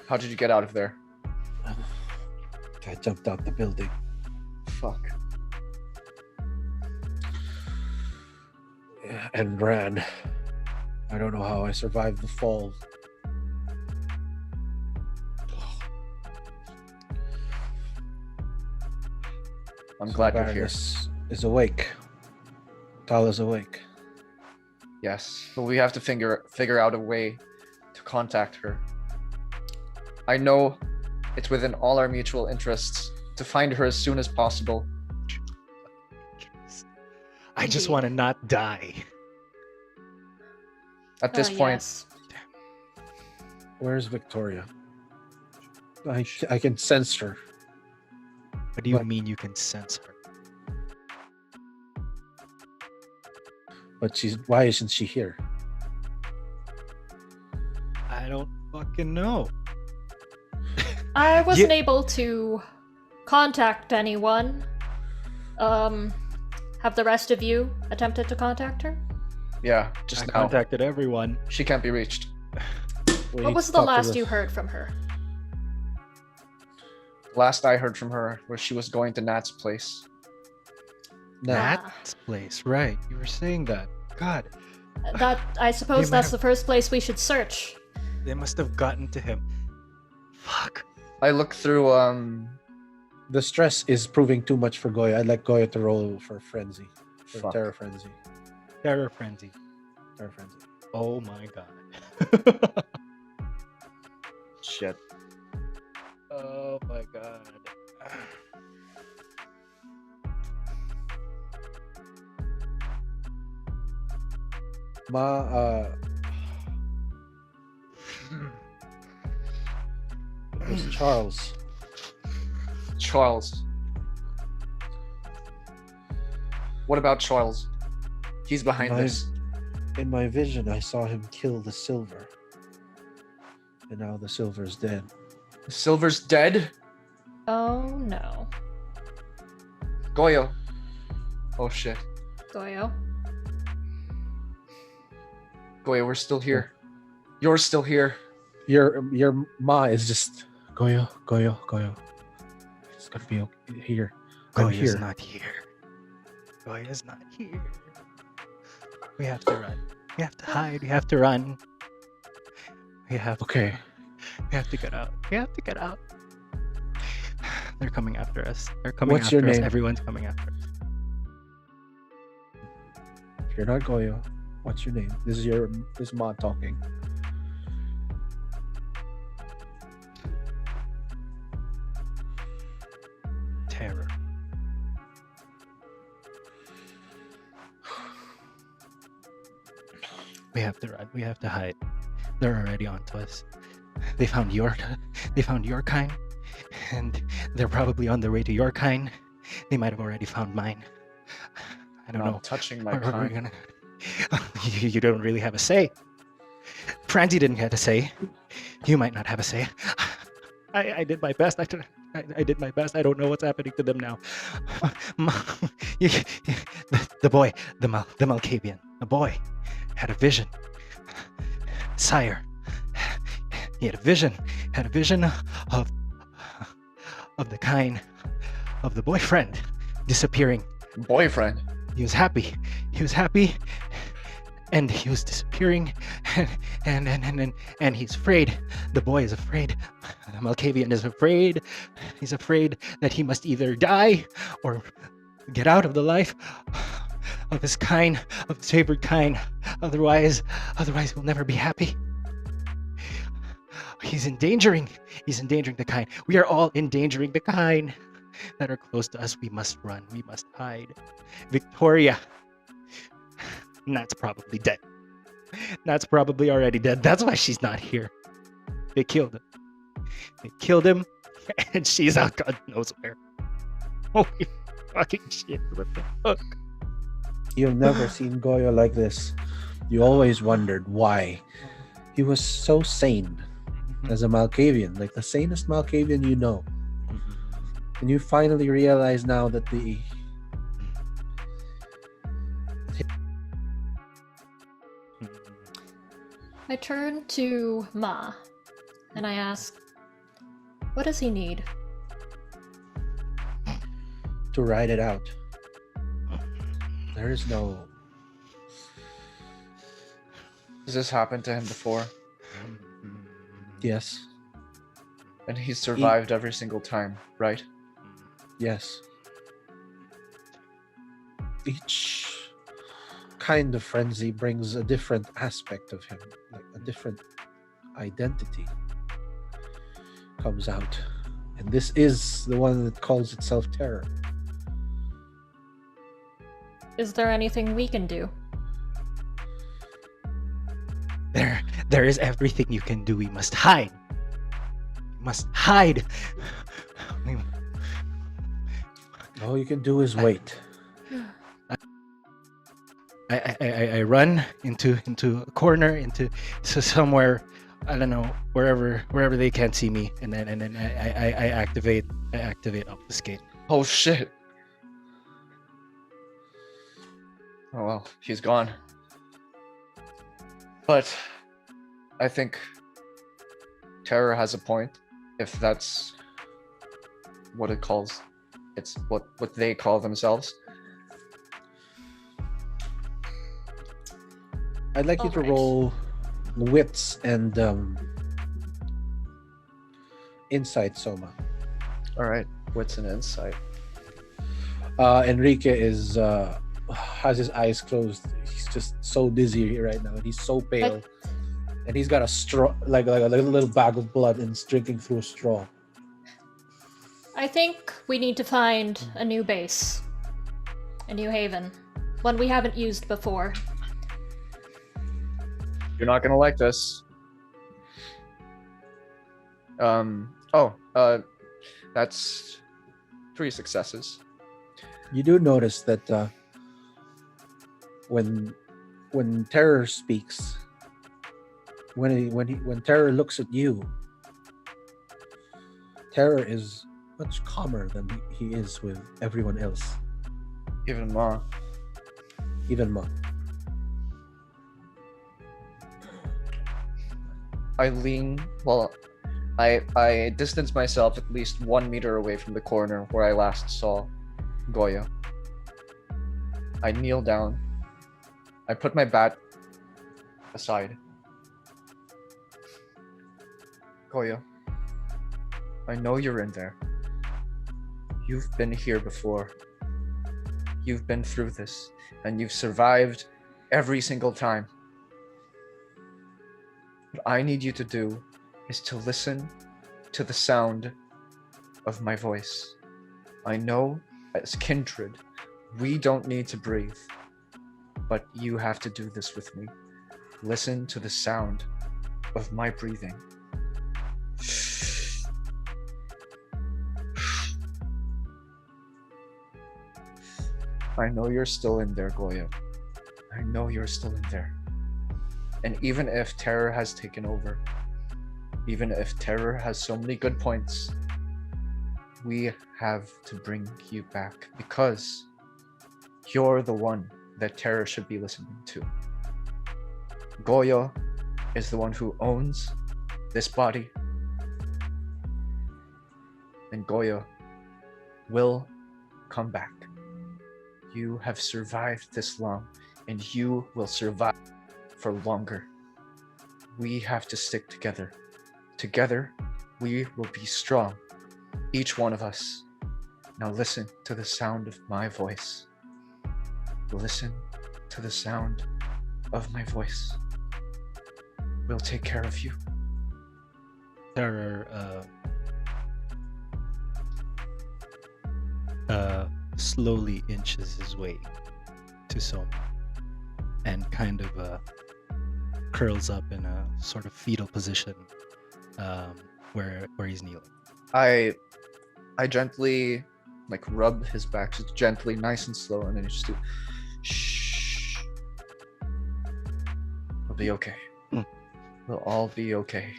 How did you get out of there?
I jumped out the building.
Fuck.
And ran. I don't know how I survived the fall.
I'm glad you're here.
Baroness is awake. Tal is awake.
Yes, but we have to figure out a way to contact her. I know it's within all our mutual interests to find her as soon as possible.
I just want to not die.
At this point,
Yes.
Where's Victoria? I can sense her.
What do you
What?
mean you can sense her?
But why isn't she here?
I don't fucking know.
I wasn't able to contact anyone. Have the rest of you attempted to contact her?
Yeah,
I
just now.
contacted everyone.
She can't be reached.
What was the last you heard from her?
Last I heard from her was she was going to Nat's place.
Nat's place, right? You were saying that. God.
That I suppose that's the first place we should search.
They must have gotten to him. Fuck.
I looked through
The stress is proving too much for Goyo. I'd like Goyo to roll for frenzy. For
Fuck.
terror frenzy.
Terror frenzy.
Terror frenzy.
Oh my god.
shit.
Oh my god.
It was Charles.
Charles. What about Charles? He's behind this.
In my vision, I saw him kill the silver. And now the silver's dead.
Silver's dead?
Oh no.
Goyo. Oh shit.
Goyo.
Goyo, we're still here. You're still here.
Your ma is just Goyo. It's gonna be okay. Here. I'm
Goya's
here.
not here. Goya's not here. We have to run. We have to hide. We have to run. We have
Okay.
We have to get out. We have to get out. They're coming after us. They're coming
What's
after
your
us.
name?
Everyone's coming after us.
If you're not Goyo, what's your name? This is ma talking.
Terror. We have to run. We have to hide. They're already onto us. They found your kind, and they're probably on their way to your kind. They might have already found mine. I don't
Not
know.
touching my
Are we
kind.
gonna... you don't really have a say. Franzi didn't have a say. You might not have a say. I did my best. I did my best. I don't know what's happening to them now. The boy, the Malkavian, the boy had a vision. Sire, he had a vision of the kind of the boyfriend disappearing.
Boyfriend.
He was happy, and he was disappearing, and he's afraid. The boy is afraid. The Malkavian is afraid. He's afraid that he must either die or get out of the life of his kind, of his favorite kind. Otherwise he'll never be happy. He's endangering the kind. We are all endangering the kind that are close to us. We must run. We must hide. Victoria. Nat's probably dead. Nat's probably already dead. That's why she's not here. They killed him. And she's out God knows where. Holy fucking shit. What the fuck?
You've never seen Goyo like this. You always wondered why. He was so sane as a Malkavian, like the sanest Malkavian you know. And you finally realize now that
I turn to Ma and I ask, what does he need?
to ride it out. There is no...
Has this happened to him before?
Yes.
And he's survived every single time, right?
Yes. Each kind of frenzy brings a different aspect of him, like a different identity comes out. And this is the one that calls itself terror.
Is there anything we can do?
There is everything you can do. We must hide. We must hide.
All you can do is wait.
I run into a corner, into somewhere, I don't know, wherever they can't see me, and then I activate obfuscate.
Oh shit. Oh well, he's gone. But I think Terror has a point, if that's what it's what they call themselves.
I'd like you to
Alright.
roll wits and insight, Soma.
Alright, wits and insight.
Enrique is has his eyes closed. He's just so dizzy right now, and he's so pale. And he's got a straw, like a little bag of blood, and he's drinking through a straw.
I think we need to find a new base. A new haven. One we haven't used before.
You're not gonna like this. That's 3 successes.
You do notice that when Terror speaks, when Terror looks at you, Terror is much calmer than he is with everyone else,
Even more.
even Ma.
I distance myself at least 1 meter away from the corner where I last saw Goyo. I kneel down. I put my bat aside. Goyo, I know you're in there. You've been here before. You've been through this, and you've survived every single time. What I need you to do is to listen to the sound of my voice. I know as kindred, we don't need to breathe, but you have to do this with me. Listen to the sound of my breathing. I know you're still in there, Goyo. I know you're still in there. And even if Terror has taken over, even if Terror has so many good points, we have to bring you back because you're the one that Terror should be listening to. Goyo is the one who owns this body, and Goyo will come back. You have survived this long, and you will survive for longer. We have to stick together. Together, we will be strong. Each one of us. Now listen to the sound of my voice. Listen to the sound of my voice. We'll take care of you.
Terror slowly inches his way to Soma and kind of curls up in a sort of fetal position where he's kneeling.
I gently rub his back just gently, nice and slow, and then just do shh. We'll be okay. We'll all be okay.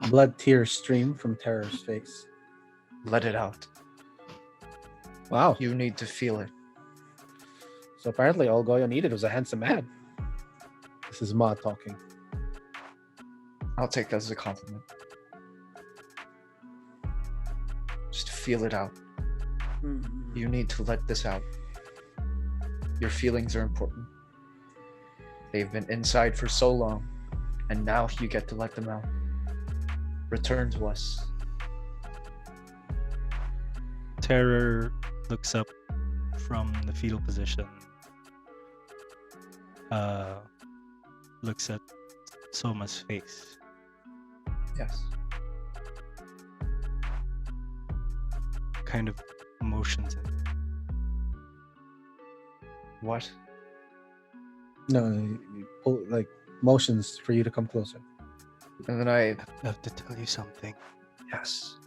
Blood tears stream from Terror's face.
Let it out.
Wow.
You need to feel it.
So apparently all Goyo needed was a handsome man. This is Ma talking.
I'll take that as a compliment. Just feel it out. You need to let this out. Your feelings are important. They've been inside for so long, and now you get to let them out. Return to us.
Terror looks up from the fetal position, looks at Soma's face.
Yes.
Kind of motions him.
What?
No, you pull, motions for you to come closer.
And then I...
I have to tell you something.
Yes.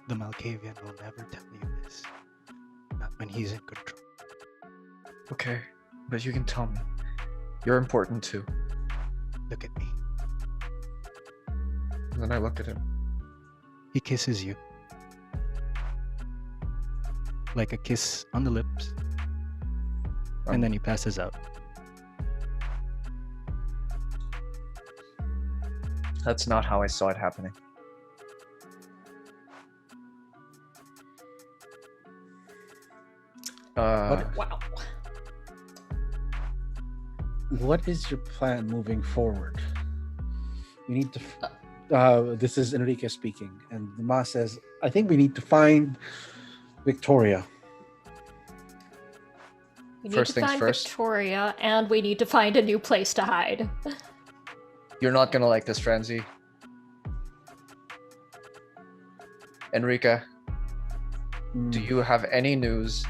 The Malkavian will never tell you this. Not when he's in control.
Okay, but you can tell me. You're important too.
Look at me.
And then I look at him.
He kisses you. Like a kiss on the lips. And then he passes out.
That's not how I saw it happening.
Wow.
What is your plan moving forward? We need to. This is Enrique speaking, and the Ma says, "I think we need to find Victoria."
We need
First
to
things
find
first.
Victoria, and we need to find a new place to hide.
You're not gonna like this, Franzi. Enrique, do you have any news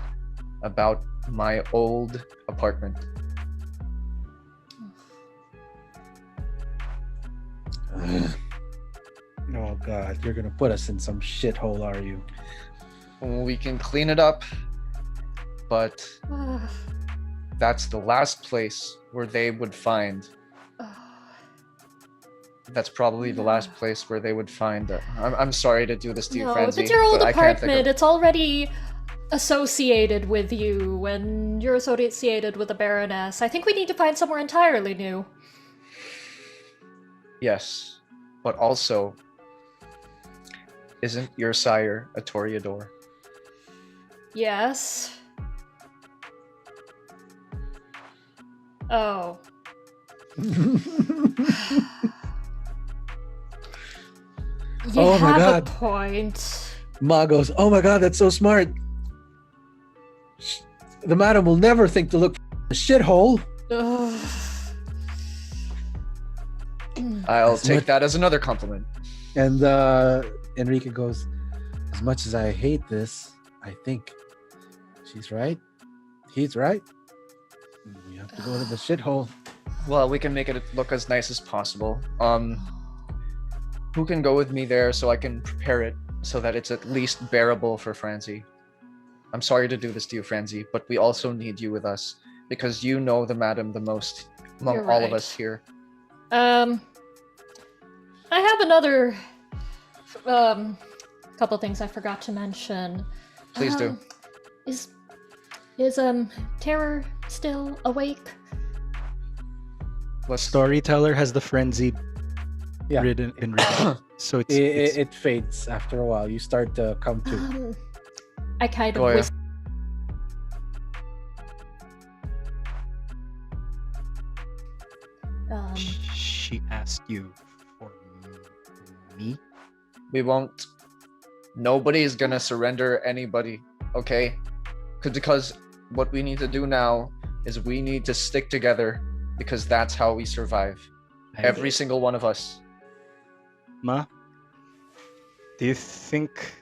about my old apartment?
Oh God, you're gonna put us in some shithole, are you?
We can clean it up, but that's the last place where they would find. That's probably the last place where they would find. I'm sorry to do this to you,
No,
Franzi.
if it's your old
but I can't think
apartment,
of-
it's already associated with you, and you're associated with the Baroness. I think we need to find somewhere entirely new.
Yes, but also, isn't your sire a Toreador?
Yes. Oh. You
Oh my
have
God.
a point.
Ma goes, "Oh my God, that's so smart. The madam will never think to look for a shithole."
Ugh.
I'll
As
take
much-
that as another compliment.
And Enrique goes, "As much as I hate this, I think she's right. He's right. We have to go to the shithole."
Well, we can make it look as nice as possible. Who can go with me there so I can prepare it so that it's at least bearable for Franzi? I'm sorry to do this to you, Franzi, but we also need you with us because you know the madam the most among
You're
all of
right.
us here.
I have another couple things I forgot to mention.
Please do.
Is Terror still awake?
Let's
Storyteller has the frenzy
Yeah.
been written. So it's
It fades after a while. You start to come to.
I kind of
Goya.
whisper.
She asked you for me?
We won't. Nobody's gonna surrender anybody, okay? Because what we need to do now is we need to stick together because that's how we survive. Every single one of us.
Ma, do you think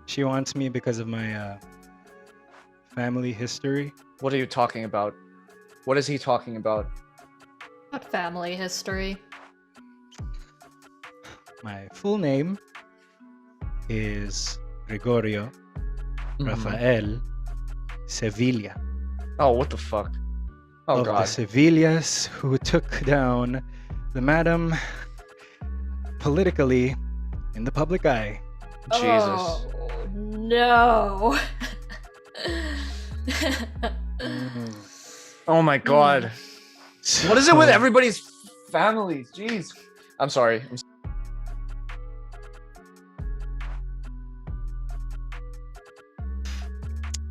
she wants me because of my family history?
What are you talking about? What is he talking about?
What family history?
My full name is Gregorio
Mhm.
Rafael Sevilla.
Oh, what the fuck? Oh
of the
god.
Sevillas who took down the madam politically in the public eye.
Jesus.
Oh, no.
Oh my god. What is it with everybody's families? Jeez. I'm sorry.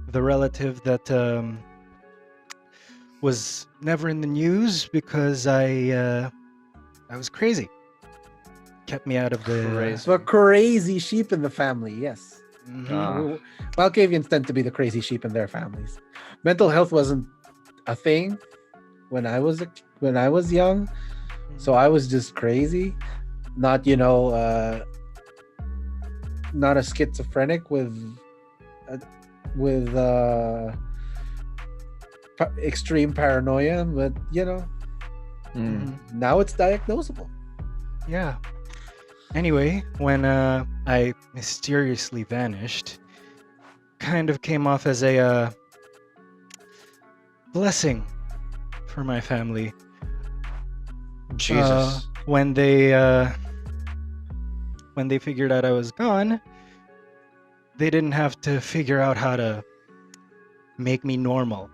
The relative that was never in the news because I was crazy. Kept me out of the
Crazy.
The crazy sheep in the family, yes.
Mhm.
Malkavians tend to be the crazy sheep in their families. Mental health wasn't a thing when I was young, so I was just crazy. Not not a schizophrenic with extreme paranoia, but now it's diagnosable.
Yeah. Anyway, when I mysteriously vanished, kind of came off as a blessing for my family.
Jesus.
When they figured out I was gone, they didn't have to figure out how to make me normal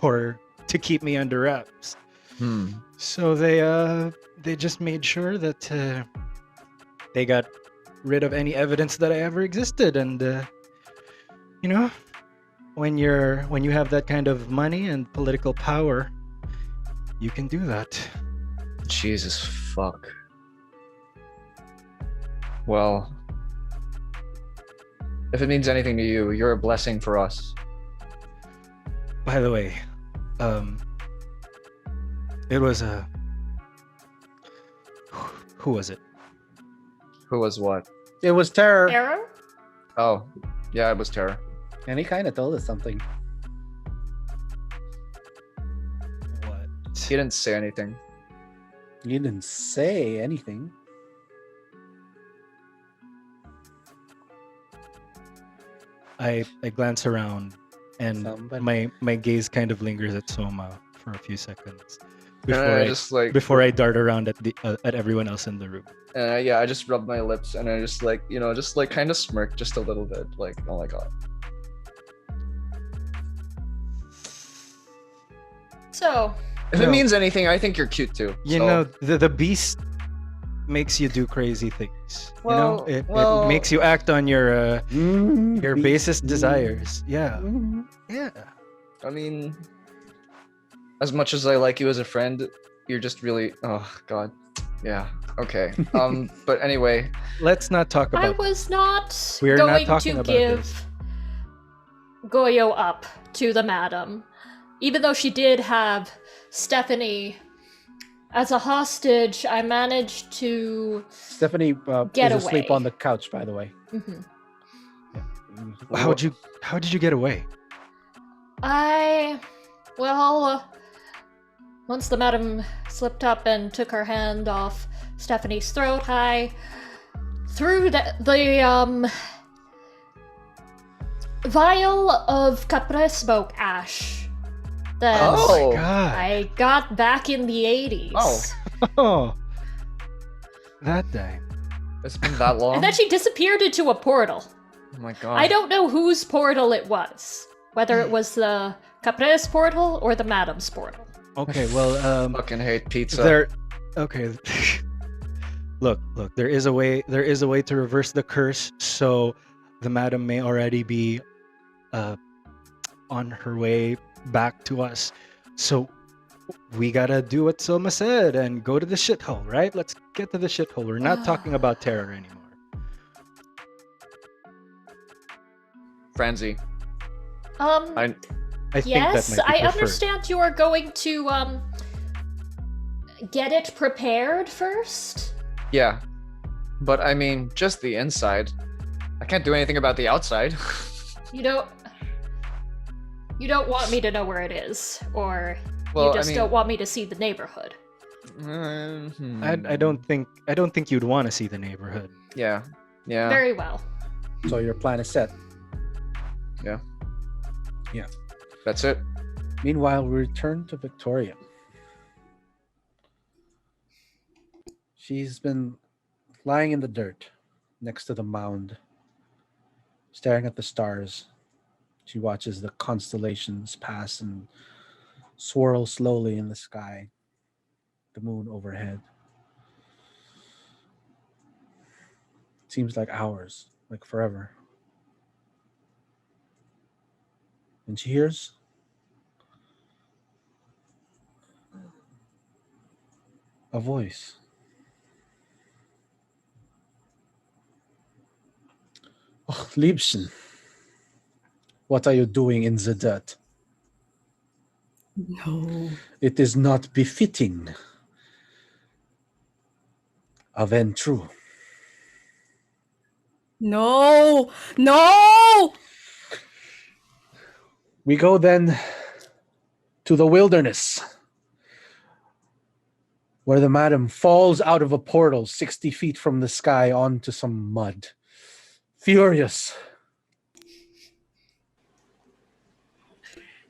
or to keep me under wraps. So they just made sure that they got rid of any evidence that I ever existed. And you know, when you have that kind of money and political power, you can do that.
Jesus fuck. Well, if it means anything to you, you're a blessing for us.
By the way, it was a... Who was it?
Who was what?
It was Terror.
Arrow?
Oh, yeah, it was Terror.
And he kind of told us something.
What?
He didn't say anything.
He didn't say anything.
I glance around and
Somebody.
my gaze kind of lingers at Soma for a few seconds
And
before I dart around at everyone else in the room.
Yeah, I just rubbed my lips and I just kind of smirked just a little bit, like, oh my god.
So,
If it means anything, I think you're cute too.
You
so-
know, the beast makes you do crazy things.
Well,
it makes you act on your basest desires. Yeah.
Mhm.
Yeah.
I mean, as much as I like you as a friend, you're just really, oh god. Yeah. Okay. But anyway,
Let's not talk
I
about
was not
We're not
going
talking
to
about
give
this.
Goyo up to the madam, even though she did have Stephanie as a hostage. I managed to
Stephanie
Get
is asleep
away.
on the couch, by the way.
Mhm.
how did you get away?
Once the madam slipped up and took her hand off Stephanie's throat, I threw the vial of capre smoke ash that
Oh.
God.
I got back in the 80s.
Oh.
Oh. That day.
it's been that long.
And then she disappeared into a portal.
Oh my god.
I don't know whose portal it was. Whether it was the Capre's portal or the Madam's portal.
Okay, well,
fucking hate pizza.
there. Okay. Look. There is a way to reverse the curse. So, the madam may already be, on her way back to us. So, we gotta do what Soma said and go to the shithole, right? Let's get to the shithole. We're not talking about terror anymore.
Franzi.
I think
Yes,
that might be
I
preferred.
understand you are going to get it prepared first.
Yeah. But I mean, just the inside. I can't do anything about the outside.
You don't want me to know where it is, or
Well,
you just
I mean,
don't want me to see the neighborhood.
I don't think you'd want to see the neighborhood.
Yeah. Yeah.
Very well.
So your plan is set.
That's it.
Meanwhile, we return to Victoria. She's been lying in the dirt next to the mound, staring at the stars. She watches the constellations pass and swirl slowly in the sky, the moon overhead. Seems like hours, like forever. And she hears a voice. Oh, Liebchen, what are you doing in the dirt?
No.
It is not befitting of Ventru.
No. No.
We go then to the wilderness, where the madam falls out of a portal 60 feet from the sky onto some mud. Furious.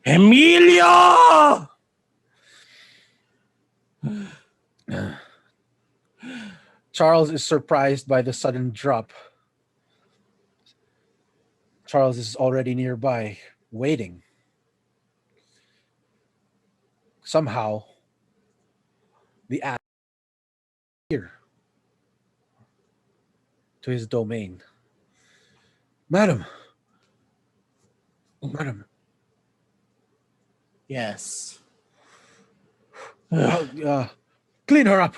Emilio!
Charles is surprised by the sudden drop. Charles is already nearby, waiting. Somehow, the ass here to his domain. Madam.
Yes.
Clean her up.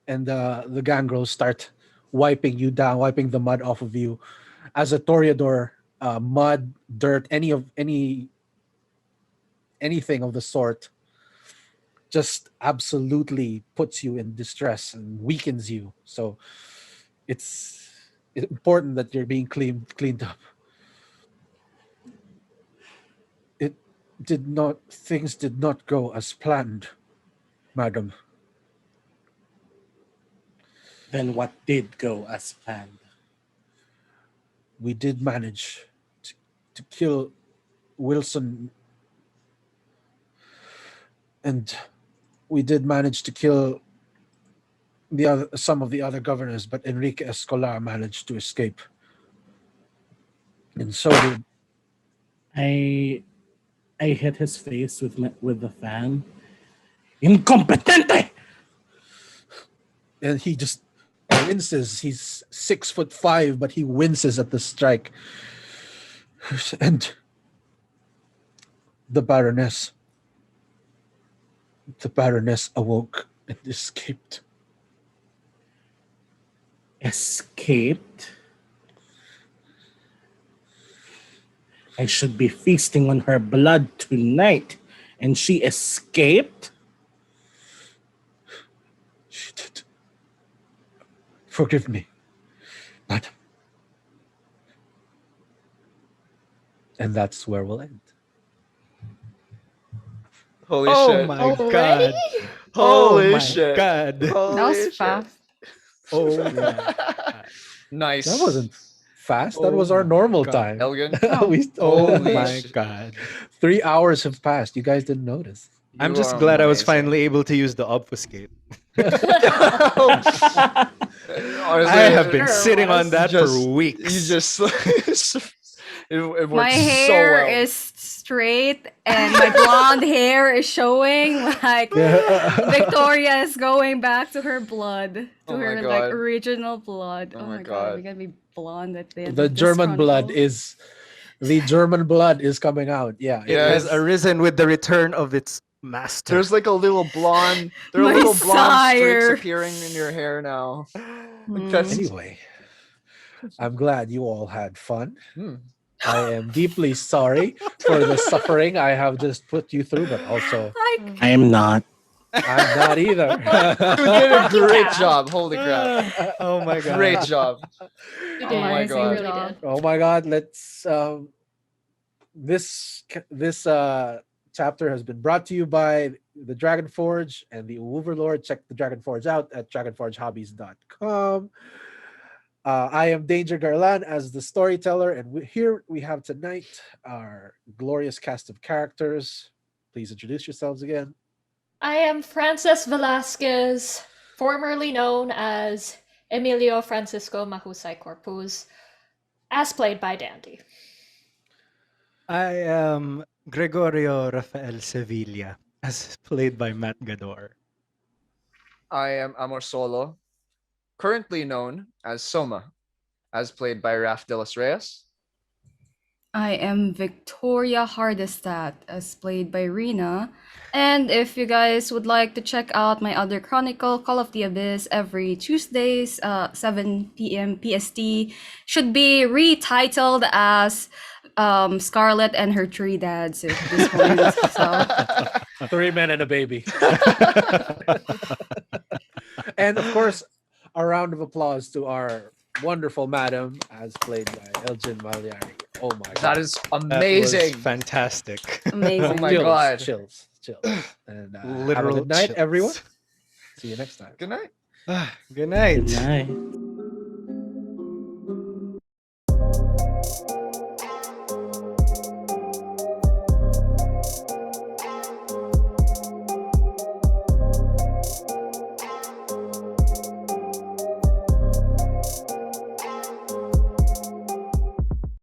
And the gangrels start wiping you down, wiping the mud off of you. As a toreador, mud, dirt, anything of the sort just absolutely puts you in distress and weakens you. So it's important that you're being cleaned up. Things did not go as planned, madam.
Then what did go as planned?
We did manage to kill Wilson, and we did manage to kill some of the other governors, but Enrique Escolar managed to escape, and so did
I hit his face with the fan. Incompetente!
and he just winces. He's 6'5", but he winces at the strike. And the Baroness awoke and escaped.
Escaped? I should be feasting on her blood tonight, and she escaped?
She did. Forgive me, madam. And that's where we'll end.
Holy
Oh
shit.
my
Already?
god.
Holy
Oh my
shit.
god.
Holy
That was
shit.
fast.
Oh my god.
Nice.
That wasn't fast. That
Oh
was our
my
normal
God.
time.
Elgin.
Oh
Holy
my
shit.
god.
3 hours have passed. You guys didn't notice.
I'm
You
just
are
glad I was
amazing.
finally able to use the obfuscate.
Honestly,
I have been
Sure
sitting
was.
on that
Just-
for weeks.
You just it works
My
so
hair
well.
is straight and my blonde hair is showing. Like Victoria is going back to her blood, to
Oh my
her
God.
like original blood.
Oh
Oh
my
my god,
God.
we're gonna be blonde at the end.
the
of this
German blood
chronicle.
is the German blood is coming out. Yeah.
It
Yeah,
has
it's-
arisen with the return of its master.
There's like a little blonde. There are
My
little blonde streaks
sire.
appearing in your hair now.
Hmm.
That's
Anyway, I'm glad you all had fun.
Hmm.
I am deeply sorry for the suffering I have just put you through, but also
I am not.
I'm not either.
You did a great job. Holy crap.
Oh my god.
Great job.
You
Oh
did.
my
You
God.
really
Job.
did.
Oh my God! Let's. This chapter has been brought to you by the Dragon Forge and the Overlord. Check the Dragon Forge out at dragonforgehobbies.com. I am Danger Garland as the storyteller, and here we have tonight our glorious cast of characters. Please introduce yourselves again.
I am Frances Velasquez, formerly known as Emilio Francisco Mahusay Corpus, as played by Dandy.
I am Gregorio Rafael Sevilla, as played by Matt Gador.
I am Amor Solo, currently known as Soma, as played by Raf de los Reyes.
I am Victoria Hardestat, as played by Rena. And if you guys would like to check out my other chronicle, Call of the Abyss, every Tuesdays, 7 p.m. PST, should be retitled as Scarlet and her three dads at this point. So
3 men and a baby. And of course, a round of applause to our wonderful madam, as played by Elgin Mallari. Oh my God.
That is
That was
amazing.
fantastic.
amazing.
Oh my
Chills,
God.
Chills. And have a
Literal
good night,
chills.
everyone. See you next time.
Good night.
Good night.
Good night.